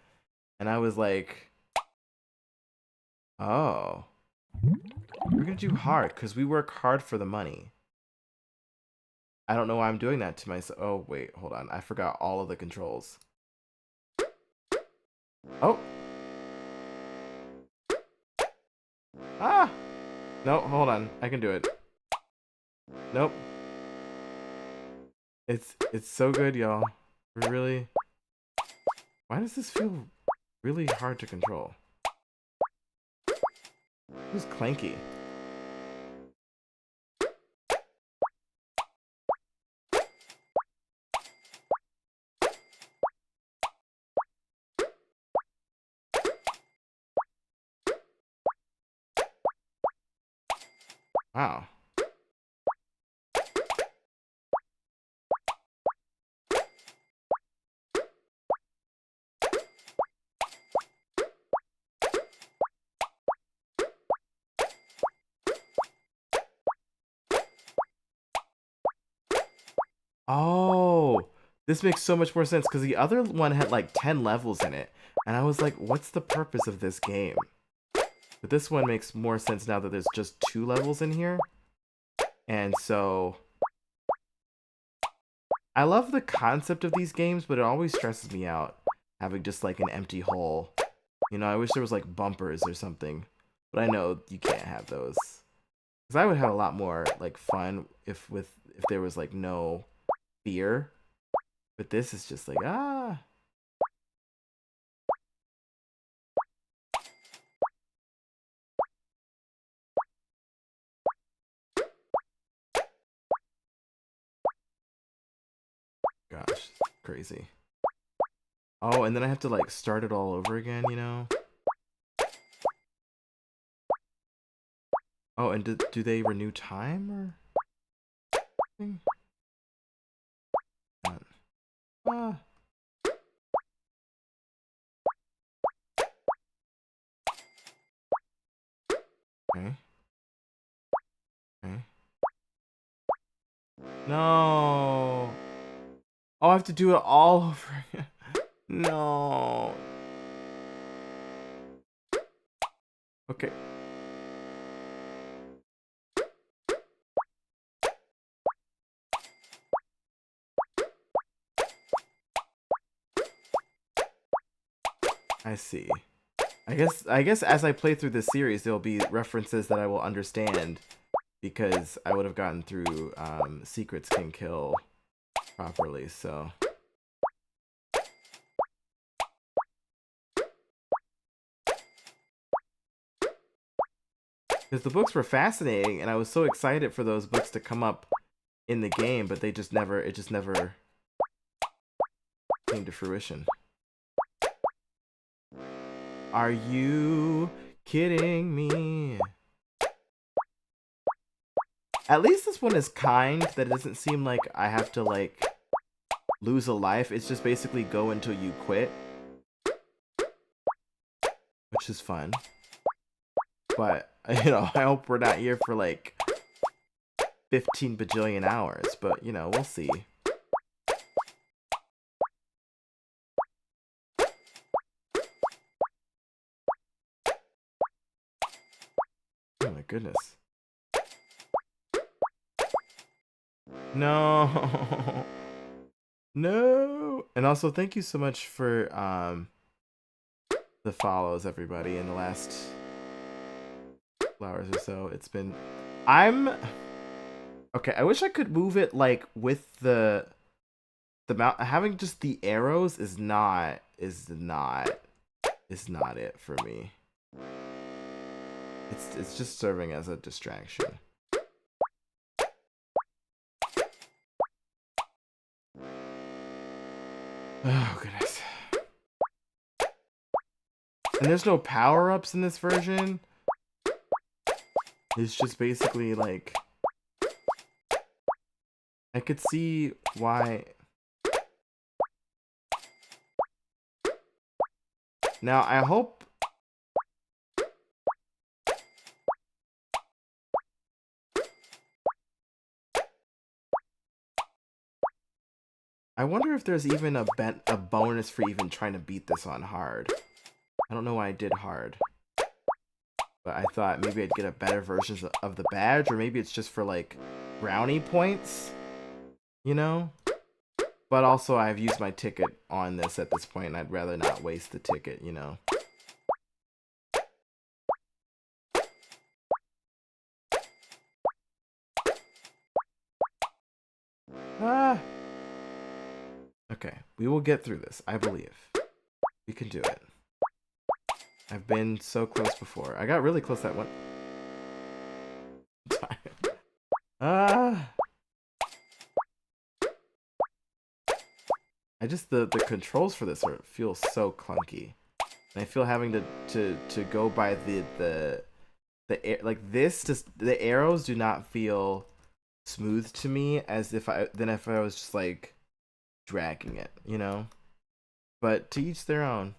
S1: and I was like, oh, we're gonna do hard because we work hard for the money. I don't know why I'm doing that to myself. Oh wait, hold on, I forgot all of the controls. Oh, no, hold on, I can do it. Nope. It's so good, y'all. Really? Why does this feel really hard to control? Who's clanky? Wow. Oh, this makes so much more sense because the other one had like 10 levels in it. And I was like, what's the purpose of this game? But this one makes more sense now that there's just 2 levels in here. And so I love the concept of these games, but it always stresses me out having just like an empty hole. You know, I wish there was like bumpers or something. But I know you can't have those. Because I would have a lot more like fun if there was like no fear, but this is just like gosh, crazy. Oh, and then I have to like start it all over again, you know. Oh, and do they renew time or something? Okay. Okay. No. Oh, I have to do it all over again. No. Okay. I see. I guess as I play through this series, there'll be references that I will understand because I would have gotten through Secrets Can Kill properly, so. Because the books were fascinating, and I was so excited for those books to come up in the game, but it just never came to fruition. Are you kidding me? At least this one is kind, that it doesn't seem like I have to, like, lose a life. It's just basically go until you quit. Which is fun. But, you know, I hope we're not here for, like, 15 bajillion hours. But, you know, we'll see. Oh my goodness. No. No. And also, thank you so much for the follows, everybody, in the last couple hours or so. It's been... Okay, I wish I could move it, like, with the mount. Having just the arrows is not it for me. It's just serving as a distraction. Oh, goodness. And there's no power-ups in this version. It's just basically, like... I could see why... Now, I hope... I wonder if there's even a bonus for even trying to beat this on hard. I don't know why I did hard. But I thought maybe I'd get a better version of the badge, or maybe it's just for, like, brownie points, you know? But also, I've used my ticket on this at this point, and I'd rather not waste the ticket, you know? Ah! Okay, we will get through this, I believe. We can do it. I've been so close before. I got really close that one time. I just, the controls for this feel so clunky. And I feel having to go by the like this, just the arrows do not feel smooth to me as if I was just like dragging it, you know? But to each their own.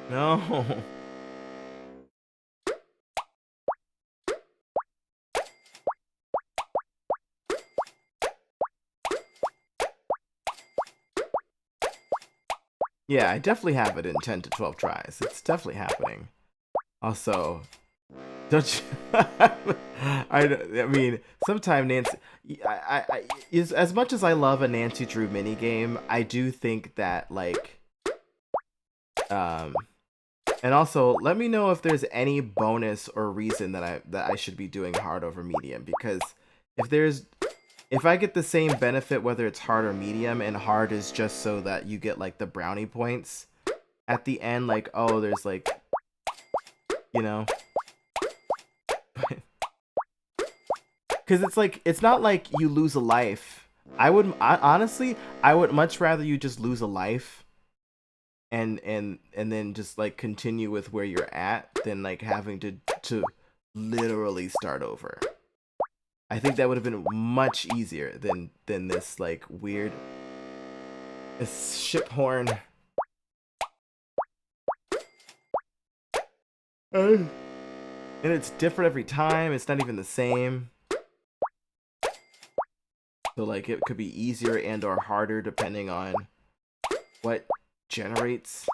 S1: No. Yeah, I definitely have it in 10 to 12 tries. It's definitely happening. Also, don't you... I mean, sometimes Nancy... as much as I love a Nancy Drew minigame, I do think that, like... And also, let me know if there's any bonus or reason that I should be doing hard over medium, because if I get the same benefit whether it's hard or medium, and hard is just so that you get like the brownie points at the end, like, oh, there's like, you know, because it's like, it's not like you lose a life. Honestly, I would much rather you just lose a life and then just like continue with where you're at than like having to literally start over. I think that would have been much easier than this like weird ship horn. And it's different every time. It's not even the same. So like it could be easier and or harder depending on what generates.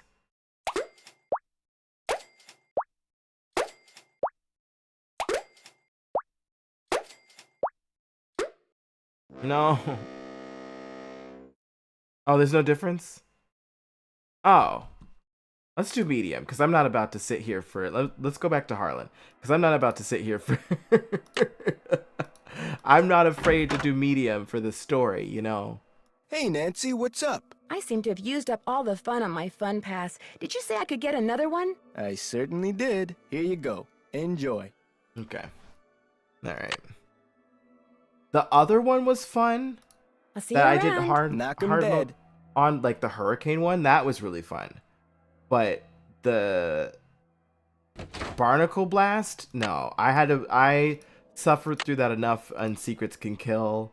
S1: No. Oh, there's no difference? Oh, let's do medium, because I'm not about to sit here for... Let's go back to Harlan, because I'm not about to sit here for... I'm not afraid to do medium for the story, you know?
S6: Hey, Nancy, what's up?
S2: I seem to have used up all the fun on my fun pass. Did you say I could get another one?
S6: I certainly did. Here you go. Enjoy.
S1: Okay. All right. The other one was fun.
S2: I'll see
S1: that
S2: you
S1: I
S2: around.
S1: did hard
S6: dead.
S1: mode on, like the hurricane one. That was really fun. But the barnacle blast, no. I suffered through that enough on Secrets Can Kill.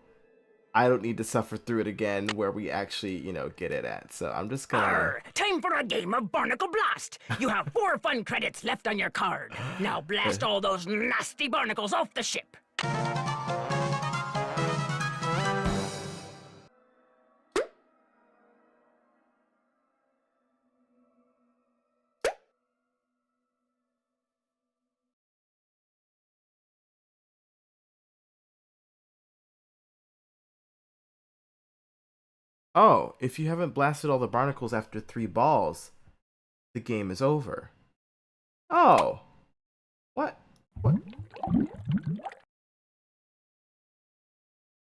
S1: I don't need to suffer through it again where we actually, you know, get it at. So I'm just gonna...
S11: Arr, time for a game of Barnacle Blast. You have 4 fun credits left on your card. Now blast all those nasty barnacles off the ship.
S1: Oh, if you haven't blasted all the barnacles after 3 balls, the game is over. Oh. What?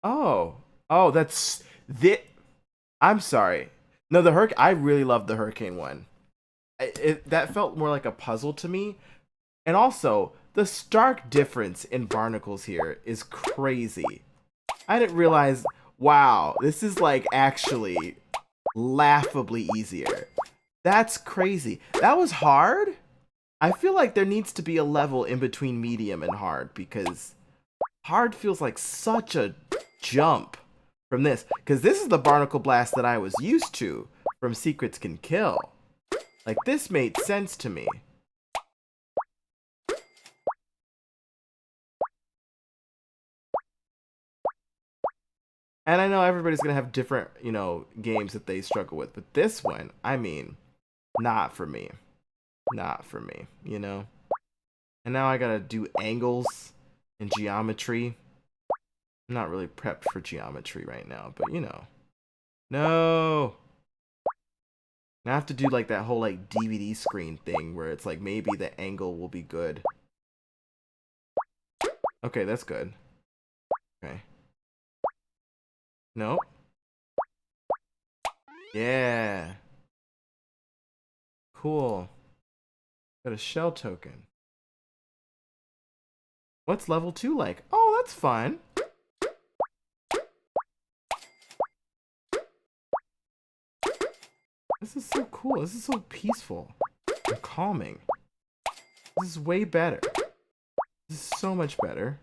S1: Oh. Oh, that's... I'm sorry. No, the hurricane... I really loved the hurricane one. That felt more like a puzzle to me. And also, the stark difference in barnacles here is crazy. I didn't realize... Wow, this is like actually laughably easier. That's crazy. That was hard? I feel like there needs to be a level in between medium and hard, because hard feels like such a jump from this. Because this is the barnacle blast that I was used to from Secrets Can Kill. Like, this made sense to me. And I know everybody's going to have different, you know, games that they struggle with. But this one, I mean, not for me. Not for me, you know? And now I got to do angles and geometry. I'm not really prepped for geometry right now, but you know. No! Now I have to do like that whole like DVD screen thing where it's like maybe the angle will be good. Okay, that's good. Okay. Nope. Yeah. Cool. Got a shell token. What's level 2 like? Oh, that's fun. This is so cool. This is so peaceful and calming. This is way better. This is so much better.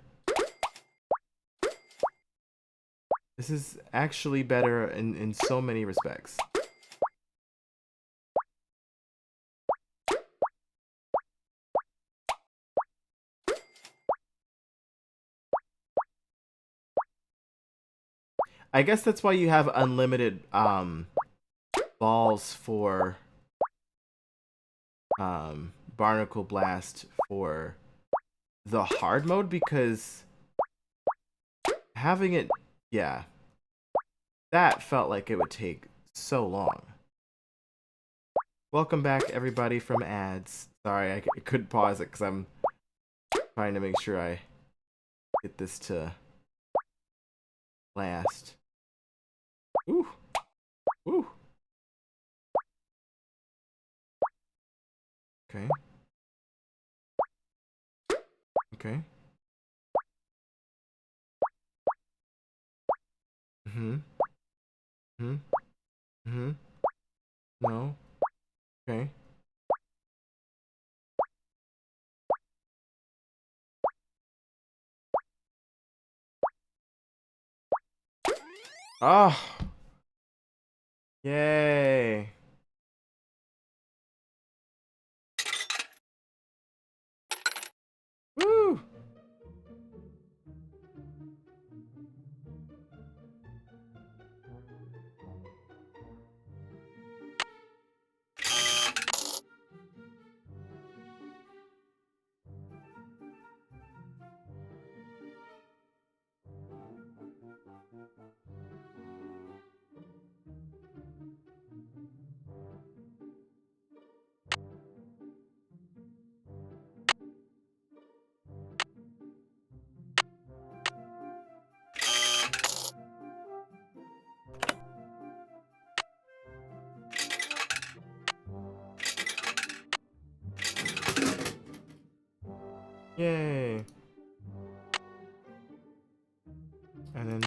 S1: This is actually better in so many respects. I guess that's why you have unlimited balls for Barnacle Blast for the hard mode, because having it, yeah, that felt like it would take so long. Welcome back, everybody, from ads. Sorry, I couldn't pause it because I'm trying to make sure I get this to last. Ooh. Ooh. Okay. Okay. Mm-hmm. Mm-hmm. Mm-hmm. No. Okay. Oh. Yay. Woo. Yay. And then...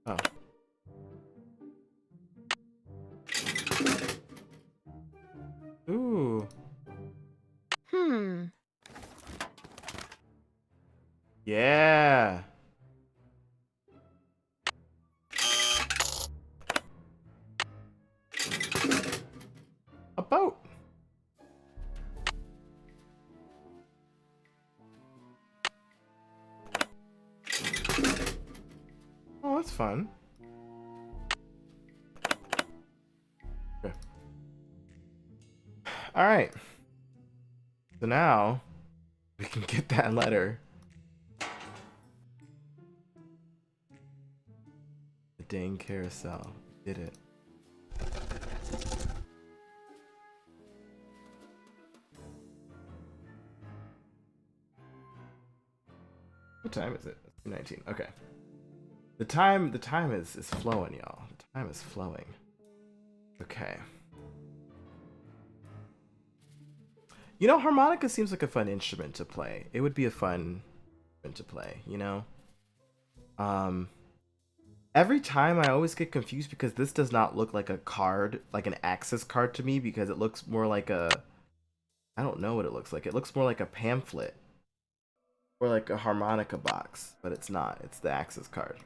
S1: Oh. Ooh. Yeah. A boat. Oh, that's fun. Okay. All right. So now we can get that letter. The dang carousel. Did it. What time is it? It's 2:19. Okay. The time is flowing, y'all. The time is flowing. Okay. You know, harmonica seems like a fun instrument to play. It would be a fun instrument to play, you know? Every time I always get confused because this does not look like a card, like an access card to me, because it looks more like a... I don't know what it looks like. It looks more like a pamphlet. Or like a harmonica box, but it's not. It's the access card.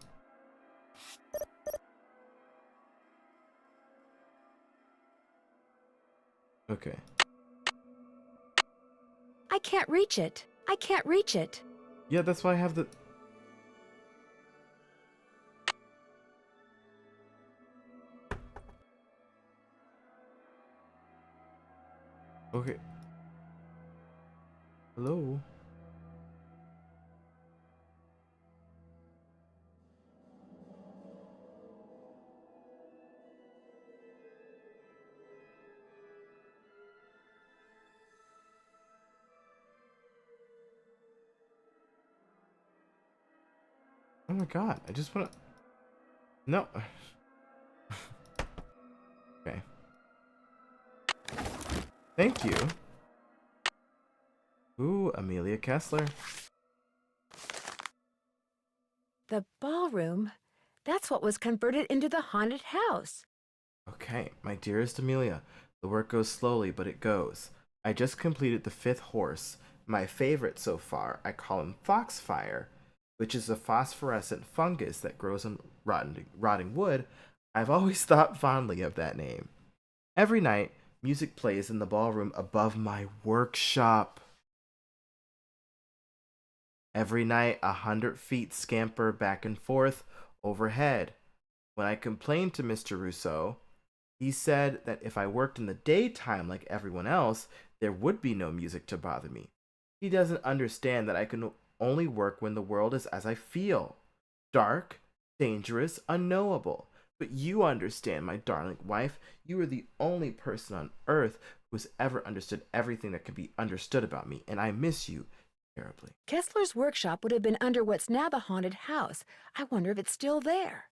S1: Okay.
S2: I can't reach it. I can't reach it.
S1: Yeah, that's why I have the... Okay. Hello? Oh my god, I just wanna... No. Okay. Thank you. Ooh, Amelia Kessler.
S2: The ballroom? That's what was converted into the haunted house.
S1: Okay, my dearest Amelia, the work goes slowly, but it goes. I just completed the 5th horse, my favorite so far. I call him Foxfire, which is a phosphorescent fungus that grows on rotting wood. I've always thought fondly of that name. Every night, music plays in the ballroom above my workshop. Every night, 100 feet scamper back and forth overhead. When I complained to Mr. Rousseau, he said that if I worked in the daytime like everyone else, there would be no music to bother me. He doesn't understand that I can only work when the world is as I feel. Dark, dangerous, unknowable. But you understand, my darling wife. You are the only person on earth who has ever understood everything that can be understood about me, and I miss you terribly.
S2: Kessler's workshop would have been under what's now the haunted house. I wonder if it's still there.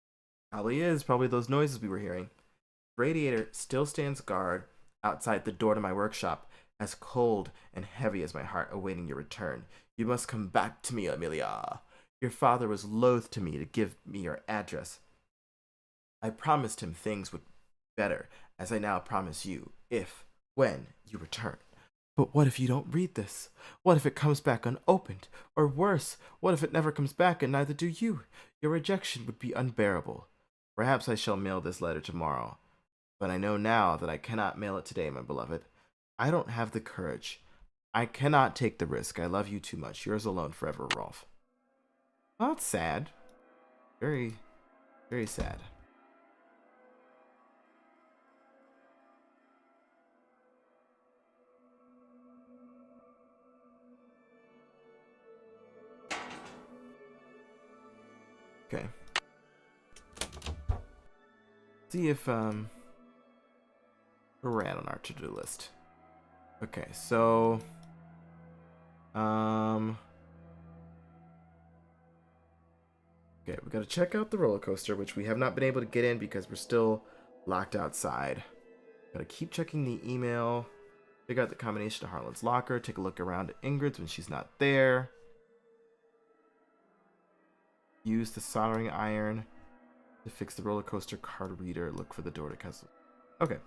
S1: Probably is. Probably those noises we were hearing. Radiator still stands guard outside the door to my workshop, as cold and heavy as my heart awaiting your return. You must come back to me, Amelia. Your father was loath to me to give me your address. I promised him things would be better, as I now promise you, when you return. But what if you don't read this? What if it comes back unopened? Or worse, what if it never comes back and neither do you? Your rejection would be unbearable. Perhaps I shall mail this letter tomorrow. But I know now that I cannot mail it today, my beloved. I don't have the courage. I cannot take the risk. I love you too much. Yours alone forever, Rolf. Well, that's sad. Very, very sad. Okay. See if where we're at on our to-do list. Okay, so okay, we gotta check out the roller coaster, which we have not been able to get in because we're still locked outside. Gotta keep checking the email. Figure out the combination of Harlan's locker. Take a look around at Ingrid's when she's not there. Use the soldering iron to fix the roller coaster card reader. Look for the door to Carousel. Okay.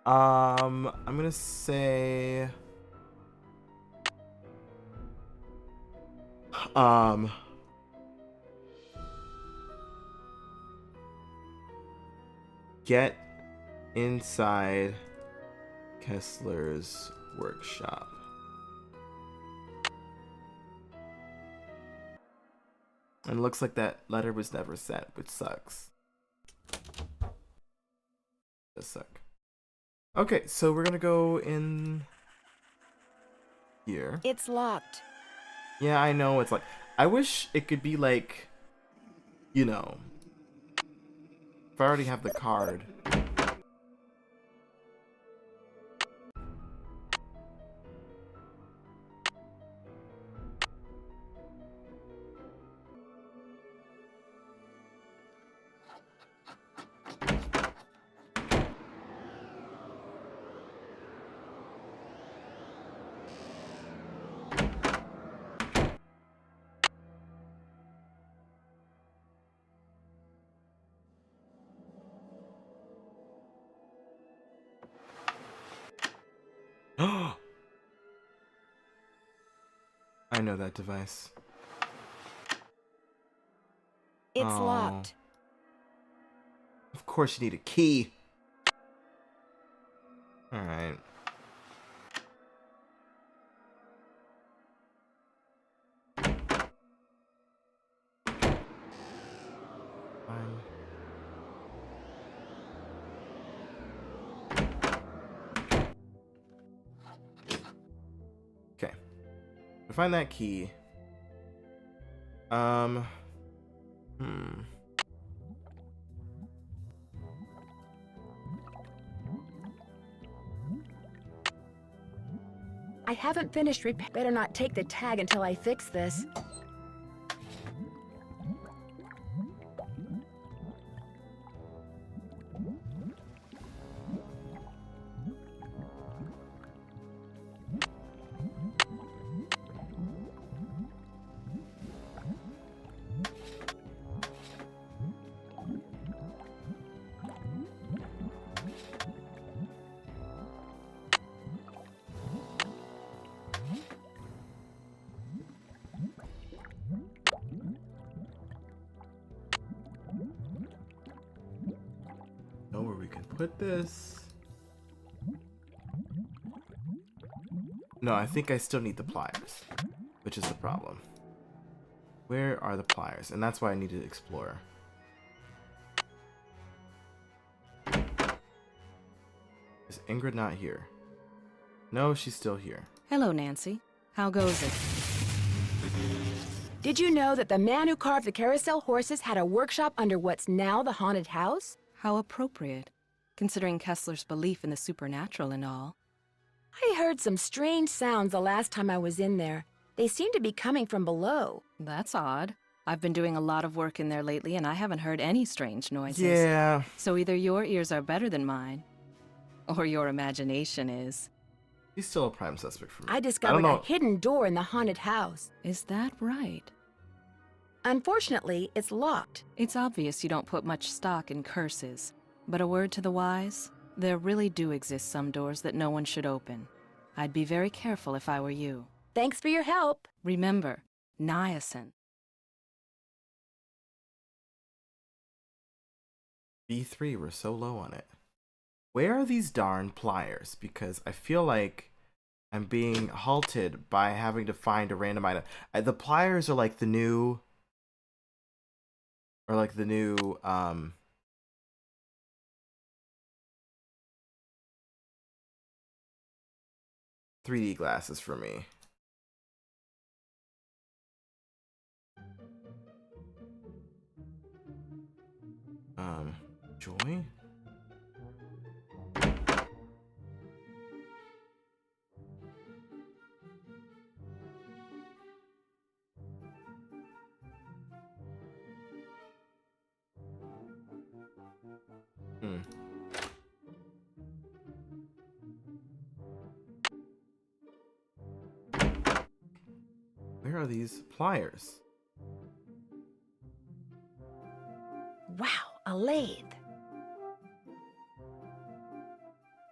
S1: I'm gonna say get inside Kessler's workshop. And it looks like that letter was never sent, which sucks. Does suck. Okay, so we're gonna go in here.
S2: It's locked.
S1: Yeah, I know. It's like, I wish it could be like, you know, if I already have the card. I know that device.
S2: It's locked.
S1: Of course you need a key. Alright. Fine. Okay. To find that key.
S2: I haven't finished Better not take the tag until I fix this.
S1: Know where we can put this. No, I think I still need the pliers, which is the problem. Where are the pliers? And that's why I need to explore. Is Ingrid not here? No, she's still here.
S9: Hello, Nancy. How goes it?
S2: Did you know that the man who carved the carousel horses had a workshop under what's now the haunted house?
S9: How appropriate, considering Kessler's belief in the supernatural and all.
S2: I heard some strange sounds the last time I was in there. They seem to be coming from below.
S9: That's odd. I've been doing a lot of work in there lately, and I haven't heard any strange noises.
S1: Yeah.
S9: So either your ears are better than mine, or your imagination is.
S1: He's still a prime suspect for me.
S2: I discovered a hidden door in the haunted house.
S9: Is that right?
S2: Unfortunately, it's locked.
S9: It's obvious you don't put much stock in curses. But a word to the wise, there really do exist some doors that no one should open. I'd be very careful if I were you.
S2: Thanks for your help.
S9: Remember, niacin.
S1: B3, we're so low on it. Where are these darn pliers? Because I feel like I'm being halted by having to find a random item. The pliers are like the new... 3D glasses for me. Joy? are these pliers?
S2: Wow, a lathe.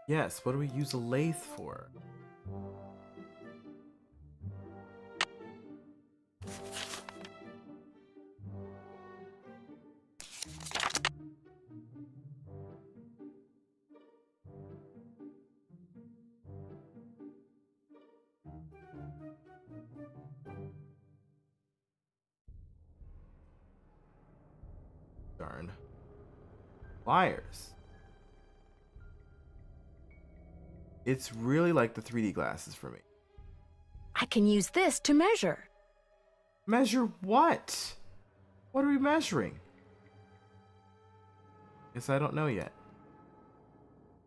S1: Yes, what do we use a lathe for? Darn. Pliers. It's really like the 3D glasses for me.
S2: I can use this to measure.
S1: Measure what? What are we measuring? Guess I don't know yet.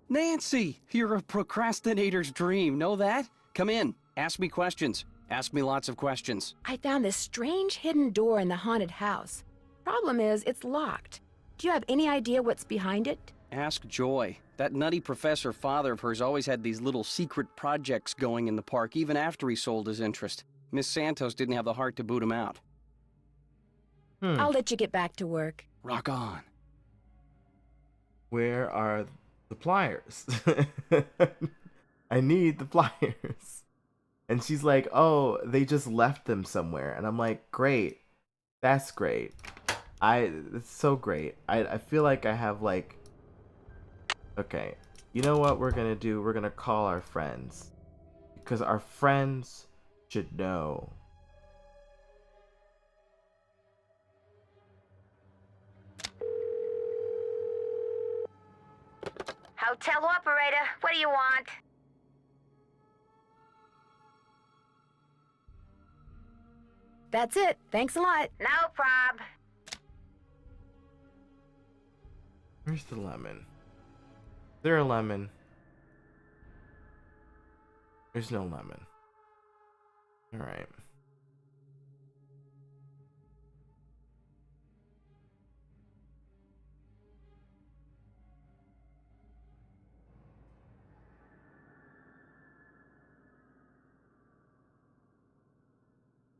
S10: Nancy, you're a procrastinator's dream. Know that? Come in. Ask me questions. Ask me lots of questions.
S2: I found this strange hidden door in the haunted house. Problem is, it's locked. Do you have any idea what's behind it?
S10: Ask Joy. That nutty professor father of hers always had these little secret projects going in the park, even after he sold his interest. Miss Santos didn't have the heart to boot him out.
S2: I'll let you get back to work.
S10: Rock on.
S1: Where are the pliers? I need the pliers. And she's like, oh, they just left them somewhere. And I'm like, great. That's great. It's so great. I feel like I have like, okay, you know what we're gonna do? We're gonna call our friends. Because our friends should know.
S4: Hotel operator, what do you want?
S2: That's it. Thanks a lot.
S4: No prob.
S1: Where's the lemon? Is there a lemon? There's no lemon. Alright.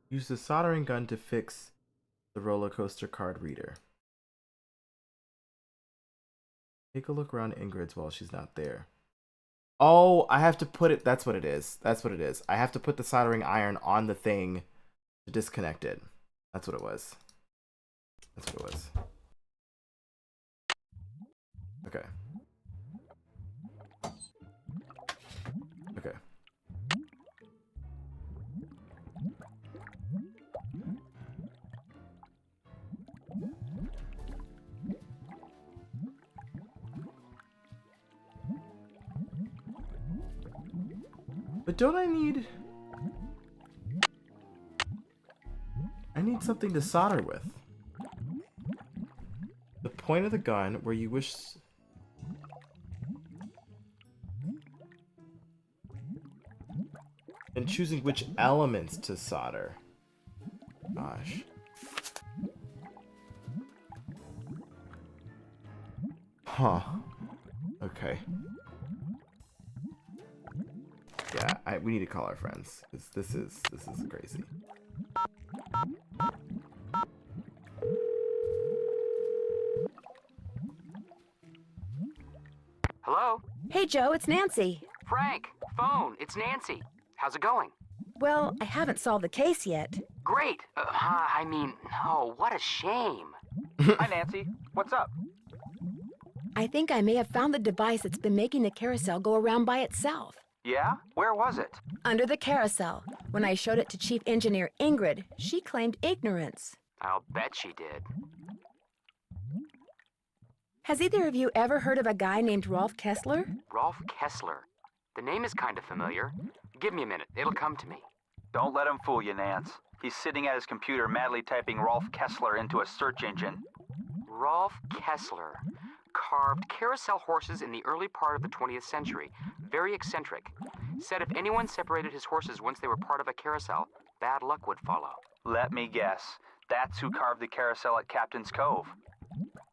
S1: Use the soldering gun to fix the roller coaster card reader. Take a look around Ingrid's while she's not there. Oh, I have to put it. That's what it is. That's what it is. I have to put the soldering iron on the thing to disconnect it. That's what it was. That's what it was. Okay. Okay. But don't I need something to solder with. The point of the gun where you wish... and choosing which elements to solder. Gosh. Huh. Okay. Yeah, we need to call our friends. This is crazy.
S13: Hello?
S2: Hey, Joe, it's Nancy.
S13: Frank, phone, it's Nancy. How's it going?
S2: Well, I haven't solved the case yet.
S13: Great. I mean, no, what a shame.
S12: Hi, Nancy. What's up?
S2: I think I may have found the device that's been making the carousel go around by itself.
S12: Yeah? Where was it?
S2: Under the carousel. When I showed it to Chief Engineer Ingrid, she claimed ignorance.
S13: I'll bet she did.
S2: Has either of you ever heard of a guy named Rolf Kessler?
S13: Rolf Kessler. The name is kind of familiar. Give me a minute. It'll come to me.
S12: Don't let him fool you, Nance. He's sitting at his computer madly typing Rolf Kessler into a search engine.
S13: Rolf Kessler. Carved carousel horses in the early part of the 20th century. Very eccentric. Said if anyone separated his horses once they were part of a carousel, bad luck would follow.
S12: Let me guess. That's who carved the carousel at Captain's Cove.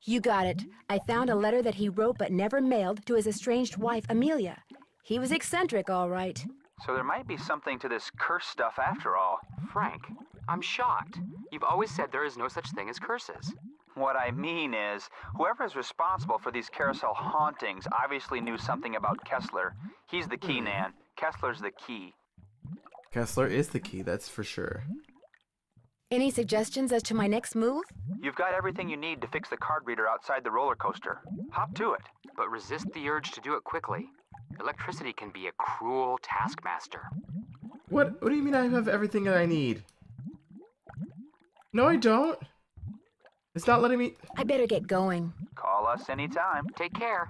S2: You got it. I found a letter that he wrote but never mailed to his estranged wife, Amelia. He was eccentric, all right.
S12: So there might be something to this curse stuff after all.
S13: Frank, I'm shocked. You've always said there is no such thing as curses.
S12: What I mean is, whoever is responsible for these carousel hauntings obviously knew something about Kessler. He's the key, Nan. Kessler's the key.
S1: Kessler is the key, that's for sure.
S2: Any suggestions as to my next move?
S12: You've got everything you need to fix the card reader outside the roller coaster. Hop to it.
S13: But resist the urge to do it quickly. Electricity can be a cruel taskmaster.
S1: What do you mean I have everything that I need? No, I don't. It's not letting me...
S2: I better get going.
S12: Call us anytime.
S13: Take care.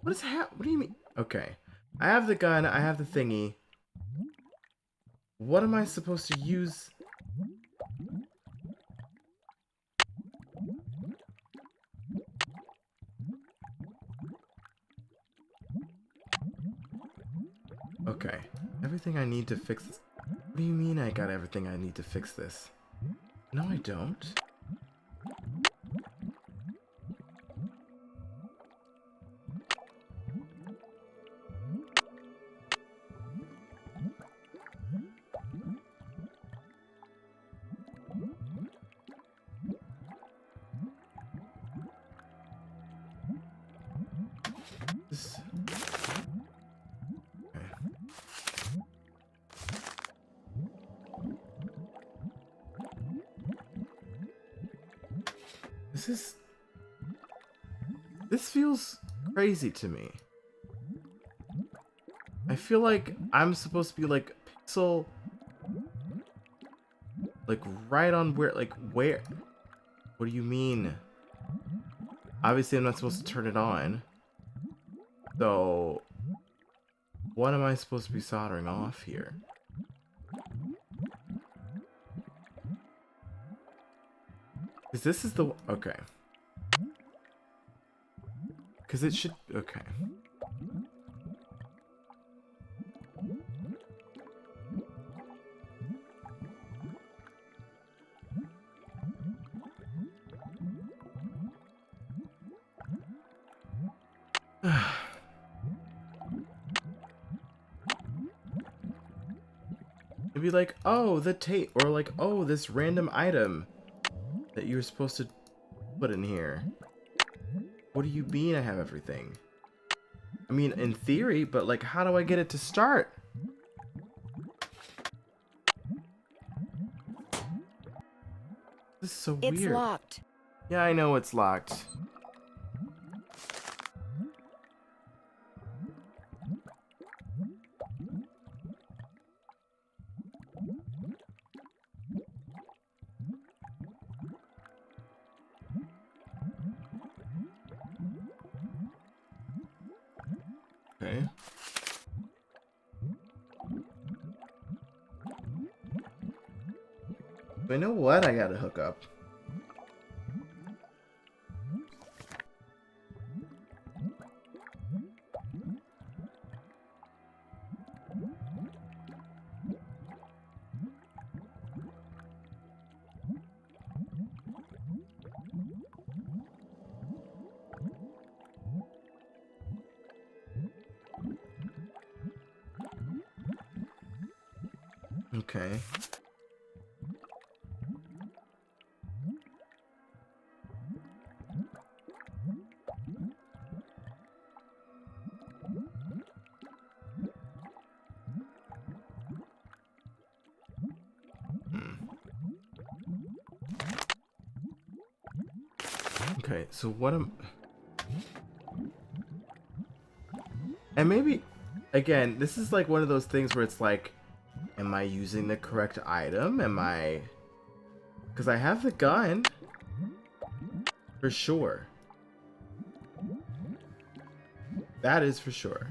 S1: What do you mean? Okay. I have the gun, I have the thingy. What am I supposed to use? Okay. Everything I need to fix this. What do you mean I got everything I need to fix this? No, I don't. This... Okay. This feels crazy to me. I feel like I'm supposed to be like pixel, like right on where, where? What do you mean? Obviously I'm not supposed to turn it on. So what am I supposed to be soldering off here? Because this is the... Okay. Because it should... Okay. It'd be like, oh, the tape, or like, oh, this random item that you were supposed to put in here. What do you mean I have everything? I mean, in theory, but like, how do I get it to start? This is so weird.
S2: It's locked.
S1: Yeah, I know it's locked. Okay. I know what I gotta hook up. Okay. Okay, so what am... And maybe, again, this is like one of those things where it's like, am I using the correct item? Am I... Because I have the gun. For sure. That is for sure.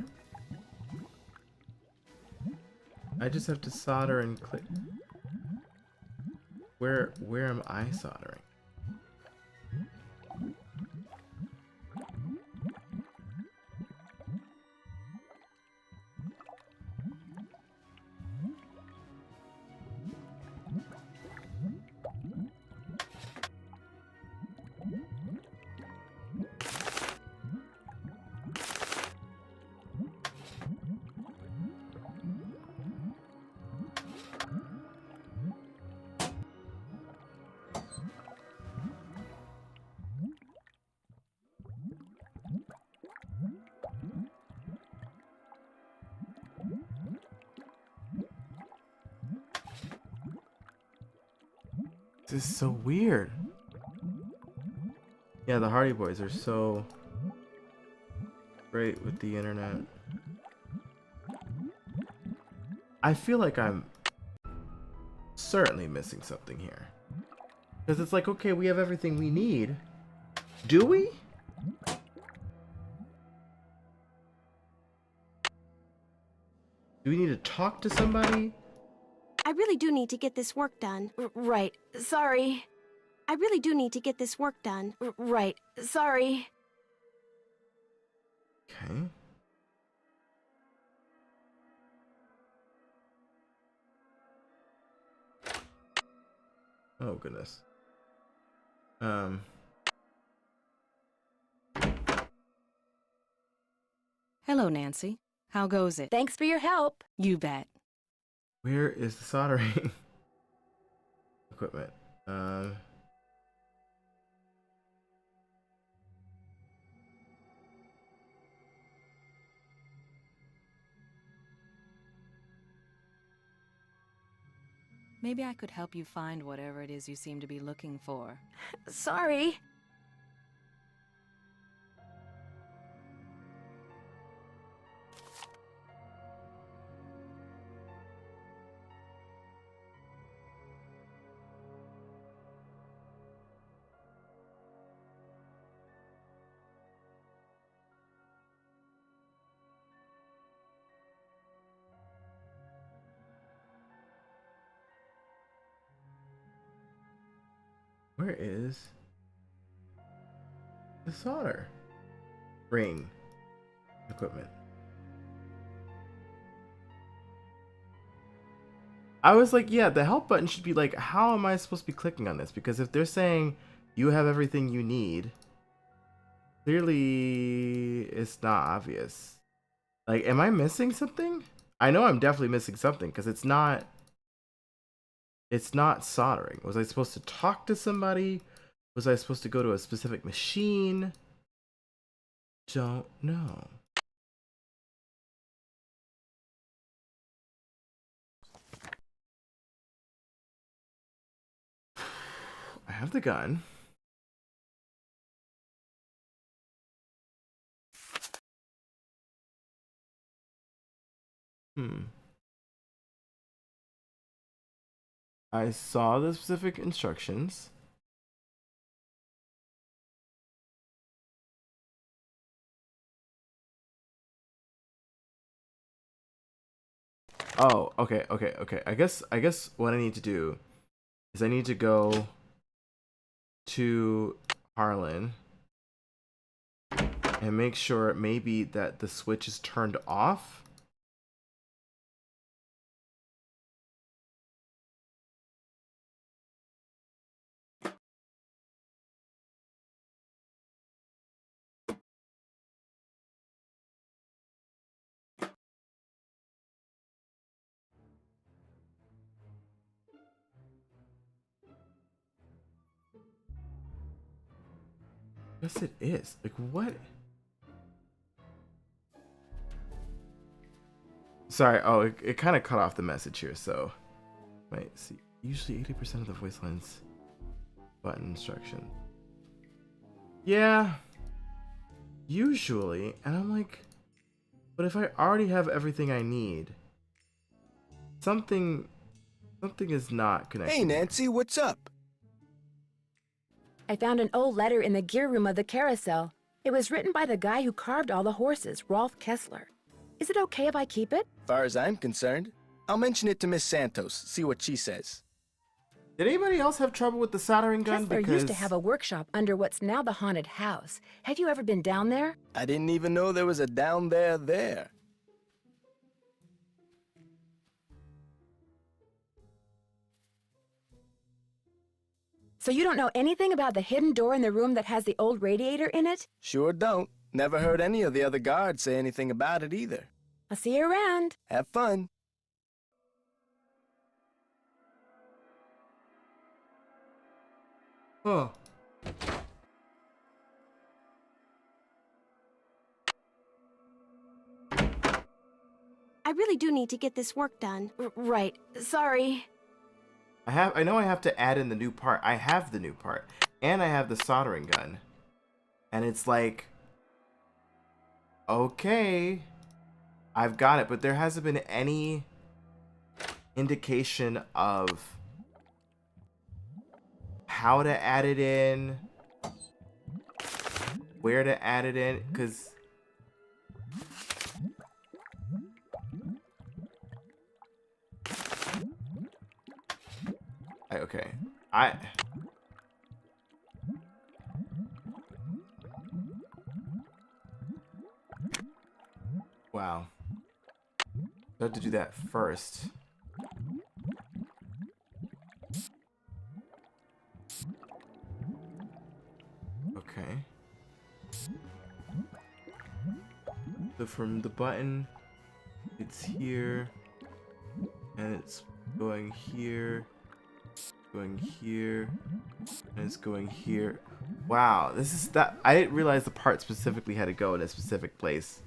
S1: I just have to solder and click. Where am I soldering? is so weird. Yeah, the Hardy Boys are so great with the internet. I feel like I'm certainly missing something here. Because it's like, okay, we have everything we need. Do we? Do we need to talk to somebody?
S7: I really do need to get this work done.
S2: Right. Sorry.
S7: I really do need to get this work done.
S2: Right. Sorry.
S1: Okay. Oh, goodness.
S9: Hello, Nancy. How goes it?
S2: Thanks for your help.
S9: You bet.
S1: Where is the soldering equipment?
S9: Maybe I could help you find whatever it is you seem to be looking for.
S2: Sorry.
S1: Where is the solder ring equipment? I was like, yeah, the help button should be like, how am I supposed to be clicking on this? Because if they're saying you have everything you need, clearly it's not obvious. Like, am I missing something? I know I'm definitely missing something because it's not soldering. Was I supposed to talk to somebody? Was I supposed to go to a specific machine? Don't know. I have the gun. I saw the specific instructions. Oh, okay. I guess what I need to do is I need to go to Harlan and make sure maybe that the switch is turned off. Yes, it is. Like, what? Sorry. Oh, it kind of cut off the message here. So, wait. See, usually 80% of the voice lines button instruction. Yeah. Usually, and I'm like, but if I already have everything I need, something is not connected.
S6: Hey, Nancy, what's up?
S2: I found an old letter in the gear room of the Carousel. It was written by the guy who carved all the horses, Rolf Kessler. Is it okay if I keep it?
S6: Far as I'm concerned, I'll mention it to Miss Santos, see what she says.
S1: Did anybody else have trouble with the soldering gun?
S2: Kessler used to have a workshop under what's now the haunted house. Have you ever been down there?
S6: I didn't even know there was a down there.
S2: So you don't know anything about the hidden door in the room that has the old radiator in it?
S6: Sure don't. Never heard any of the other guards say anything about it either.
S2: I'll see you around.
S6: Have fun.
S1: Oh.
S7: I really do need to get this work done.
S2: Right. Sorry.
S1: I know I have to add in the new part. I have the new part. And I have the soldering gun. And it's like, okay, I've got it, but there hasn't been any indication of how to add it in, where to add it in, because okay, wow, I have to do that first. Okay. So from the button, it's here, and it's going here, going here, and it's going here. Wow, this is that. I didn't realize the part specifically had to go in a specific place.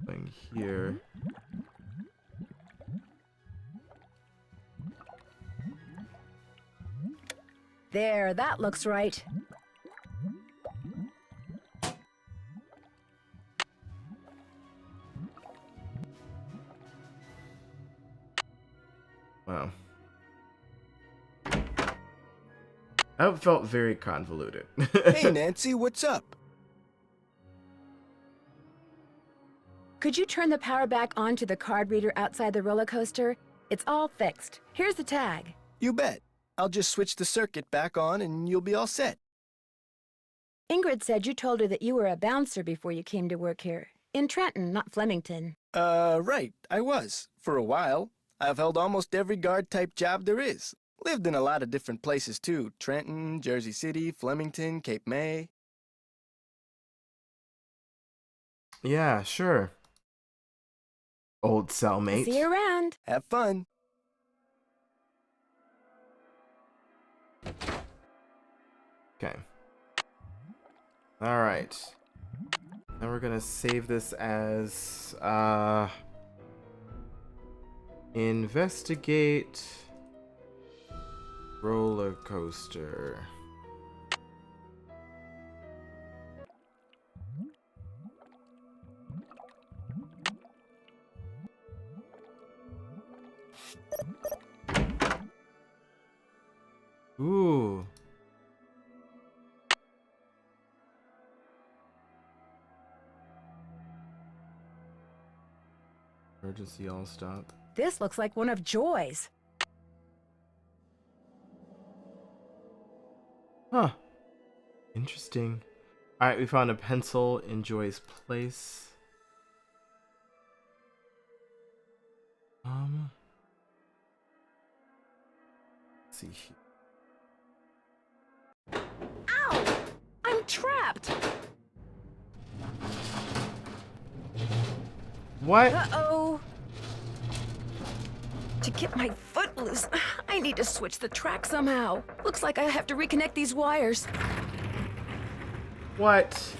S1: Going here.
S2: There, that looks right.
S1: Wow. That felt very convoluted.
S6: Hey, Nancy, what's up?
S2: Could you turn the power back on to the card reader outside the roller coaster? It's all fixed. Here's the tag.
S6: You bet. I'll just switch the circuit back on and you'll be all set.
S2: Ingrid said you told her that you were a bouncer before you came to work here. In Trenton, not Flemington.
S6: Right. I was. For a while. I've held almost every guard-type job there is. Lived in a lot of different places, too. Trenton, Jersey City, Flemington, Cape May.
S1: Yeah, sure. Old cellmate.
S2: See you around.
S6: Have fun.
S1: Okay. Alright. Now we're gonna save this as, investigate roller coaster. Ooh. Emergency all stop.
S2: This looks like one of Joy's.
S1: Huh. Interesting. Alright, we found a pencil in Joy's place. Let's see here.
S2: Ow! I'm trapped!
S1: What?
S2: Uh-oh! To get my foot loose, I need to switch the track somehow. Looks like I have to reconnect these wires.
S1: What?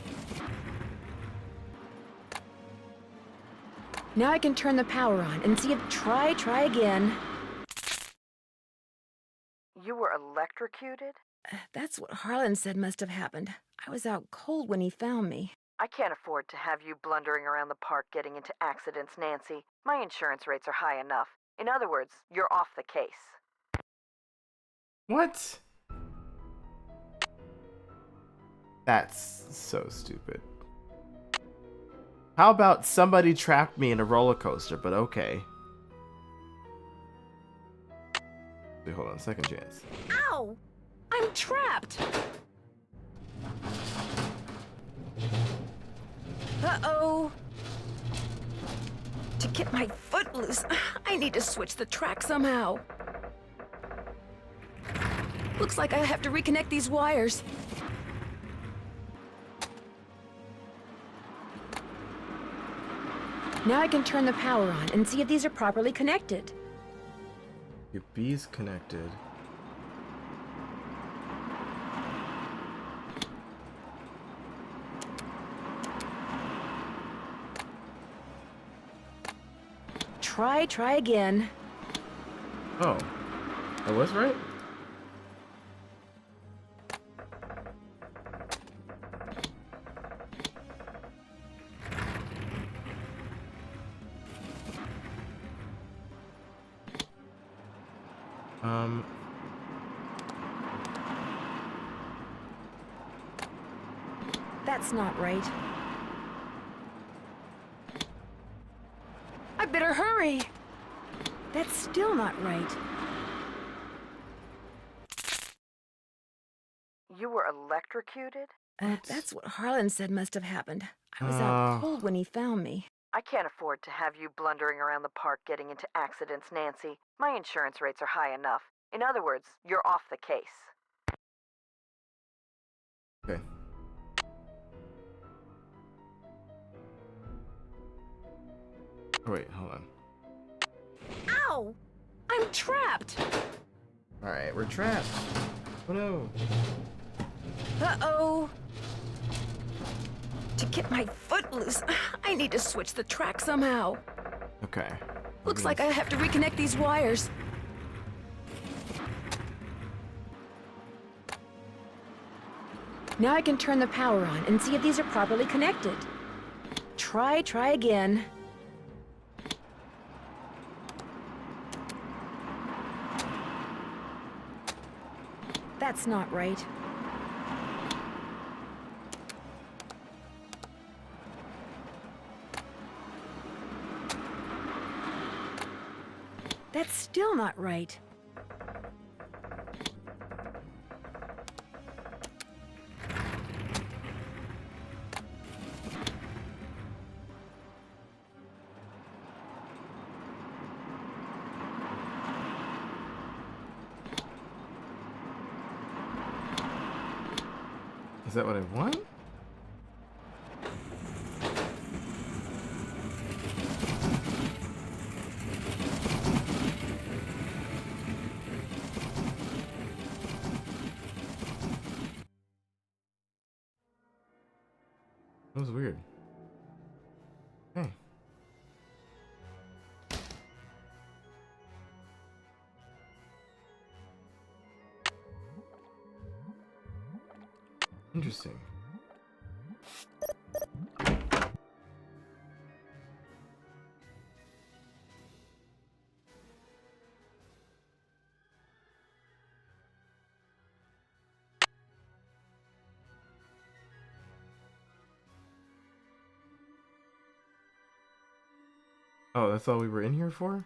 S2: Now I can turn the power on and see if try again.
S3: You were electrocuted?
S2: That's what Harlan said must have happened. I was out cold when he found me.
S3: I can't afford to have you blundering around the park getting into accidents, Nancy. My insurance rates are high enough. In other words, you're off the case.
S1: What? That's so stupid. How about somebody trapped me in a roller coaster, but okay. Wait, hold on, second chance.
S2: Ow! I'm trapped! Uh-oh! To get my foot loose, I need to switch the track somehow. Looks like I have to reconnect these wires. Now I can turn the power on and see if these are properly connected.
S1: Your B's connected.
S2: Try again.
S1: Oh. I was right?
S2: That's not right. I better hurry. That's still not right.
S3: You were electrocuted?
S2: That's what Harlan said must have happened. I was out cold when he found me.
S3: I can't afford to have you blundering around the park getting into accidents, Nancy. My insurance rates are high enough. In other words, you're off the case.
S1: Okay. Oh, wait, hold on.
S2: Ow! I'm trapped!
S1: Alright, we're trapped. Oh no.
S2: Uh-oh. To get my foot loose, I need to switch the track somehow.
S1: Okay.
S2: Looks like I have to reconnect these wires. Now I can turn the power on and see if these are properly connected. Try again. That's not right. That's still not right.
S1: Is that what I want? That was weird. Hey. Interesting. Oh, that's all we were in here for?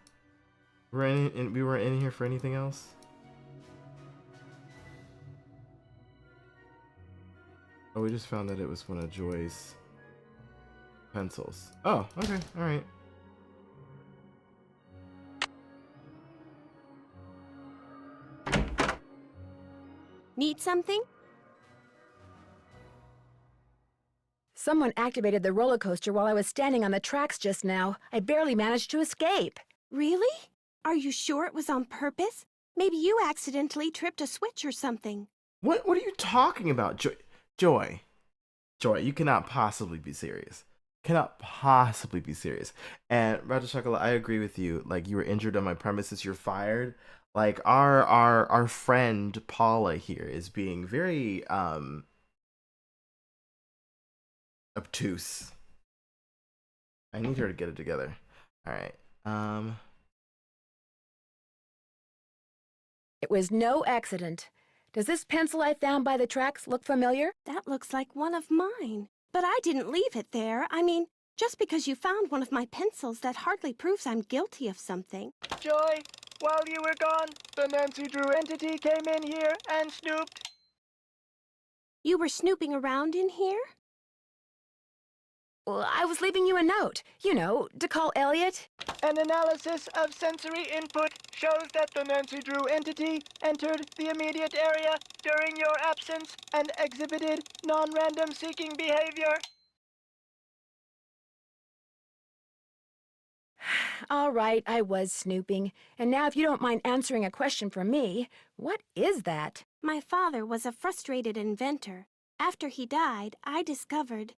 S1: We weren't in here for anything else? Oh, we just found that it was one of Joy's pencils. Oh, okay, alright.
S7: Need something?
S2: Someone activated the roller coaster while I was standing on the tracks just now. I barely managed to escape.
S7: Really? Are you sure it was on purpose? Maybe you accidentally tripped a switch or something.
S1: What are you talking about, Joy, you cannot possibly be serious. Cannot possibly be serious. And Roger Chocolate, I agree with you. Like, you were injured on my premises, you're fired. Like, our friend Paula here is being very obtuse. I need her to get it together. Alright.
S2: It was no accident. Does this pencil I found by the tracks look familiar?
S7: That looks like one of mine. But I didn't leave it there. I mean, just because you found one of my pencils, that hardly proves I'm guilty of something.
S5: Joy, while you were gone, the Nancy Drew entity came in here and snooped.
S7: You were snooping around in here?
S2: Well, I was leaving you a note, you know, to call Elliot.
S5: An analysis of sensory input shows that the Nancy Drew entity entered the immediate area during your absence and exhibited non-random seeking behavior.
S2: All right, I was snooping. And now if you don't mind answering a question from me, what is that?
S7: My father was a frustrated inventor. After he died, I discovered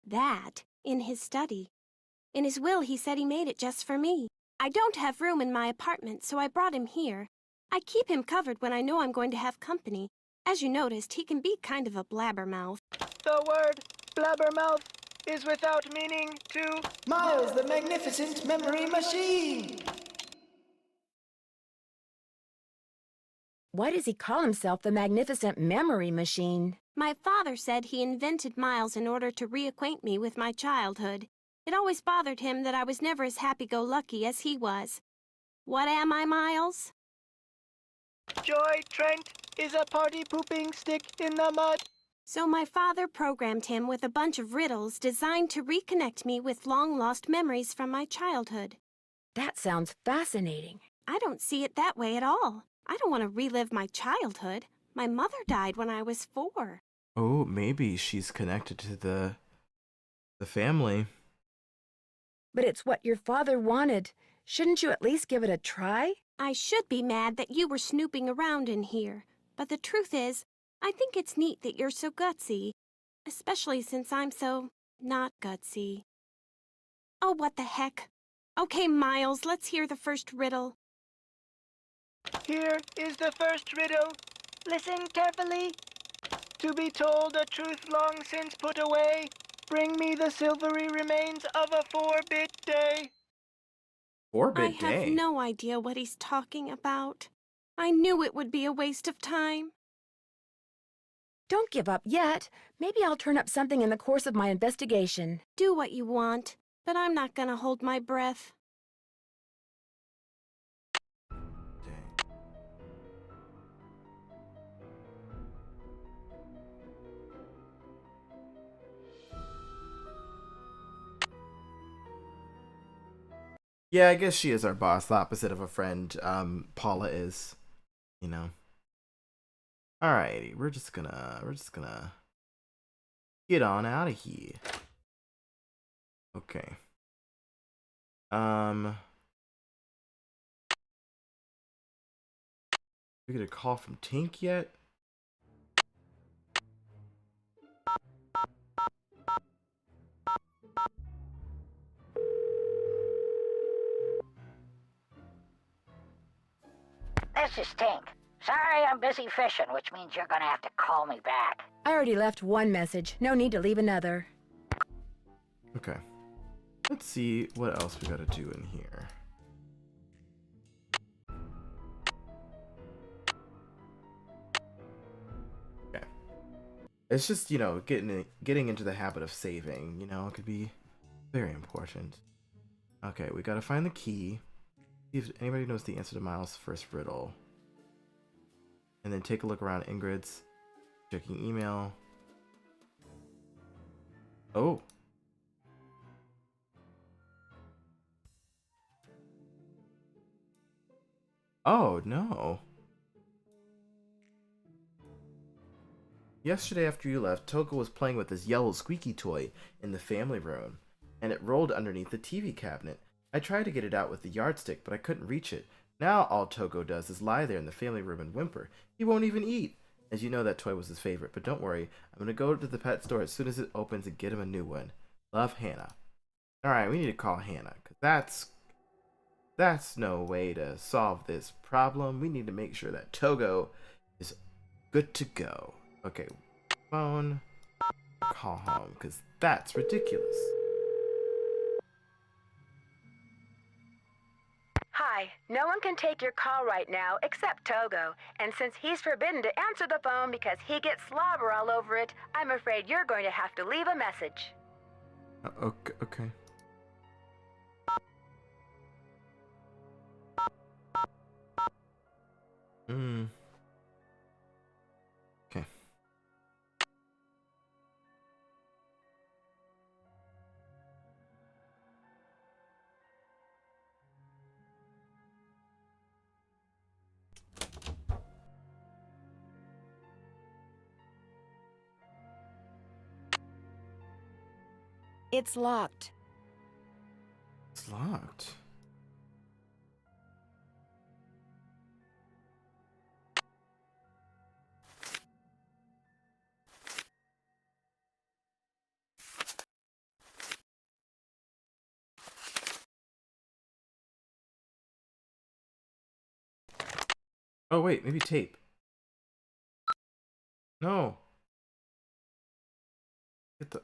S7: that in his study. In his will, he said he made it just for me. I don't have room in my apartment, so I brought him here. I keep him covered when I know I'm going to have company. As you noticed, he can be kind of a blabbermouth.
S5: The word blabbermouth is without meaning to Miles, the magnificent memory machine.
S2: Why does he call himself the Magnificent Memory Machine?
S7: My father said he invented Miles in order to reacquaint me with my childhood. It always bothered him that I was never as happy-go-lucky as he was. What am I, Miles?
S5: Joy Trent is a party-pooping stick in the mud.
S7: So my father programmed him with a bunch of riddles designed to reconnect me with long-lost memories from my childhood.
S2: That sounds fascinating.
S7: I don't see it that way at all. I don't want to relive my childhood. My mother died when I was 4.
S1: Oh, maybe she's connected to the family.
S2: But it's what your father wanted. Shouldn't you at least give it a try?
S7: I should be mad that you were snooping around in here. But the truth is, I think it's neat that you're so gutsy. Especially since I'm so not gutsy. Oh, what the heck. Okay, Miles, let's hear the first riddle.
S5: Here is the first riddle. Listen carefully. To be told a truth long since put away, bring me the silvery remains of a 4-bit day.
S1: 4-bit day?
S7: I have no idea what he's talking about. I knew it would be a waste of time.
S2: Don't give up yet. Maybe I'll turn up something in the course of my investigation.
S7: Do what you want, but I'm not gonna hold my breath.
S1: Yeah, I guess she is our boss, the opposite of a friend Paula is, you know. Alrighty, we're just gonna get on out of here. Okay. We get a call from Tink yet?
S16: This is Tink. Sorry, I'm busy fishing, which means you're gonna have to call me back.
S2: I already left one message. No need to leave another.
S1: Okay. Let's see what else we gotta do in here. Okay. It's just, you know, getting into the habit of saving, you know, it could be very important. Okay, we gotta find the key. See if anybody knows the answer to Miles' first riddle. And then take a look around Ingrid's. Checking email. Oh. Oh, no. Yesterday after you left, Togo was playing with this yellow squeaky toy in the family room, and it rolled underneath the TV cabinet. I tried to get it out with the yardstick, but I couldn't reach it. Now all Togo does is lie there in the family room and whimper. He won't even eat. As you know, that toy was his favorite, but don't worry. I'm going to go to the pet store as soon as it opens and get him a new one. Love, Hannah. Alright, we need to call Hannah, because that's no way to solve this problem. We need to make sure that Togo is good to go. Okay, phone, call home, because that's ridiculous.
S2: Hi, no one can take your call right now except Togo. And since he's forbidden to answer the phone because he gets slobber all over it, I'm afraid you're going to have to leave a message.
S1: Okay. Okay.
S2: It's locked.
S1: It's locked. Oh, wait, maybe tape. No. Get the...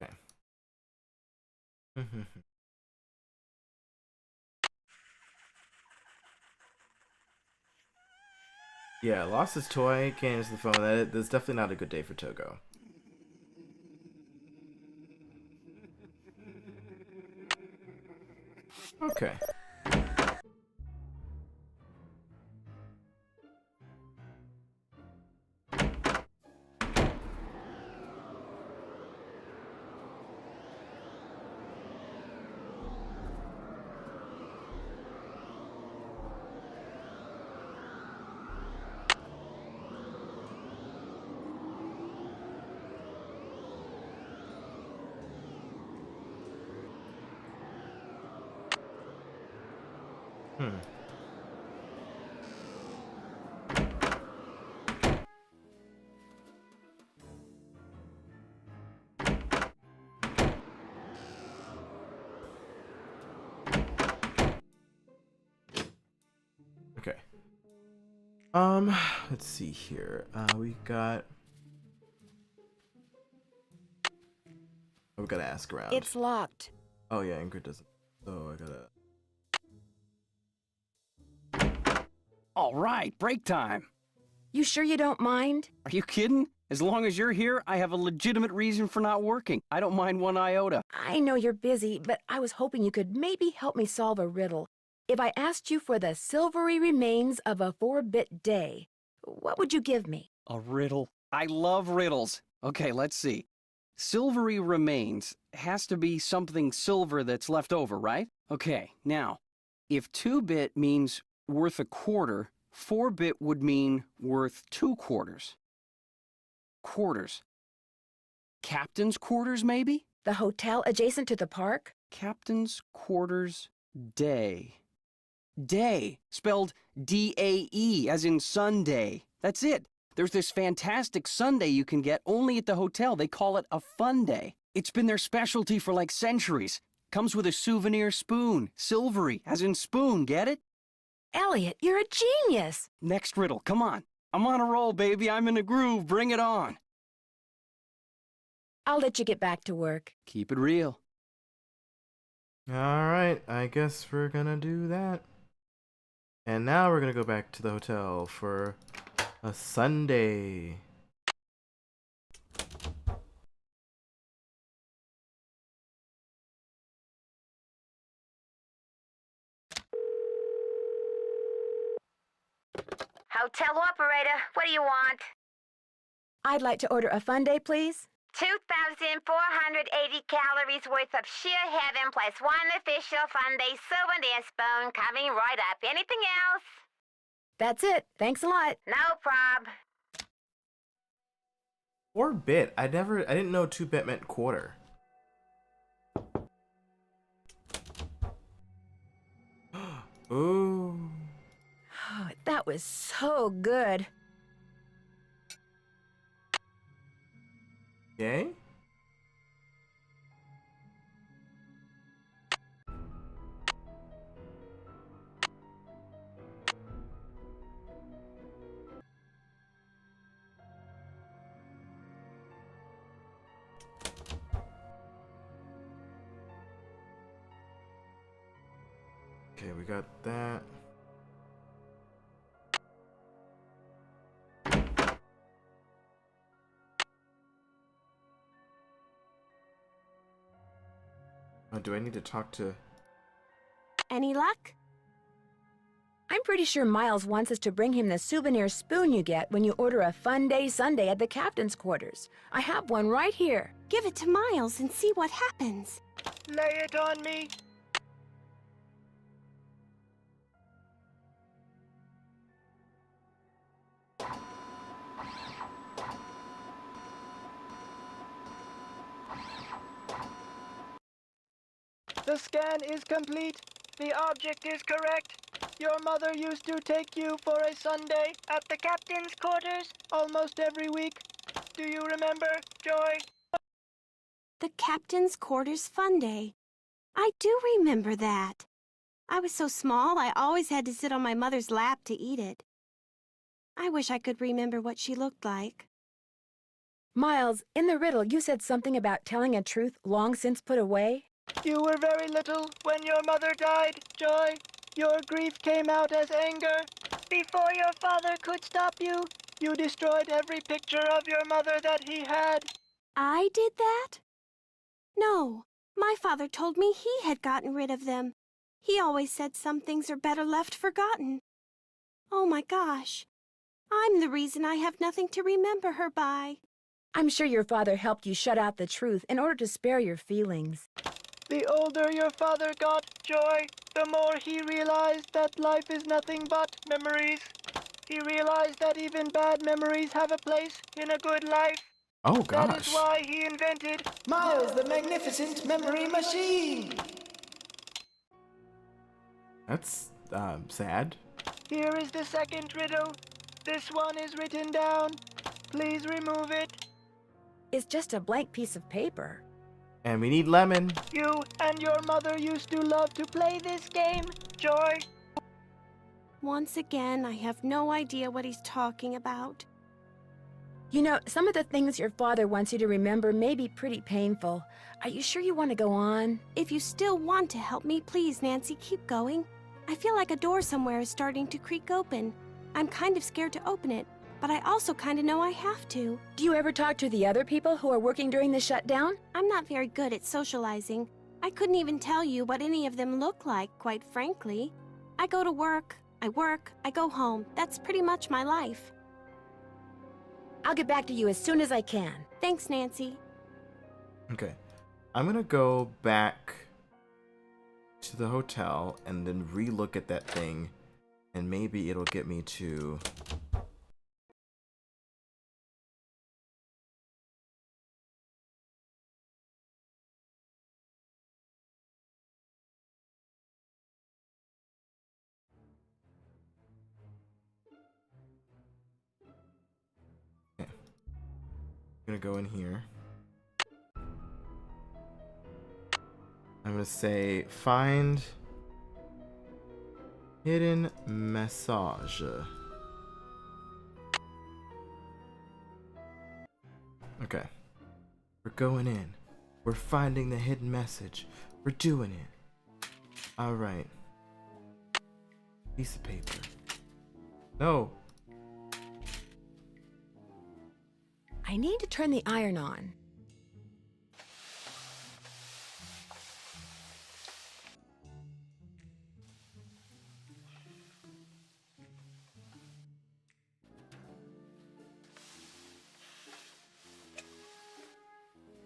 S1: Okay. Yeah, lost his toy, can't use the phone. That's definitely not a good day for Togo. Okay. Okay. Let's see here. We got... Oh, we gotta ask around.
S2: It's locked.
S1: Oh yeah, Ingrid doesn't. So I gotta...
S10: All right, break time.
S2: You sure you don't mind?
S10: Are you kidding? As long as you're here, I have a legitimate reason for not working. I don't mind one iota.
S2: I know you're busy, but I was hoping you could maybe help me solve a riddle. If I asked you for the silvery remains of a 4-bit day, what would you give me?
S10: A riddle. I love riddles. Okay, let's see. Silvery remains has to be something silver that's left over, right? Okay, now, if 2-bit means worth a quarter, 4-bit would mean worth 2 quarters. Quarters. Captain's quarters, maybe?
S2: The hotel adjacent to the park?
S10: Captain's quarters day. Day, spelled D-A-E, as in Sunday. That's it. There's this fantastic sundae you can get only at the hotel. They call it a fun day. It's been their specialty for like centuries. Comes with a souvenir spoon. Silvery, as in spoon, get it?
S2: Elliot, you're a genius!
S10: Next riddle, come on. I'm on a roll, baby. I'm in a groove. Bring it on.
S2: I'll let you get back to work.
S10: Keep it real.
S1: Alright, I guess we're gonna do that. And now we're gonna go back to the hotel for a Sunday.
S4: Hotel operator, what do you want?
S2: I'd like to order a fun day, please.
S4: 2,480 calories worth of sheer heaven plus one official fun day souvenir spoon coming right up. Anything else?
S2: That's it. Thanks a lot.
S4: No prob.
S1: 4-bit. I didn't know 2-bit meant quarter. Ooh.
S2: Oh, that was so good.
S1: Okay. Okay, we got that. Do I need to talk to...
S7: Any luck?
S2: I'm pretty sure Miles wants us to bring him the souvenir spoon you get when you order a fun day sundae at the captain's quarters. I have one right here.
S7: Give it to Miles and see what happens.
S5: Lay it on me. The scan is complete. The object is correct. Your mother used to take you for a Sunday at the captain's quarters almost every week. Do you remember, Joy?
S7: The captain's quarters fun day. I do remember that. I was so small, I always had to sit on my mother's lap to eat it. I wish I could remember what she looked like.
S2: Miles, in the riddle, you said something about telling a truth long since put away?
S5: You were very little when your mother died, Joy. Your grief came out as anger. Before your father could stop you, you destroyed every picture of your mother that he had.
S7: I did that? No, my father told me he had gotten rid of them. He always said some things are better left forgotten. Oh my gosh, I'm the reason I have nothing to remember her by.
S2: I'm sure your father helped you shut out the truth in order to spare your feelings.
S5: The older your father got, Joy, the more he realized that life is nothing but memories. He realized that even bad memories have a place in a good life.
S1: Oh, gosh.
S5: That is why he invented Miles the Magnificent Memory Machine.
S1: That's, sad.
S5: Here is the second riddle. This one is written down. Please remove it.
S2: It's just a blank piece of paper.
S1: And we need lemon.
S5: You and your mother used to love to play this game, Joy.
S7: Once again, I have no idea what he's talking about.
S2: You know, some of the things your father wants you to remember may be pretty painful. Are you sure you want to go on?
S7: If you still want to help me, please, Nancy, keep going. I feel like a door somewhere is starting to creak open. I'm kind of scared to open it, but I also kind of know I have to.
S2: Do you ever talk to the other people who are working during the shutdown?
S7: I'm not very good at socializing. I couldn't even tell you what any of them look like, quite frankly. I go to work, I go home. That's pretty much my life.
S2: I'll get back to you as soon as I can.
S7: Thanks, Nancy.
S1: Okay. I'm gonna go back to the hotel and then re-look at that thing, and maybe it'll get me to... Okay. I'm gonna go in here. I'm gonna say find hidden message. Okay. We're going in. We're finding the hidden message. We're doing it. Alright. Piece of paper. No.
S2: I need to turn the iron on.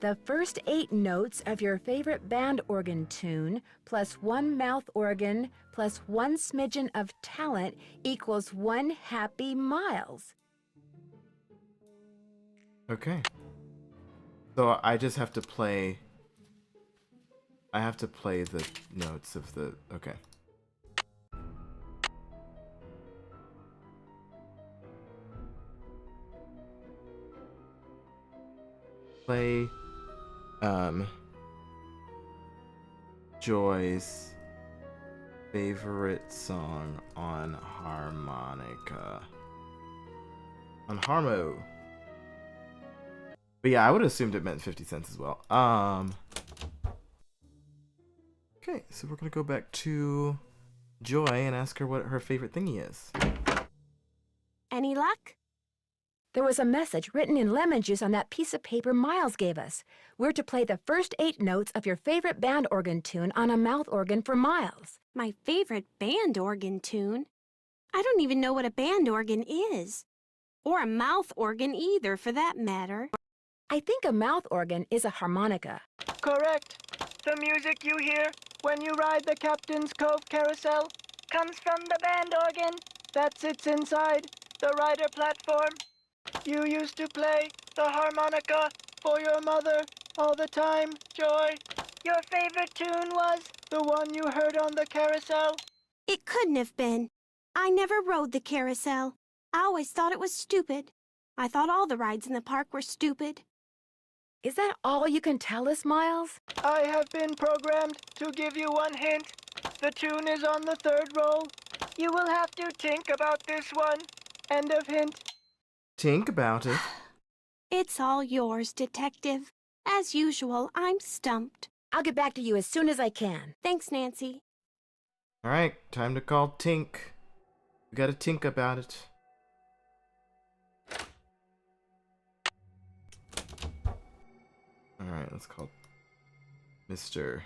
S2: The first 8 notes of your favorite band organ tune, plus 1 mouth organ, plus 1 smidgen of talent equals 1 happy Miles.
S1: Okay. So I just have to play... I have to play the notes of the... Okay. Play... Joy's favorite song on harmonica. On Harmo. But yeah, I would have assumed it meant 50 cents as well. Okay, so we're gonna go back to Joy and ask her what her favorite thingy is.
S7: Any luck?
S2: There was a message written in lemon juice on that piece of paper Miles gave us. We're to play the first 8 notes of your favorite band organ tune on a mouth organ for Miles.
S7: My favorite band organ tune? I don't even know what a band organ is. Or a mouth organ either, for that matter.
S2: I think a mouth organ is a harmonica.
S5: Correct. The music you hear when you ride the Captain's Cove Carousel comes from the band organ that sits inside the rider platform. You used to play the harmonica for your mother all the time, Joy. Your favorite tune was the one you heard on the carousel.
S7: It couldn't have been. I never rode the carousel. I always thought it was stupid. I thought all the rides in the park were stupid.
S2: Is that all you can tell us, Miles?
S5: I have been programmed to give you one hint. The tune is on the third roll. You will have to think about this one. End of hint.
S1: Think about it.
S7: It's all yours, Detective. As usual, I'm stumped.
S2: I'll get back to you as soon as I can.
S7: Thanks, Nancy.
S1: Alright, time to call Tink. We gotta think about it. Alright, let's call Mr.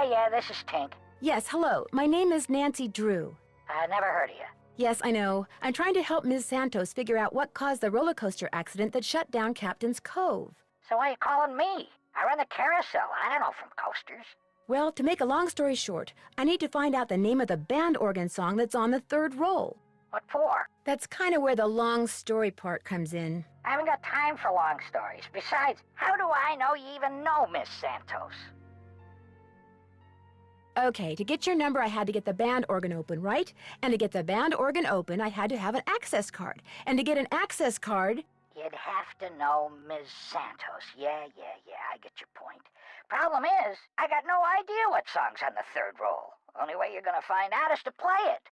S16: Yeah, this is Tink.
S2: Yes, hello. My name is Nancy Drew.
S16: I never heard of you.
S2: Yes, I know. I'm trying to help Ms. Santos figure out what caused the roller coaster accident that shut down Captain's Cove.
S16: So why are you calling me? I run the carousel. I don't know from coasters.
S2: Well, to make a long story short, I need to find out the name of the band organ song that's on the third roll.
S16: What for?
S2: That's kind of where the long story part comes in.
S16: I haven't got time for long stories. Besides, how do I know you even know Miss Santos?
S2: Okay, to get your number, I had to get the band organ open, right? And to get the band organ open, I had to have an access card. And to get an access card...
S16: You'd have to know Ms. Santos. Yeah, I get your point. Problem is, I got no idea what song's on the third roll. Only way you're gonna find out is to play it.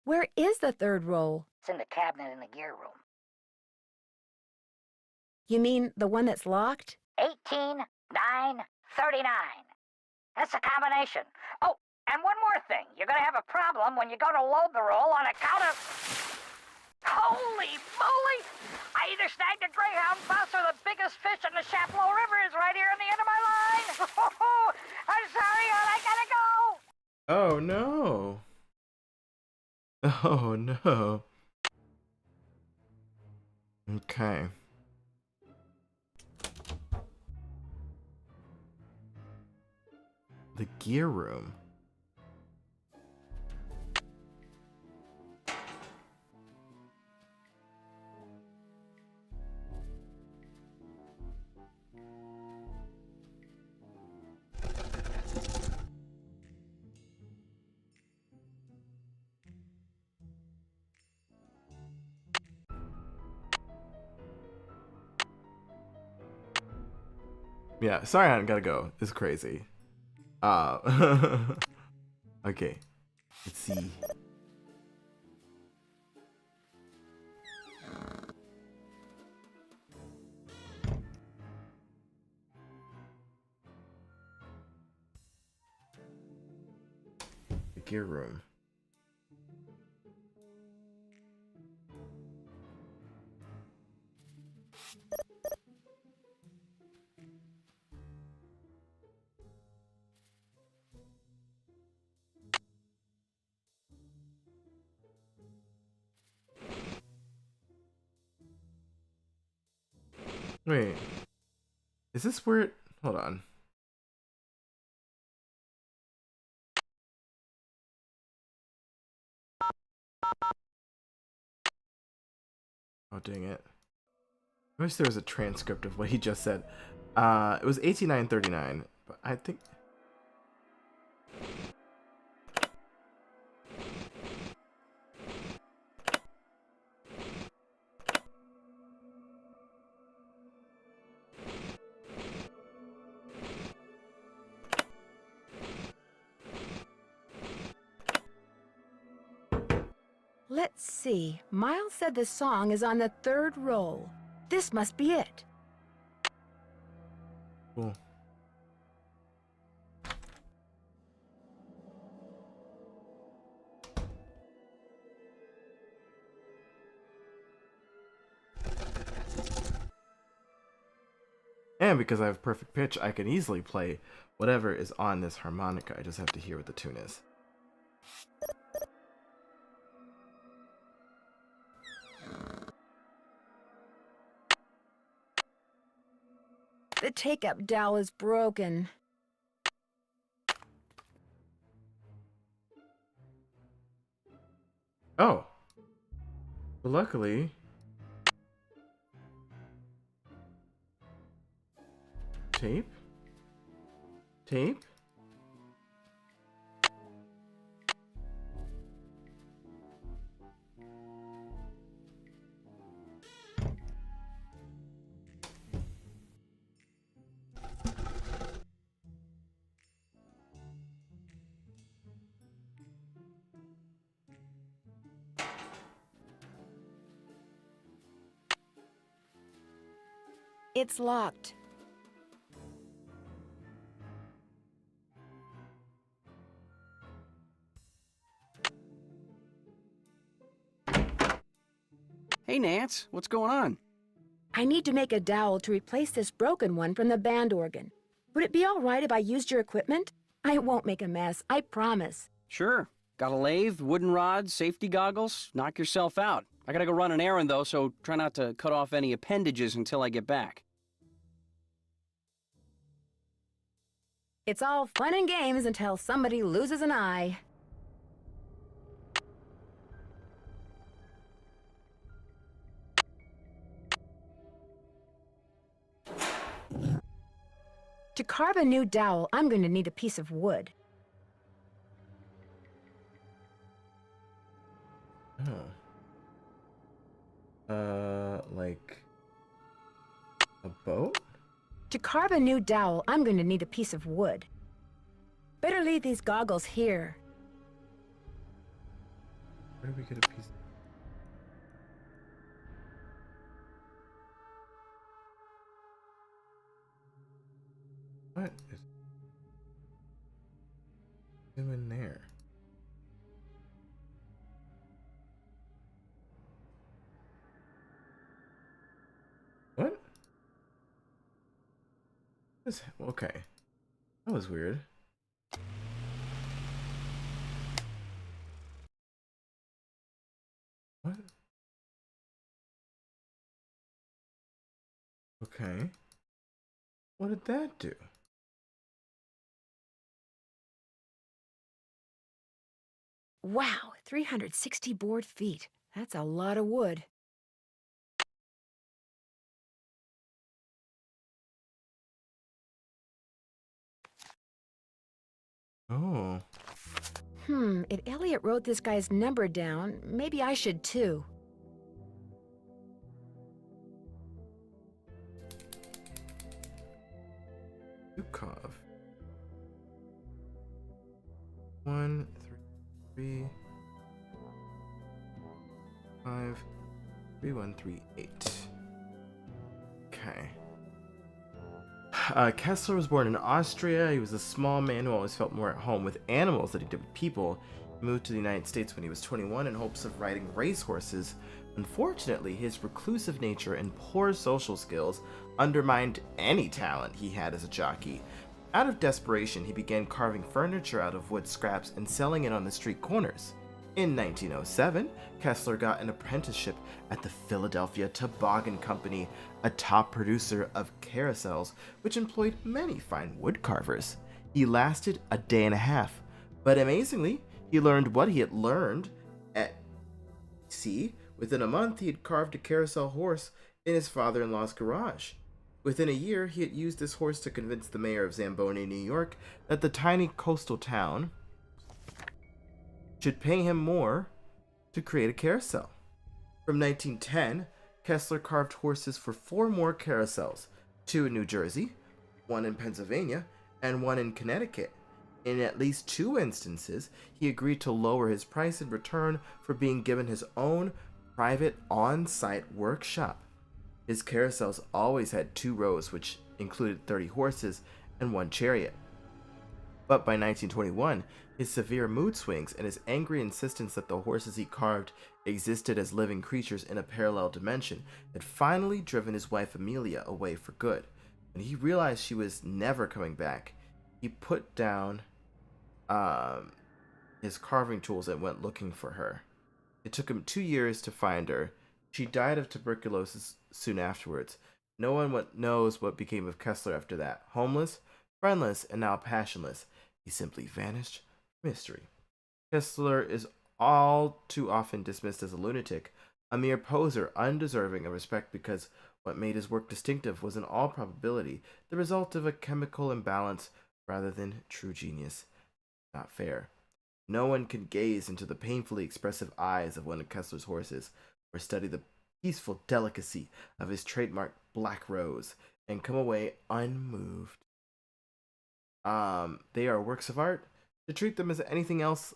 S2: Where is the third roll?
S16: It's in the cabinet in the gear room.
S2: You mean the one that's locked?
S16: 18, 9, 39. That's the combination. Oh, and one more thing. You're gonna have a problem when you go to load the roll on account of... Holy moly! I either snagged a Greyhound bus or the biggest fish in the Chapleau River is right here on the end of my line. I'm sorry, hon. I gotta go.
S1: Oh no. Oh no. Okay. The gear room. Yeah, sorry I gotta go. It's crazy. Okay. Let's see. The gear room. Wait. Is this where it... Hold on. Oh, dang it. I wish there was a transcript of what he just said. It was 8939, but I think...
S2: Let's see. Miles said the song is on the third roll. This must be it.
S1: Cool. And because I have perfect pitch, I can easily play whatever is on this harmonica. I just have to hear what the tune is.
S2: The take-up dowel is broken.
S1: Oh. But luckily... Tape? Tape?
S2: It's locked.
S10: Hey, Nance, what's going on?
S2: I need to make a dowel to replace this broken one from the band organ. Would it be all right if I used your equipment? I won't make a mess, I promise.
S10: Sure. Got a lathe, wooden rods, safety goggles? Knock yourself out. I gotta go run an errand, though, so try not to cut off any appendages until I get back.
S2: It's all fun and games until somebody loses an eye. To carve a new dowel, I'm going to need a piece of wood.
S1: Like... a boat?
S2: To carve a new dowel, I'm going to need a piece of wood. Better leave these goggles here.
S1: Where do we get a piece? What is doing there? What? Okay. That was weird. What? Okay. What did that do?
S2: Wow, 360 board feet. That's a lot of wood.
S1: Oh.
S2: If Elliot wrote this guy's number down, maybe I should too.
S1: Yukov. 1, 3, 5, 3, 1, 3, 8. Okay. Kessler was born in Austria. He was a small man who always felt more at home with animals than he did with people. He moved to the United States when he was 21 in hopes of riding racehorses. Unfortunately, his reclusive nature and poor social skills undermined any talent he had as a jockey. Out of desperation, he began carving furniture out of wood scraps and selling it on the street corners. In 1907, Kessler got an apprenticeship at the Philadelphia Toboggan Company, a top producer of carousels, which employed many fine wood carvers. He lasted a day and a half, but amazingly, he learned what he had learned at sea. Within a month, he had carved a carousel horse in his father-in-law's garage. Within a year, he had used this horse to convince the mayor of Zamboni, New York, that the tiny coastal town should pay him more to create a carousel. From 1910, Kessler carved horses for 4 more carousels, 2 in New Jersey, 1 in Pennsylvania, and 1 in Connecticut. In at least 2 instances, he agreed to lower his price in return for being given his own private on-site workshop. His carousels always had 2 rows, which included 30 horses and 1 chariot. But by 1921, his severe mood swings and his angry insistence that the horses he carved existed as living creatures in a parallel dimension had finally driven his wife Amelia away for good. When he realized she was never coming back, he put down his carving tools and went looking for her. It took him 2 years to find her. She died of tuberculosis soon afterwards. No one knows what became of Kessler after that. Homeless, friendless, and now passionless, he simply vanished from history. Kessler is all too often dismissed as a lunatic, a mere poser undeserving of respect because what made his work distinctive was in all probability the result of a chemical imbalance rather than true genius. Not fair. No one can gaze into the painfully expressive eyes of one of Kessler's horses, or study the peaceful delicacy of his trademark black rose, and come away unmoved. They are works of art. To treat them as anything else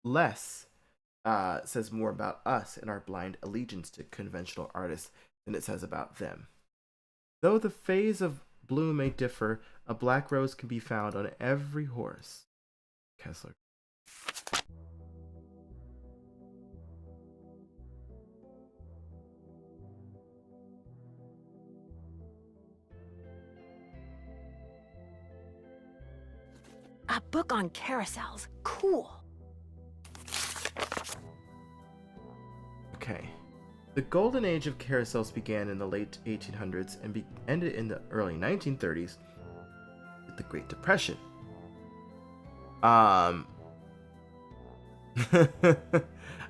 S1: less says more about us and our blind allegiance to conventional artists than it says about them. Though the phase of bloom may differ, a black rose can be found on every horse. Kessler.
S2: A book on carousels. Cool.
S1: Okay. The golden age of carousels began in the late 1800s and ended in the early 1930s with the Great Depression. I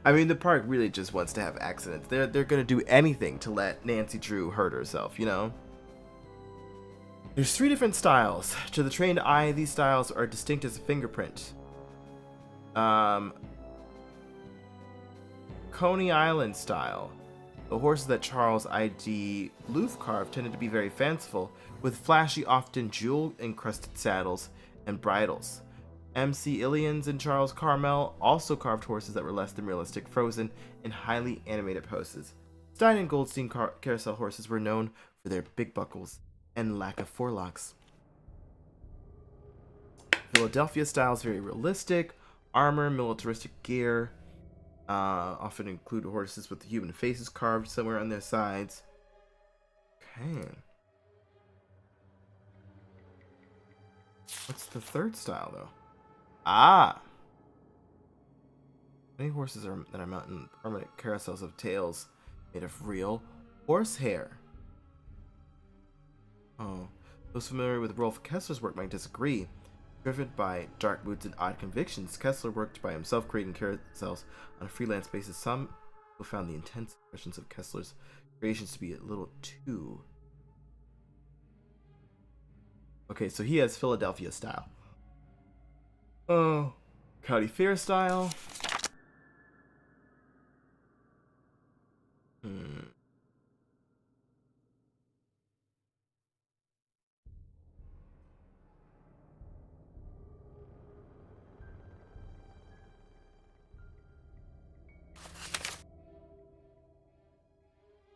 S1: mean, the park really just wants to have accidents. They're gonna do anything to let Nancy Drew hurt herself, you know? There's 3 different styles. To the trained eye, these styles are distinct as a fingerprint. Coney Island style. The horses that Charles I.D. Sleuth carved tended to be very fanciful, with flashy, often jewel-encrusted saddles and bridles. M.C. Illians and Charles Carmel also carved horses that were less than realistic, frozen in highly animated poses. Stein and Goldstein carousel horses were known for their big buckles and lack of forelocks. Philadelphia style is very realistic. Armor, militaristic gear, often include horses with human faces carved somewhere on their sides. Okay. What's the third style, though? Many horses that are mounted permanent carousels of tails made of real horsehair. Oh, those familiar with Rolf Kessler's work might disagree. Driven by dark moods and odd convictions, Kessler worked by himself, creating carousels on a freelance basis. Some who found the intense expressions of Kessler's creations to be a little too... Okay, so he has Philadelphia style. Oh, County Fair style.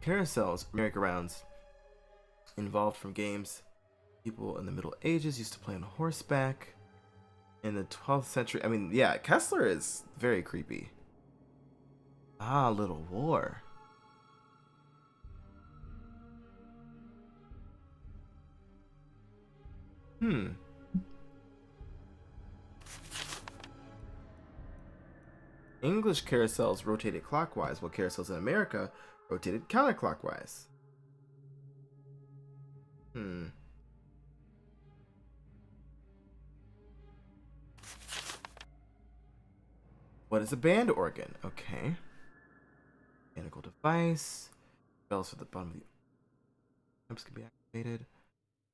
S1: Carousels, merry-go-rounds, involved from games people in the Middle Ages used to play on horseback. In the 12th century, I mean, yeah, Kessler is very creepy. Little War. English carousels rotated clockwise, while carousels in America rotated counterclockwise. What is a band organ? Okay. Mechanical device. Bells at the bottom of the amps can be activated.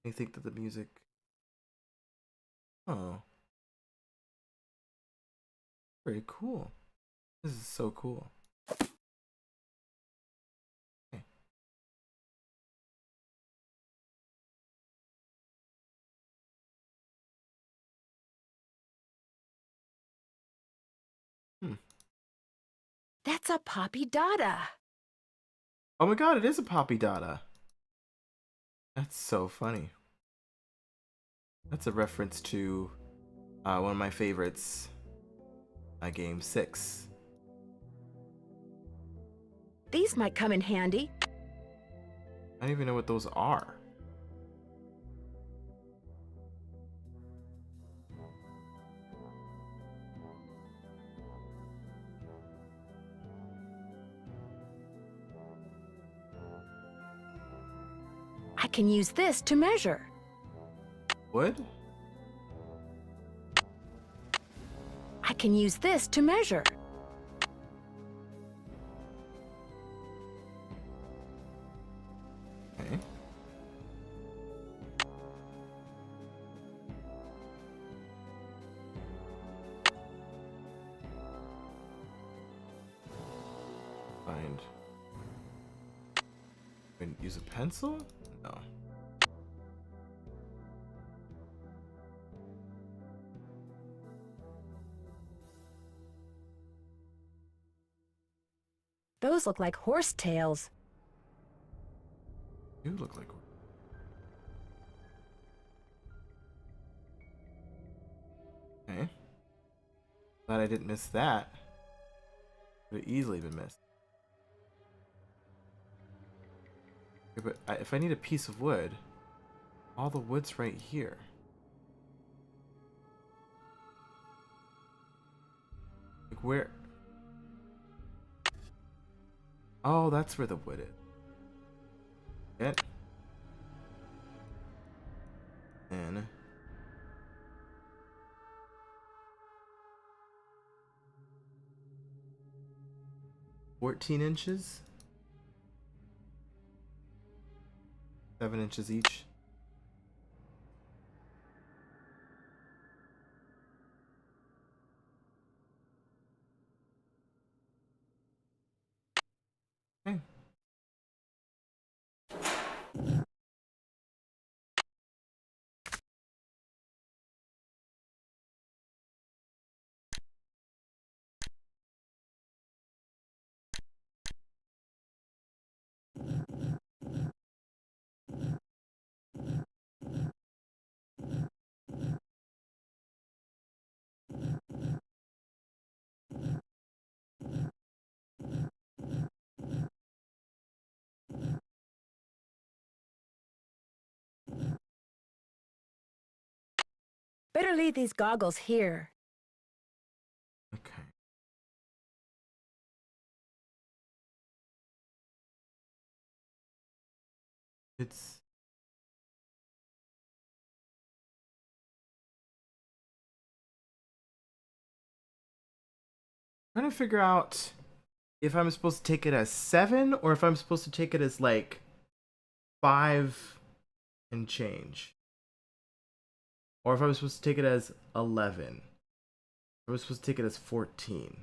S1: I think that the music... Oh. Very cool. This is so cool. Okay.
S2: That's a Poppy Dada.
S1: Oh my god, it is a Poppy Dada. That's so funny. That's a reference to one of my favorites, game 6.
S2: These might come in handy.
S1: I don't even know what those are.
S2: I can use this to measure.
S1: Wood?
S2: I can use this to measure.
S1: find. Can use a pencil? No.
S2: Those look like horse tails.
S1: You look like. Okay. Glad I didn't miss that. Could have easily been missed. Okay, but if I need a piece of wood, all the wood's right here. Like where? Oh, that's where the wood is. Get. And 14 inches, 7 inches each. Okay.
S2: Better leave these goggles here.
S1: Okay. It's trying to figure out if I'm supposed to take it as 7 or if I'm supposed to take it as like 5 and change. Or if I was supposed to take it as 11. Or I was supposed to take it as 14.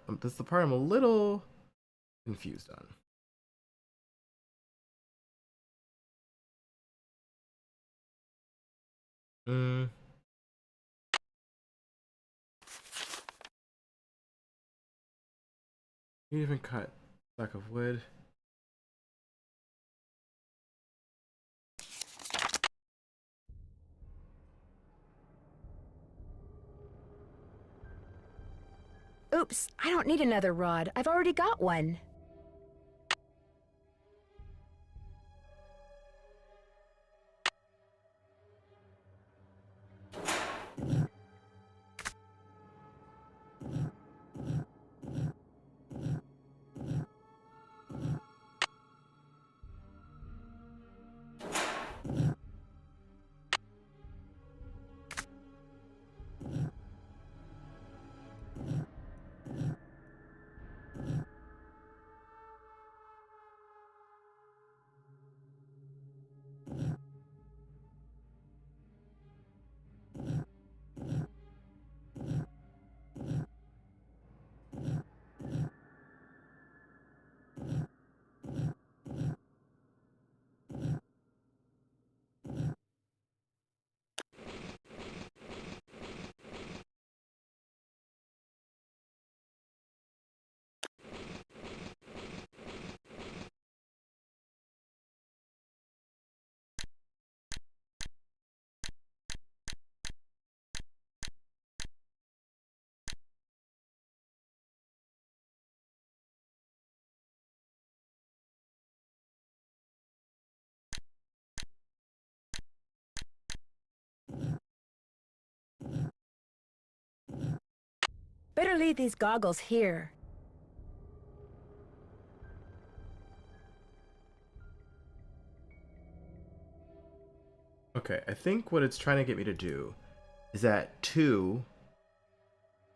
S1: That's the part I'm a little confused on. You even cut stack of wood.
S2: Oops, I don't need another rod. I've already got one. Better leave these goggles here.
S1: Okay, I think what it's trying to get me to do is at 2,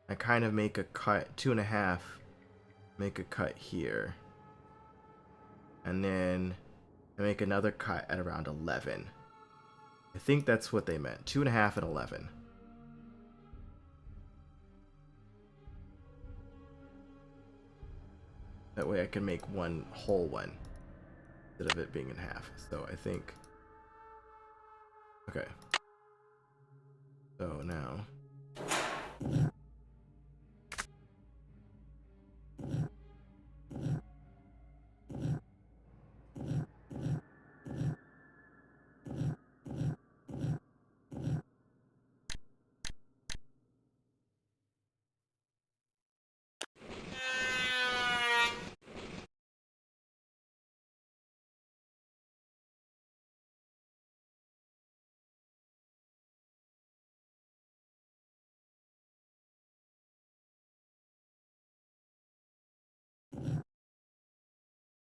S1: I kind of make a cut, 2.5, make a cut here. And then I make another cut at around 11. I think that's what they meant, 2.5 and 11. . That way I can make one whole one instead of it being in half. So I think... Okay. So now...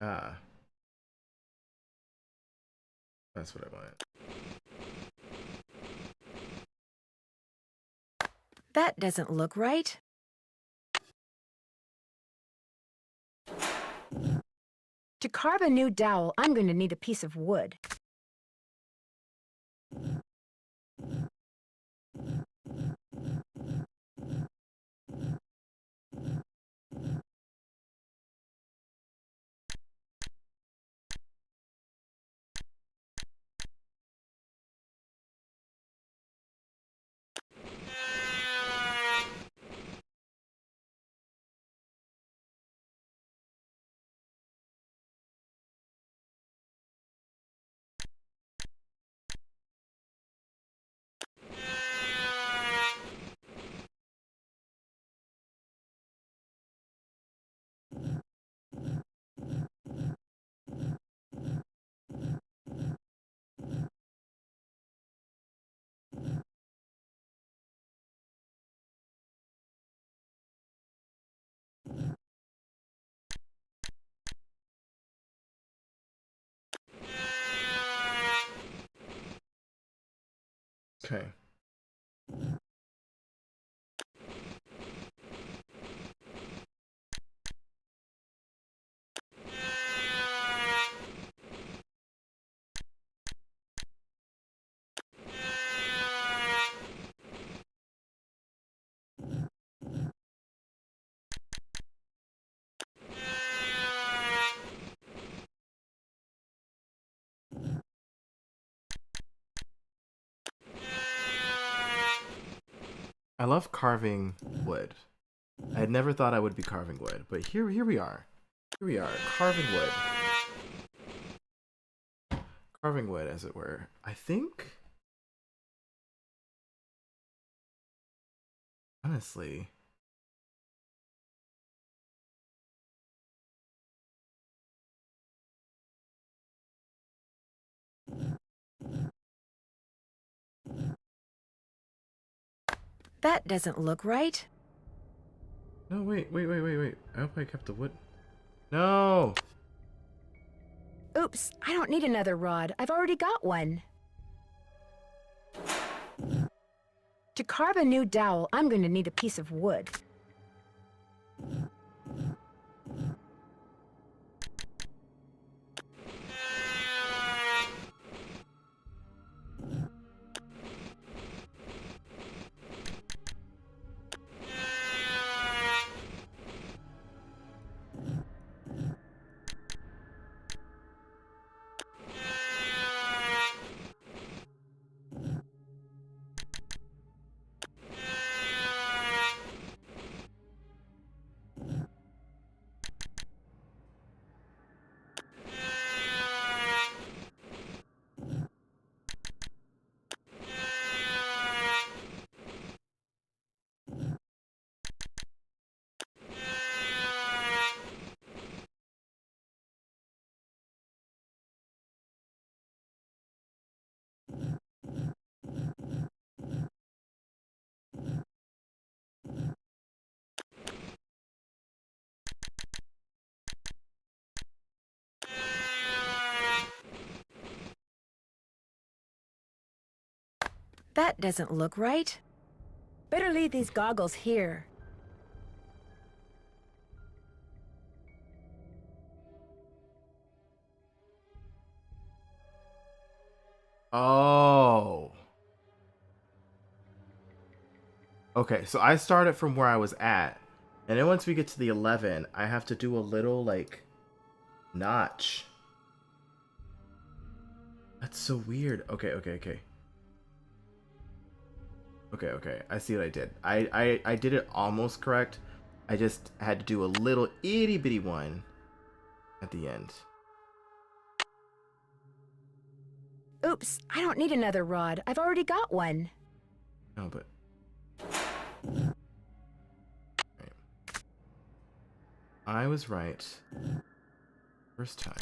S1: Ah. That's what I wanted.
S2: That doesn't look right. To carve a new dowel, I'm going to need a piece of wood.
S1: Okay. I love carving wood. I had never thought I would be carving wood, but here we are. Here we are, carving wood. Carving wood, as it were. I think... Honestly...
S2: That doesn't look right.
S1: No, wait. I hope I kept the wood. No!
S2: Oops, I don't need another rod. I've already got one. To carve a new dowel, I'm going to need a piece of wood. That doesn't look right. Better leave these goggles here.
S1: Oh. Okay, so I started from where I was at, And then once we get to the 11, I have to do a little, like, notch. That's so weird. Okay. Okay. I see what I did. I did it almost correct. I just had to do a little itty bitty one at the end.
S2: Oops, I don't need another rod. I've already got one.
S1: No, but... Right. I was right. First time.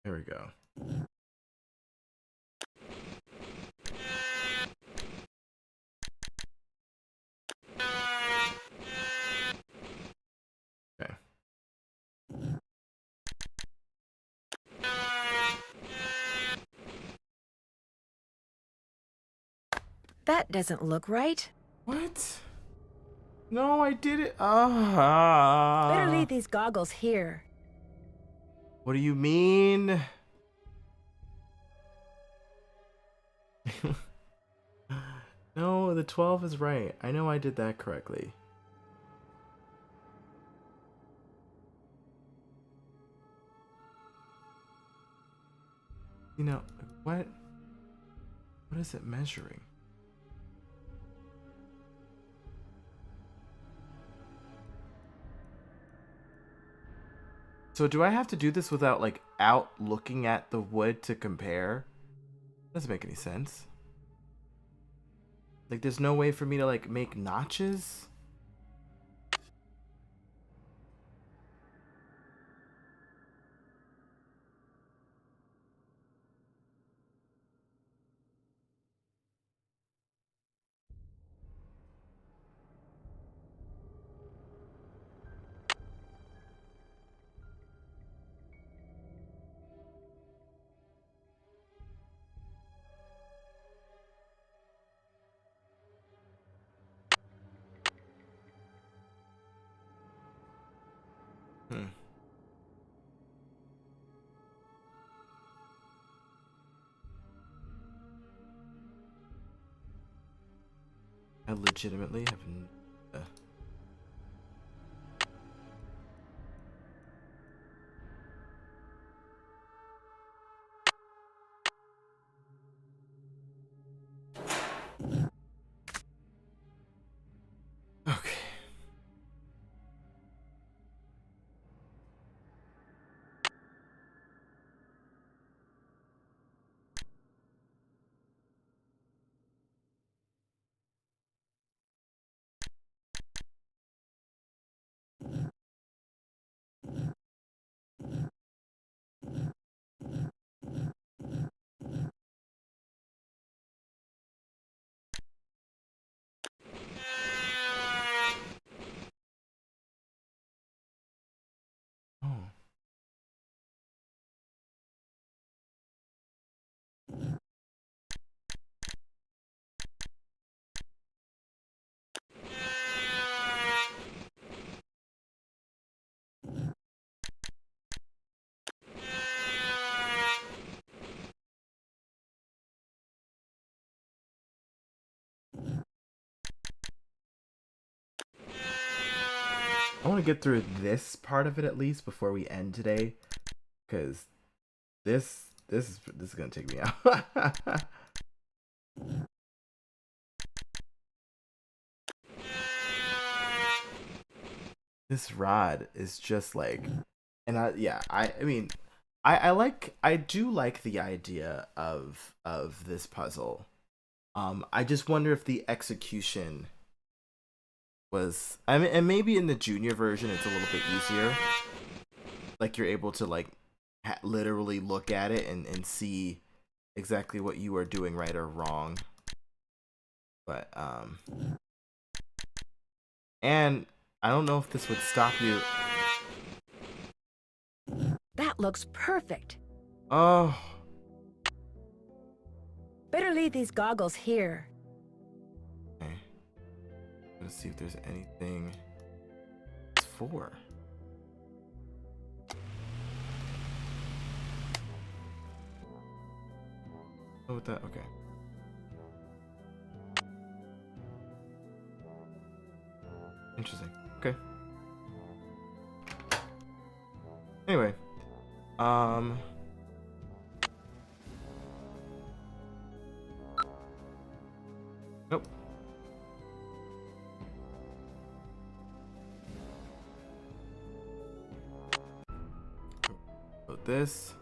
S1: There we go. Okay.
S2: That doesn't look right.
S1: What? No, I did it.
S2: Better leave these goggles here.
S1: What do you mean? No, the 12 is right. I know I did that correctly. You know, what is it measuring? So do I have to do this without, like, out looking at the wood to compare? Doesn't make any sense. Like, there's no way for me to, like, make notches? I legitimately have Okay. Oh. I want to get through this part of it at least before we end today, because this is gonna take me out. This rod is just like, and I mean, I do like the idea of this puzzle. I just wonder if the execution was, I mean, and maybe in the junior version it's a little bit easier. like you're able to like literally look at it and see exactly what you are doing right or wrong. But and I don't know if this would stop you.
S2: That looks perfect.
S1: Oh.
S2: Better leave these goggles here.
S1: Okay. Let's see if there's anything for. Oh, with that, okay. Interesting. Okay. Anyway, nope. Put this.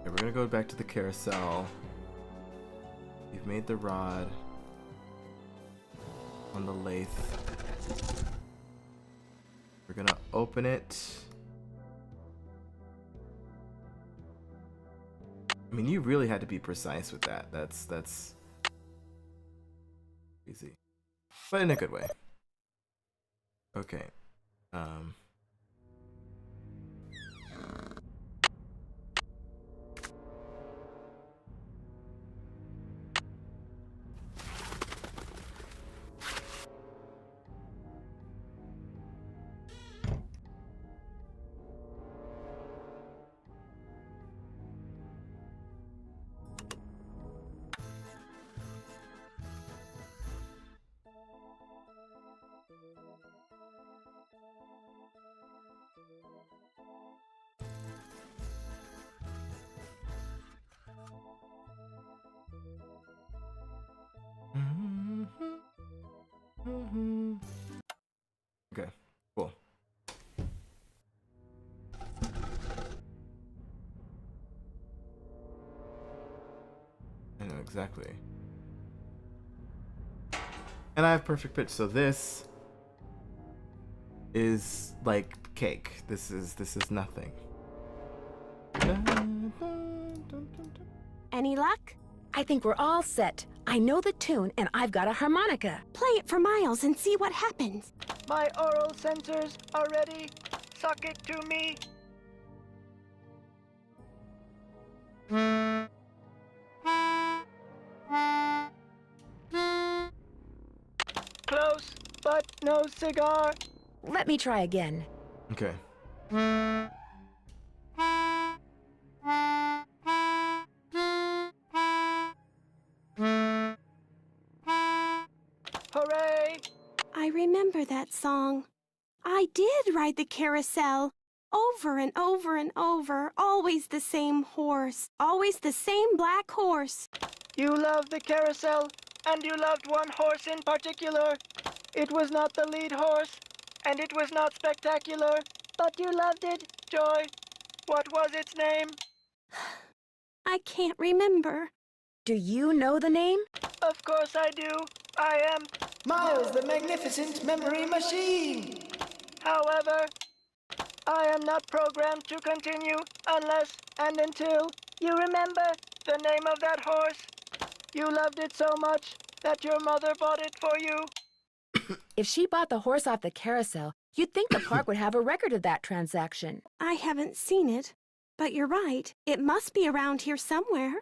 S1: Okay, we're gonna go back to the carousel. You've made the rod on the lathe. We're gonna open it. I mean, you really had to be precise with that. That's easy, but in a good way. Okay. Okay, cool. I know exactly. And I have perfect pitch, so this is like cake. This is nothing.
S7: Any luck?
S2: I think we're all set. I know the tune, and I've got a harmonica.
S7: Play it for Miles and see what happens.
S5: My oral sensors are ready. Suck it to me. Close, but no cigar.
S2: Let me try again.
S1: Okay.
S5: Hooray!
S7: I remember that song. I did ride the carousel. Over and over and over. Always the same horse. Always the same black horse.
S5: You loved the carousel, and you loved one horse in particular. It was not the lead horse, and it was not spectacular, but you loved it, Joy. What was its name?
S7: I can't remember.
S2: Do you know the name?
S5: Of course I do. I am Miles the Magnificent Memory Machine. However, I am not programmed to continue unless and until you remember the name of that horse. You loved it so much that your mother bought it for you.
S2: If she bought the horse off the carousel, you'd think the park would have a record of that transaction.
S7: I haven't seen it, but you're right. It must be around here somewhere.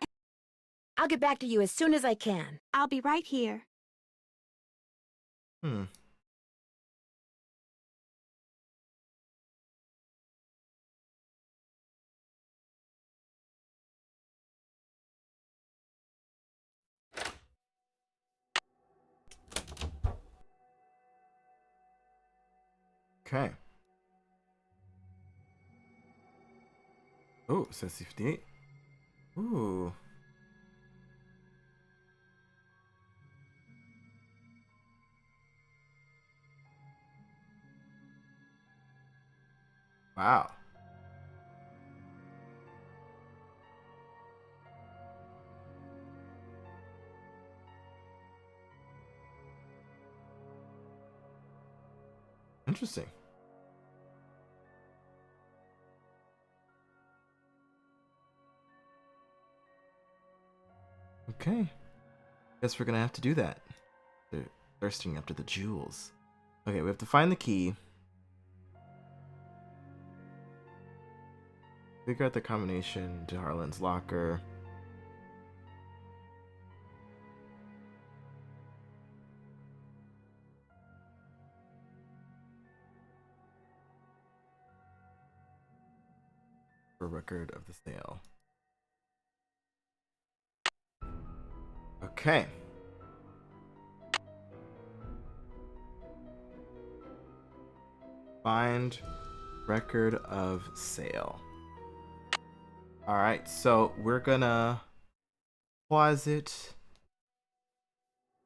S2: I'll get back to you as soon as I can.
S7: I'll be right here.
S1: Okay. Oh, it says 58. Ooh. Wow. interesting. Okay. Guess we're gonna have to do that. They're thirsting after the jewels. Okay, we have to find the key. Figure out the combination to Harlan's locker. For record of the sale. Okay. Find record of sale. All right, so we're gonna pause it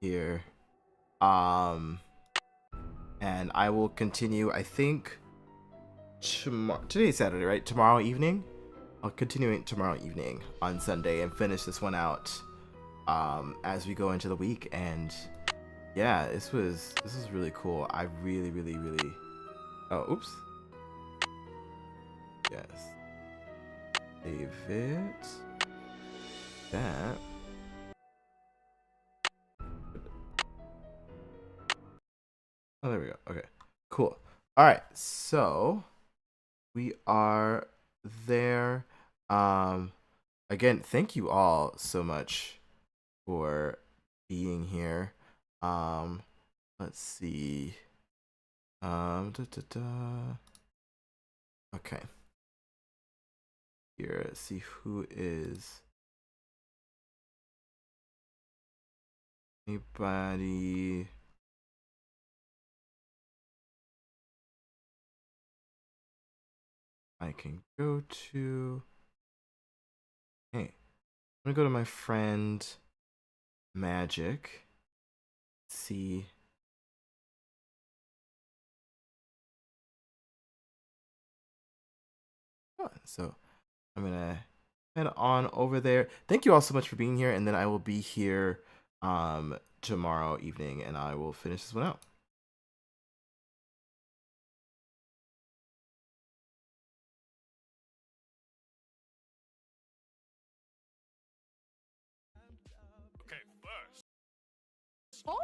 S1: here. And I will continue, I think, today's Saturday, right? Tomorrow evening? I'll continue it tomorrow evening on Sunday and finish this one out as we go into the week. And yeah, this was really cool. I really oh, oops. Yes. Save it. That. Oh, there we go. Okay, cool. All right, so we are there. Again, thank you all so much for being here. Let's see. Okay. Here, let's see who is. Anybody? I can go to. Hey, I'm gonna go to my friend Magic. See. So I'm gonna head on over there. Thank you all so much for being here, and then I will be here tomorrow evening, and I will finish this one out.
S17: Okay, first. Oh?